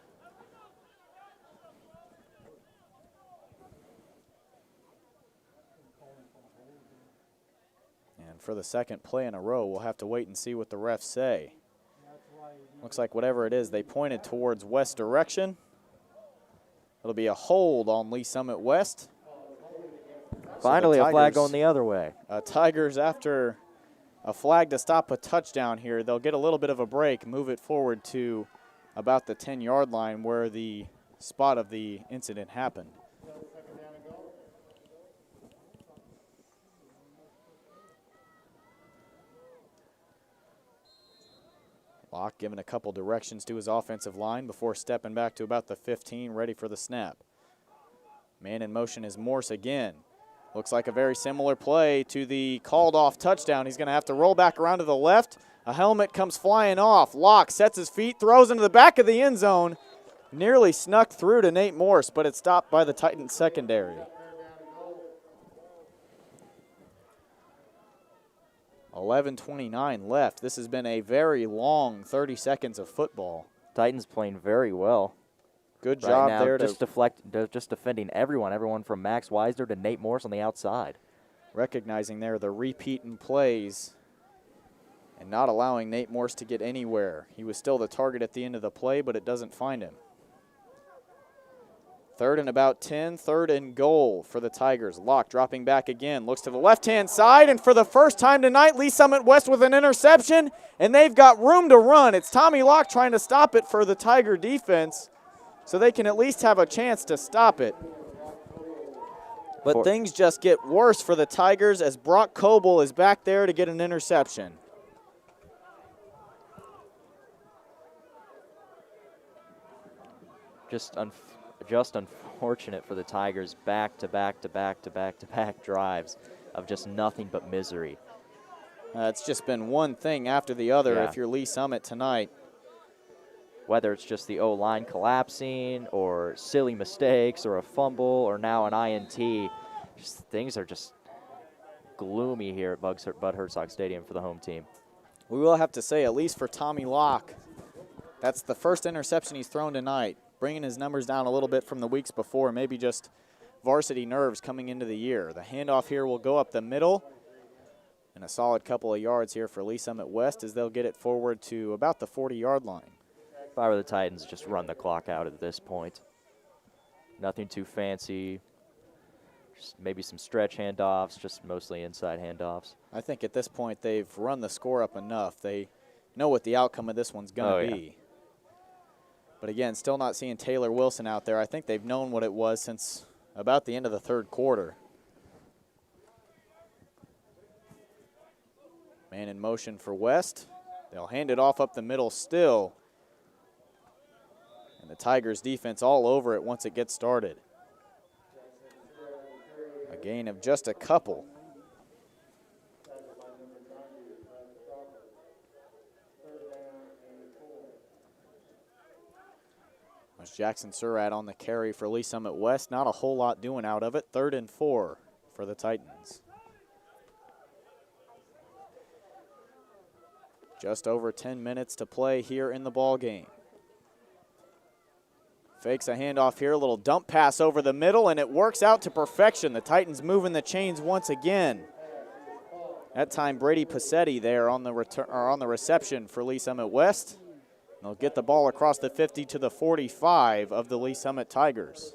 And for the second play in a row, we'll have to wait and see what the refs say. Looks like whatever it is, they pointed towards west direction. It'll be a hold on Lee Summit West. Finally, So a flag going the other way. Tigers, after a flag to stop a touchdown here, they'll get a little bit of a break, move it forward to about the 10-yard line where the spot of the incident happened. Locke giving a couple directions to his offensive line before stepping back to about the 15, ready for the snap. Man in motion is Morse again. Looks like a very similar play to the called off touchdown. He's going to have to roll back around to the left. A helmet comes flying off. Locke sets his feet, throws into the back of the end zone. Nearly snuck through to Nate Morse, but it's stopped by the Titans secondary. 11:29 left. This has been a very long 30 seconds of football. Titans playing very well. Good job right now, there. Just defending everyone from Max Weiser to Nate Morse on the outside. Recognizing there the repeat in plays and not allowing Nate Morse to get anywhere. He was still the target at the end of the play, but it doesn't find him. Third and about 10, third and goal for the Tigers. Locke dropping back again, looks to the left-hand side, and for the first time tonight, Lee Summit West with an interception, and they've got room to run. It's Tommy Locke trying to stop it for the Tiger defense, so they can at least have a chance to stop it. But things just get worse for the Tigers as Brock Coble is back there to get an interception. Just unfortunate for the Tigers, back-to-back drives of just nothing but misery. It's just been one thing after the other Yeah. if you're Lee Summit tonight. Whether it's just the O-line collapsing or silly mistakes or a fumble or now an INT, things are just gloomy here at Bud Hertzog Stadium for the home team. We will have to say, at least for Tommy Locke, that's the first interception he's thrown tonight, bringing his numbers down a little bit from the weeks before, maybe just varsity nerves coming into the year. The handoff here will go up the middle, and a solid couple of yards here for Lee Summit West as they'll get it forward to about the 40-yard line. If I were the Titans, just run the clock out at this point. Nothing too fancy. Just maybe some stretch handoffs, just mostly inside handoffs. I think at this point they've run the score up enough. They know what the outcome of this one's going to be. But again, still not seeing Taylor Wilson out there. I think they've known what it was since about the end of the third quarter. Man in motion for West. They'll hand it off up the middle still. And the Tigers defense all over it once it gets started. A gain of just a couple. There's Jackson Surratt on the carry for Lee Summit West. Not a whole lot doing out of it. 3rd and 4 for the Titans. Just over 10 minutes to play here in the ball game. Fakes a handoff here, a little dump pass over the middle, and it works out to perfection. The Titans moving the chains once again. That time Brady Passetti there on the reception for Lee Summit West. They'll get the ball across the 50 to the 45 of the Lee Summit Tigers.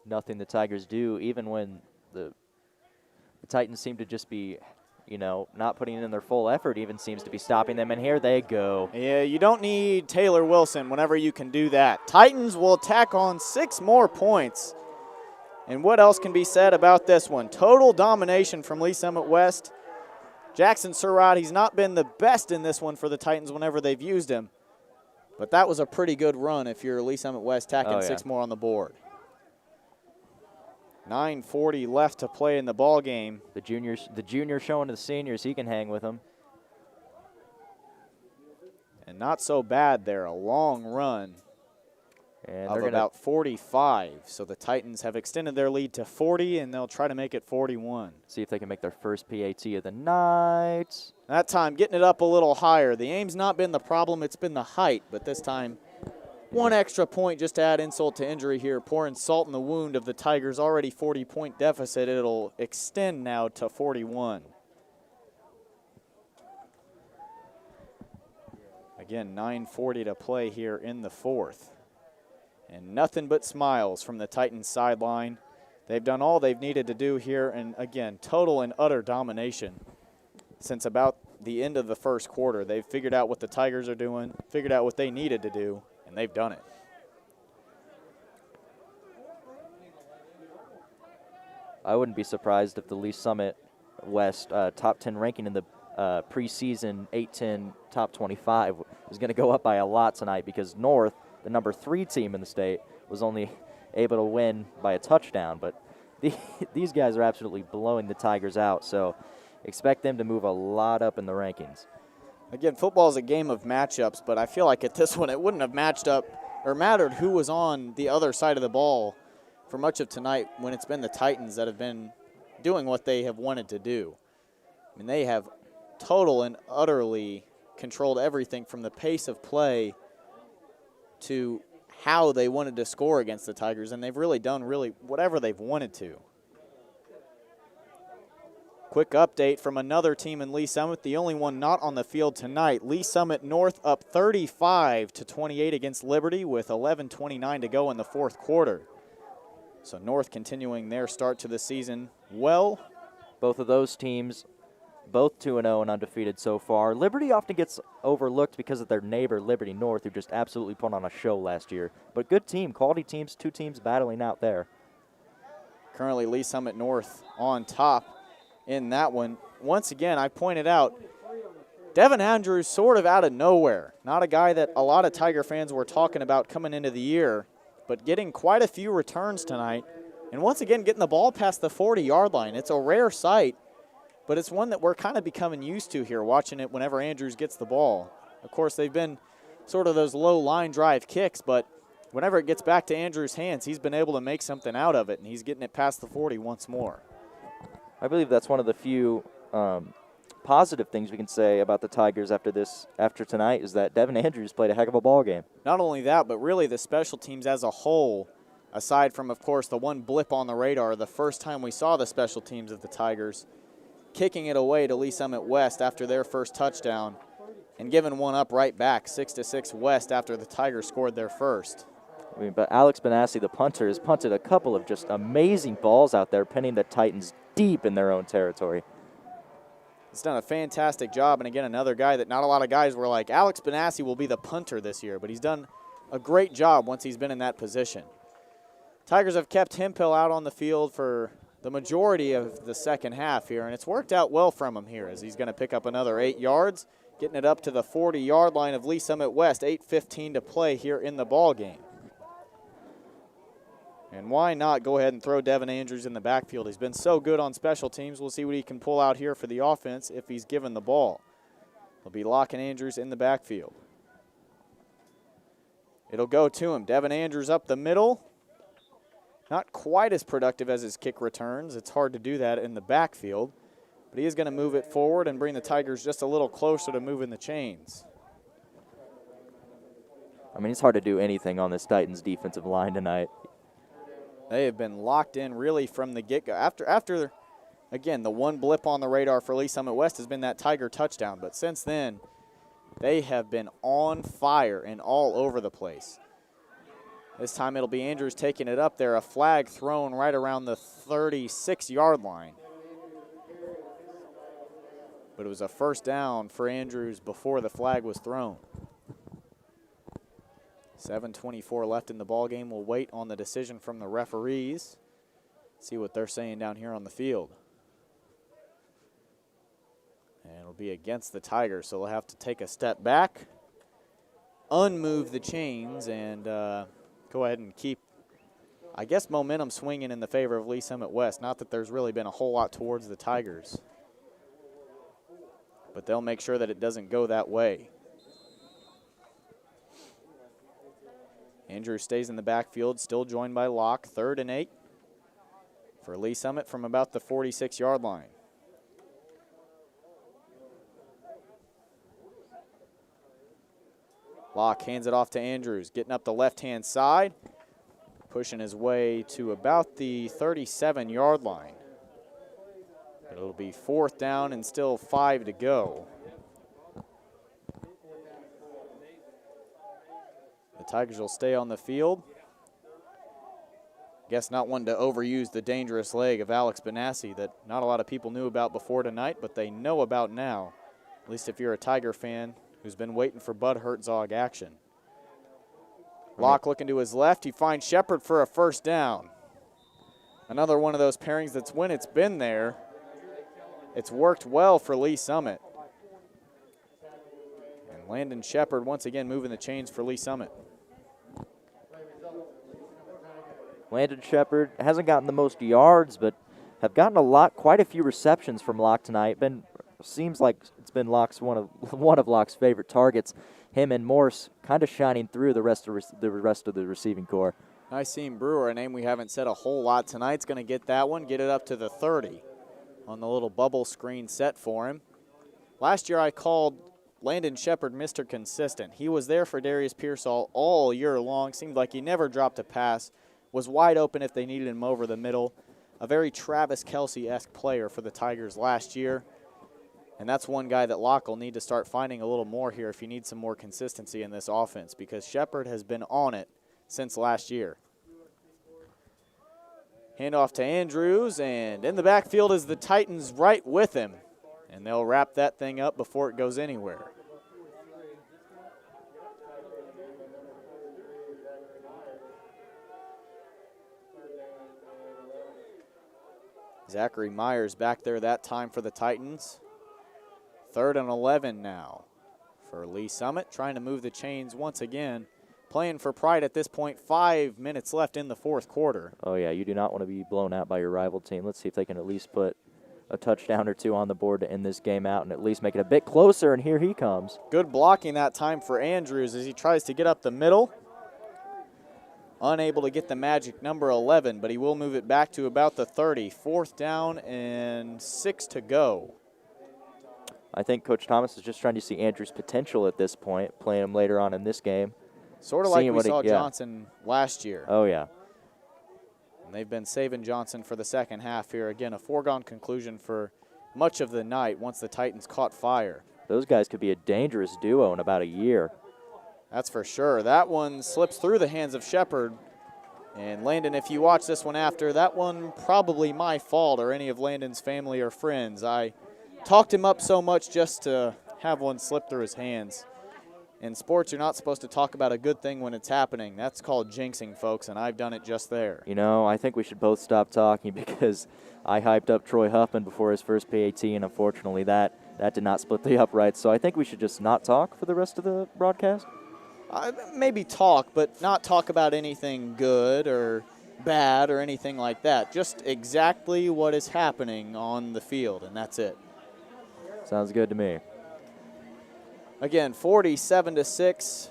Nothing the Tigers do, even when the Titans seem to just be, not putting in their full effort, even seems to be stopping them, and here they go. Yeah, you don't need Taylor Wilson whenever you can do that. Titans will tack on 6 more points. And what else can be said about this one? Total domination from Lee Summit West. Jackson Surratt, he's not been the best in this one for the Titans whenever they've used him. But that was a pretty good run if you're Lee Summit West tacking 6 more on the board. 9:40 left to play in the ball game. The junior showing to the seniors he can hang with them. And not so bad there, a long run. And of they're gonna about 45. So the Titans have extended their lead to 40, and they'll try to make it 41. see if they can make their first PAT of the night. That time getting it up a little higher. The aim's not been the problem, it's been the height, but this time one extra point just to add insult to injury here, pouring salt in the wound of the Tigers' already 40-point deficit. It'll extend now to 41. Again, 9:40 to play here in the fourth. And nothing but smiles from the Titans sideline. They've done all they've needed to do here, and again, total and utter domination since about the end of the first quarter. They've figured out what the Tigers are doing, figured out what they needed to do, and they've done it. I wouldn't be surprised if the Lee Summit West top 10 ranking in the preseason 8-10 top 25 is going to go up by a lot tonight, because North, the number 3 team in the state, was only able to win by a touchdown. But these guys are absolutely blowing the Tigers out, so expect them to move a lot up in the rankings. Again, football is a game of matchups, but I feel like at this one it wouldn't have matched up or mattered who was on the other side of the ball for much of tonight, when it's been the Titans that have been doing what they have wanted to do. I mean, they have total and utterly controlled everything from the pace of play to how they wanted to score against the Tigers, and they've really done whatever they've wanted to. Quick update from another team in Lee Summit, the only one not on the field tonight. Lee Summit North up 35-28 against Liberty with 11:29 to go in the fourth quarter. So North continuing their start to the season well. Both of those teams, both 2-0 and undefeated so far. Liberty often gets overlooked because of their neighbor, Liberty North, who just absolutely put on a show last year. But good team, quality teams, 2 teams battling out there. Currently Lee Summit North on top in that one. Once again, I pointed out, Devin Andrews sort of out of nowhere. Not a guy that a lot of Tiger fans were talking about coming into the year, but getting quite a few returns tonight. And once again, getting the ball past the 40-yard line. It's a rare sight, but it's one that we're kind of becoming used to here, watching it whenever Andrews gets the ball. Of course, they've been sort of those low line drive kicks, but whenever it gets back to Andrews' hands, he's been able to make something out of it, and he's getting it past the 40 once more. I believe that's one of the few positive things we can say about the Tigers after tonight, is that Devin Andrews played a heck of a ball game. Not only that, but really the special teams as a whole, aside from, of course, the one blip on the radar, the first time we saw the special teams of the Tigers, kicking it away to Lee Summit West after their first touchdown and giving one up right back, 6-6 West after the Tigers scored their first. I mean, but Alex Benassi, the punter, has punted a couple of just amazing balls out there, pinning the Titans deep in their own territory. He's done a fantastic job, and again, another guy that not a lot of guys were like, Alex Benassi will be the punter this year, but he's done a great job once he's been in that position. Tigers have kept Hemphill out on the field for the majority of the second half here, and it's worked out well from him here, as he's going to pick up another 8 yards, getting it up to the 40-yard line of Lee Summit West, 8:15 to play here in the ball game. And why not go ahead and throw Devin Andrews in the backfield? He's been so good on special teams. We'll see what he can pull out here for the offense if he's given the ball. He'll be locking Andrews in the backfield. It'll go to him. Devin Andrews up the middle. Not quite as productive as his kick returns. It's hard to do that in the backfield. But he is going to move it forward and bring the Tigers just a little closer to moving the chains. I mean, it's hard to do anything on this Titans defensive line tonight. They have been locked in really from the get-go. After, again, the one blip on the radar for Lee Summit West has been that Tiger touchdown. But since then, they have been on fire and all over the place. This time it'll be Andrews taking it up there. A flag thrown right around the 36-yard line. But it was a first down for Andrews before the flag was thrown. 7:24 left in the ball game. We'll wait on the decision from the referees. See what they're saying down here on the field. And it'll be against the Tigers, so they'll have to take a step back, unmove the chains, and go ahead and keep, I guess, momentum swinging in the favor of Lee Summit West. Not that there's really been a whole lot towards the Tigers, but they'll make sure that it doesn't go that way. Andrews stays in the backfield, still joined by Locke. 3rd and 8 for Lee Summit from about the 46-yard line. Locke hands it off to Andrews, getting up the left-hand side, pushing his way to about the 37-yard line. It'll be 4th down and still 5 to go. The Tigers will stay on the field. Guess not one to overuse the dangerous leg of Alex Benassi that not a lot of people knew about before tonight, but they know about now, at least if you're a Tiger fan who's been waiting for Bud Hertzog action. Locke looking to his left. He finds Shepard for a 1st down. Another one of those pairings that's when it's been there, it's worked well for Lee Summit. And Landon Shepard once again moving the chains for Lee Summit. Landon Shepard hasn't gotten the most yards, but have gotten quite a few receptions from Locke tonight. Seems like it's been Locke's one of Locke's favorite targets. Him and Morse kind of shining through the rest of the receiving core. Nyseem Brewer, a name we haven't said a whole lot tonight, is going to get that one, get it up to the 30 on the little bubble screen set for him. Last year I called Landon Shepard Mr. Consistent. He was there for Darius Pearsall all year long. Seemed like he never dropped a pass. Was wide open if they needed him over the middle. A very Travis Kelce-esque player for the Tigers last year. And that's one guy that Locke will need to start finding a little more here if you need some more consistency in this offense, because Shepard has been on it since last year. Handoff to Andrews, and in the backfield is the Titans right with him. And they'll wrap that thing up before it goes anywhere. Zachary Myers back there that time for the Titans. 3rd and 11 now for Lee Summit, trying to move the chains once again. Playing for pride at this point, 5 minutes left in the 4th quarter. Oh, yeah, you do not want to be blown out by your rival team. Let's see if they can at least put a touchdown or two on the board to end this game out and at least make it a bit closer, and here he comes. Good blocking that time for Andrews as he tries to get up the middle. Unable to get the magic number 11, but he will move it back to about the 30. 4th down and 6 to go. I think Coach Thomas is just trying to see Andrews' potential at this point, playing him later on in this game. Sort of like we saw Johnson last year. Oh, yeah. And they've been saving Johnson for the second half here. Again, a foregone conclusion for much of the night once the Titans caught fire. Those guys could be a dangerous duo in about a year. That's for sure. That one slips through the hands of Shepard. And Landon, if you watch this one after, that one probably my fault or any of Landon's family or friends. I talked him up so much just to have one slip through his hands. In sports, you're not supposed to talk about a good thing when it's happening. That's called jinxing, folks, and I've done it just there. You know, I think we should both stop talking because I hyped up Troy Huffman before his first PAT, and unfortunately that did not split the uprights. So I think we should just not talk for the rest of the broadcast. Maybe talk, but not talk about anything good or bad or anything like that. Just exactly what is happening on the field, and that's it. Sounds good to me. Again, 47-6.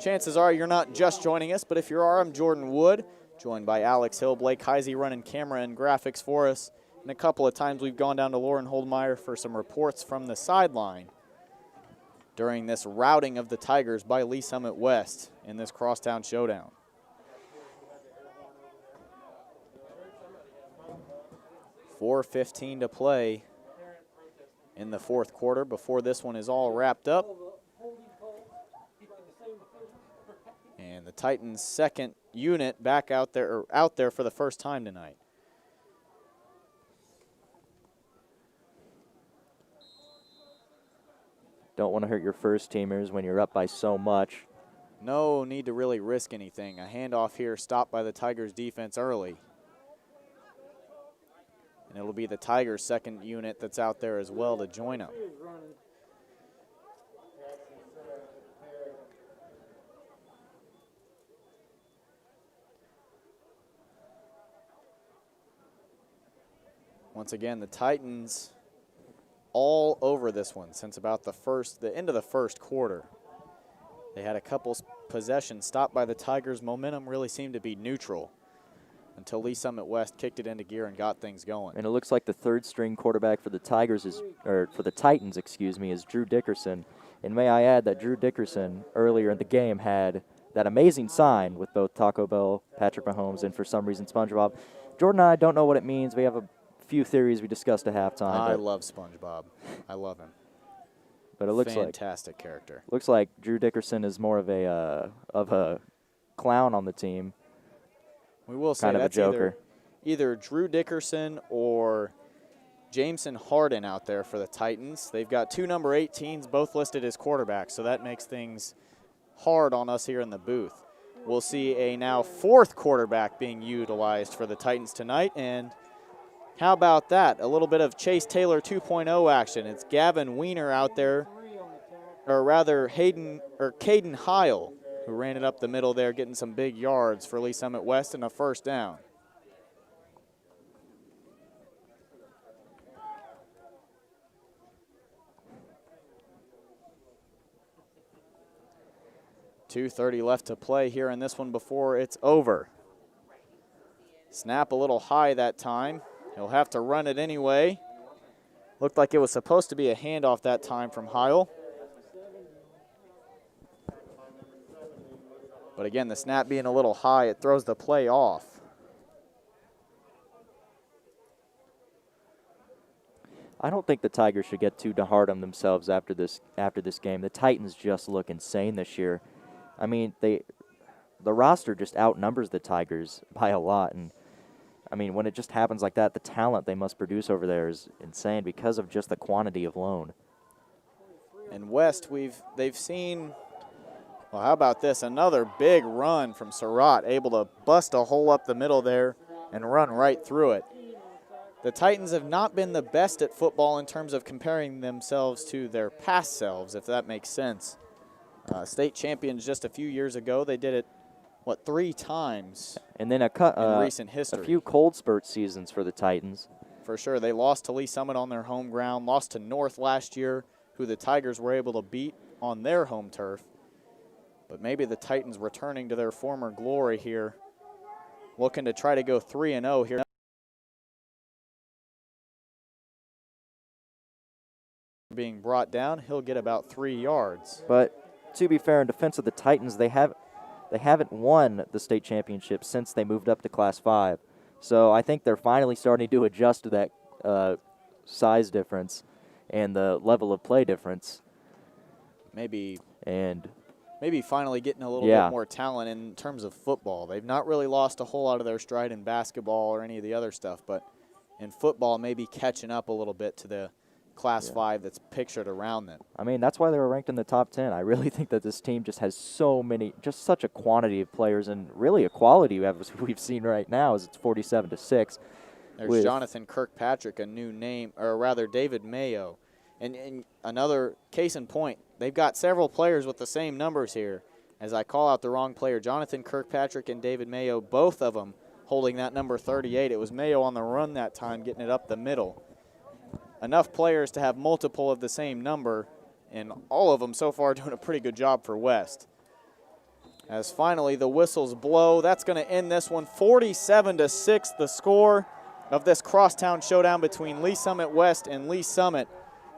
Chances are you're not just joining us, but if you are, I'm Jordan Wood, joined by Alex Hill, Blake Heisey running camera and graphics for us. And a couple of times we've gone down to Lauren Holdmeyer for some reports from the sideline during this routing of the Tigers by Lee Summit West in this crosstown showdown. .4:15 to play in the 4th quarter before this one is all wrapped up. And the Titans' second unit back out there for the first time tonight. Don't want to hurt your first teamers when you're up by so much. No need to really risk anything. A handoff here stopped by the Tigers defense early. And it'll be the Tigers' second unit that's out there as well to join them. Once again, the Titans all over this one since about the end of the first quarter. They had a couple possessions stopped by the Tigers. Momentum really seemed to be neutral until Lee Summit West kicked it into gear and got things going. And it looks like the third-string quarterback for the Tigers for the Titans, is Drew Dickerson. And may I add that Drew Dickerson earlier in the game had that amazing sign with both Taco Bell, Patrick Mahomes, and for some reason SpongeBob. Jordan and I don't know what it means. We have a few theories we discussed at halftime. I love SpongeBob. I love him. But it looks fantastic character. Looks like Drew Dickerson is more of a clown on the team. We will say kind of that's a joker. Either Drew Dickerson or Jameson Harden out there for the Titans. They've got two number 18s, both listed as quarterbacks, so that makes things hard on us here in the booth. We'll see a now fourth quarterback being utilized for the Titans tonight, and how about that? A little bit of Chase Taylor 2.0 action. It's Gavin Weiner out there, or rather Caden Heil, who ran it up the middle there, getting some big yards for Lee Summit West and a first down. .230 left to play here in this one before it's over. Snap a little high that time. He'll have to run it anyway. Looked like it was supposed to be a handoff that time from Heil. But again, the snap being a little high, it throws the play off. I don't think the Tigers should get too hard on themselves after this game. The Titans just look insane this year. I mean, the roster just outnumbers the Tigers by a lot, and I mean, when it just happens like that, the talent they must produce over there is insane because of just the quantity of loan. And West, they've seen, well, how about this? Another big run from Surratt, able to bust a hole up the middle there and run right through it. The Titans have not been the best at football in terms of comparing themselves to their past selves, if that makes sense. State champions just a few years ago. They did it, 3 times and then in recent history. A few cold spurt seasons for the Titans. For sure. They lost to Lee Summit on their home ground, lost to North last year, who the Tigers were able to beat on their home turf. But maybe the Titans returning to their former glory here, looking to try to go 3-0 here. Being brought down, he'll get about 3 yards. But to be fair, in defense of the Titans, they haven't won the state championship since they moved up to Class 5. So I think they're finally starting to adjust to that size difference and the level of play difference. Maybe maybe finally getting a little bit more talent in terms of football. They've not really lost a whole lot of their stride in basketball or any of the other stuff, but in football maybe catching up a little bit to the Class 5 that's pictured around them. I mean, that's why they were ranked in the top 10. I really think that this team just has such a quantity of players, and really a quality we've seen right now is it's 47-6. There's Jonathan Kirkpatrick, a new name, or rather David Mayo. And another case in point, they've got several players with the same numbers here. As I call out the wrong player, Jonathan Kirkpatrick and David Mayo, both of them holding that number 38. It was Mayo on the run that time, getting it up the middle. Enough players to have multiple of the same number, and all of them so far doing a pretty good job for West. As finally the whistles blow, that's going to end this one. 47-6, the score of this crosstown showdown between Lee Summit West and Lee Summit.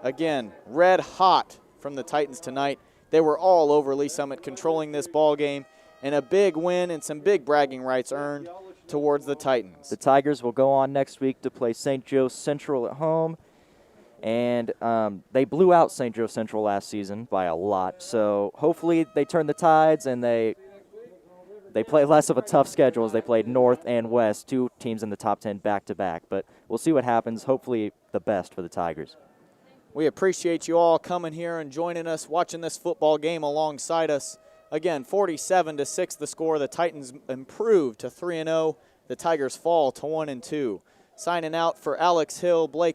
Again, red hot from the Titans tonight. They were all over Lee Summit, controlling this ball game, and a big win and some big bragging rights earned towards the Titans. The Tigers will go on next week to play St. Joe Central at home. And they blew out St. Joe Central last season by a lot. So hopefully they turn the tides and they play less of a tough schedule as they played North and West, 2 teams in the top 10 back-to-back. But we'll see what happens. Hopefully the best for the Tigers. We appreciate you all coming here and joining us, watching this football game alongside us. Again, 47-6 the score. The Titans improve to 3-0. The Tigers fall to 1-2. Signing out for Alex Hill, Blake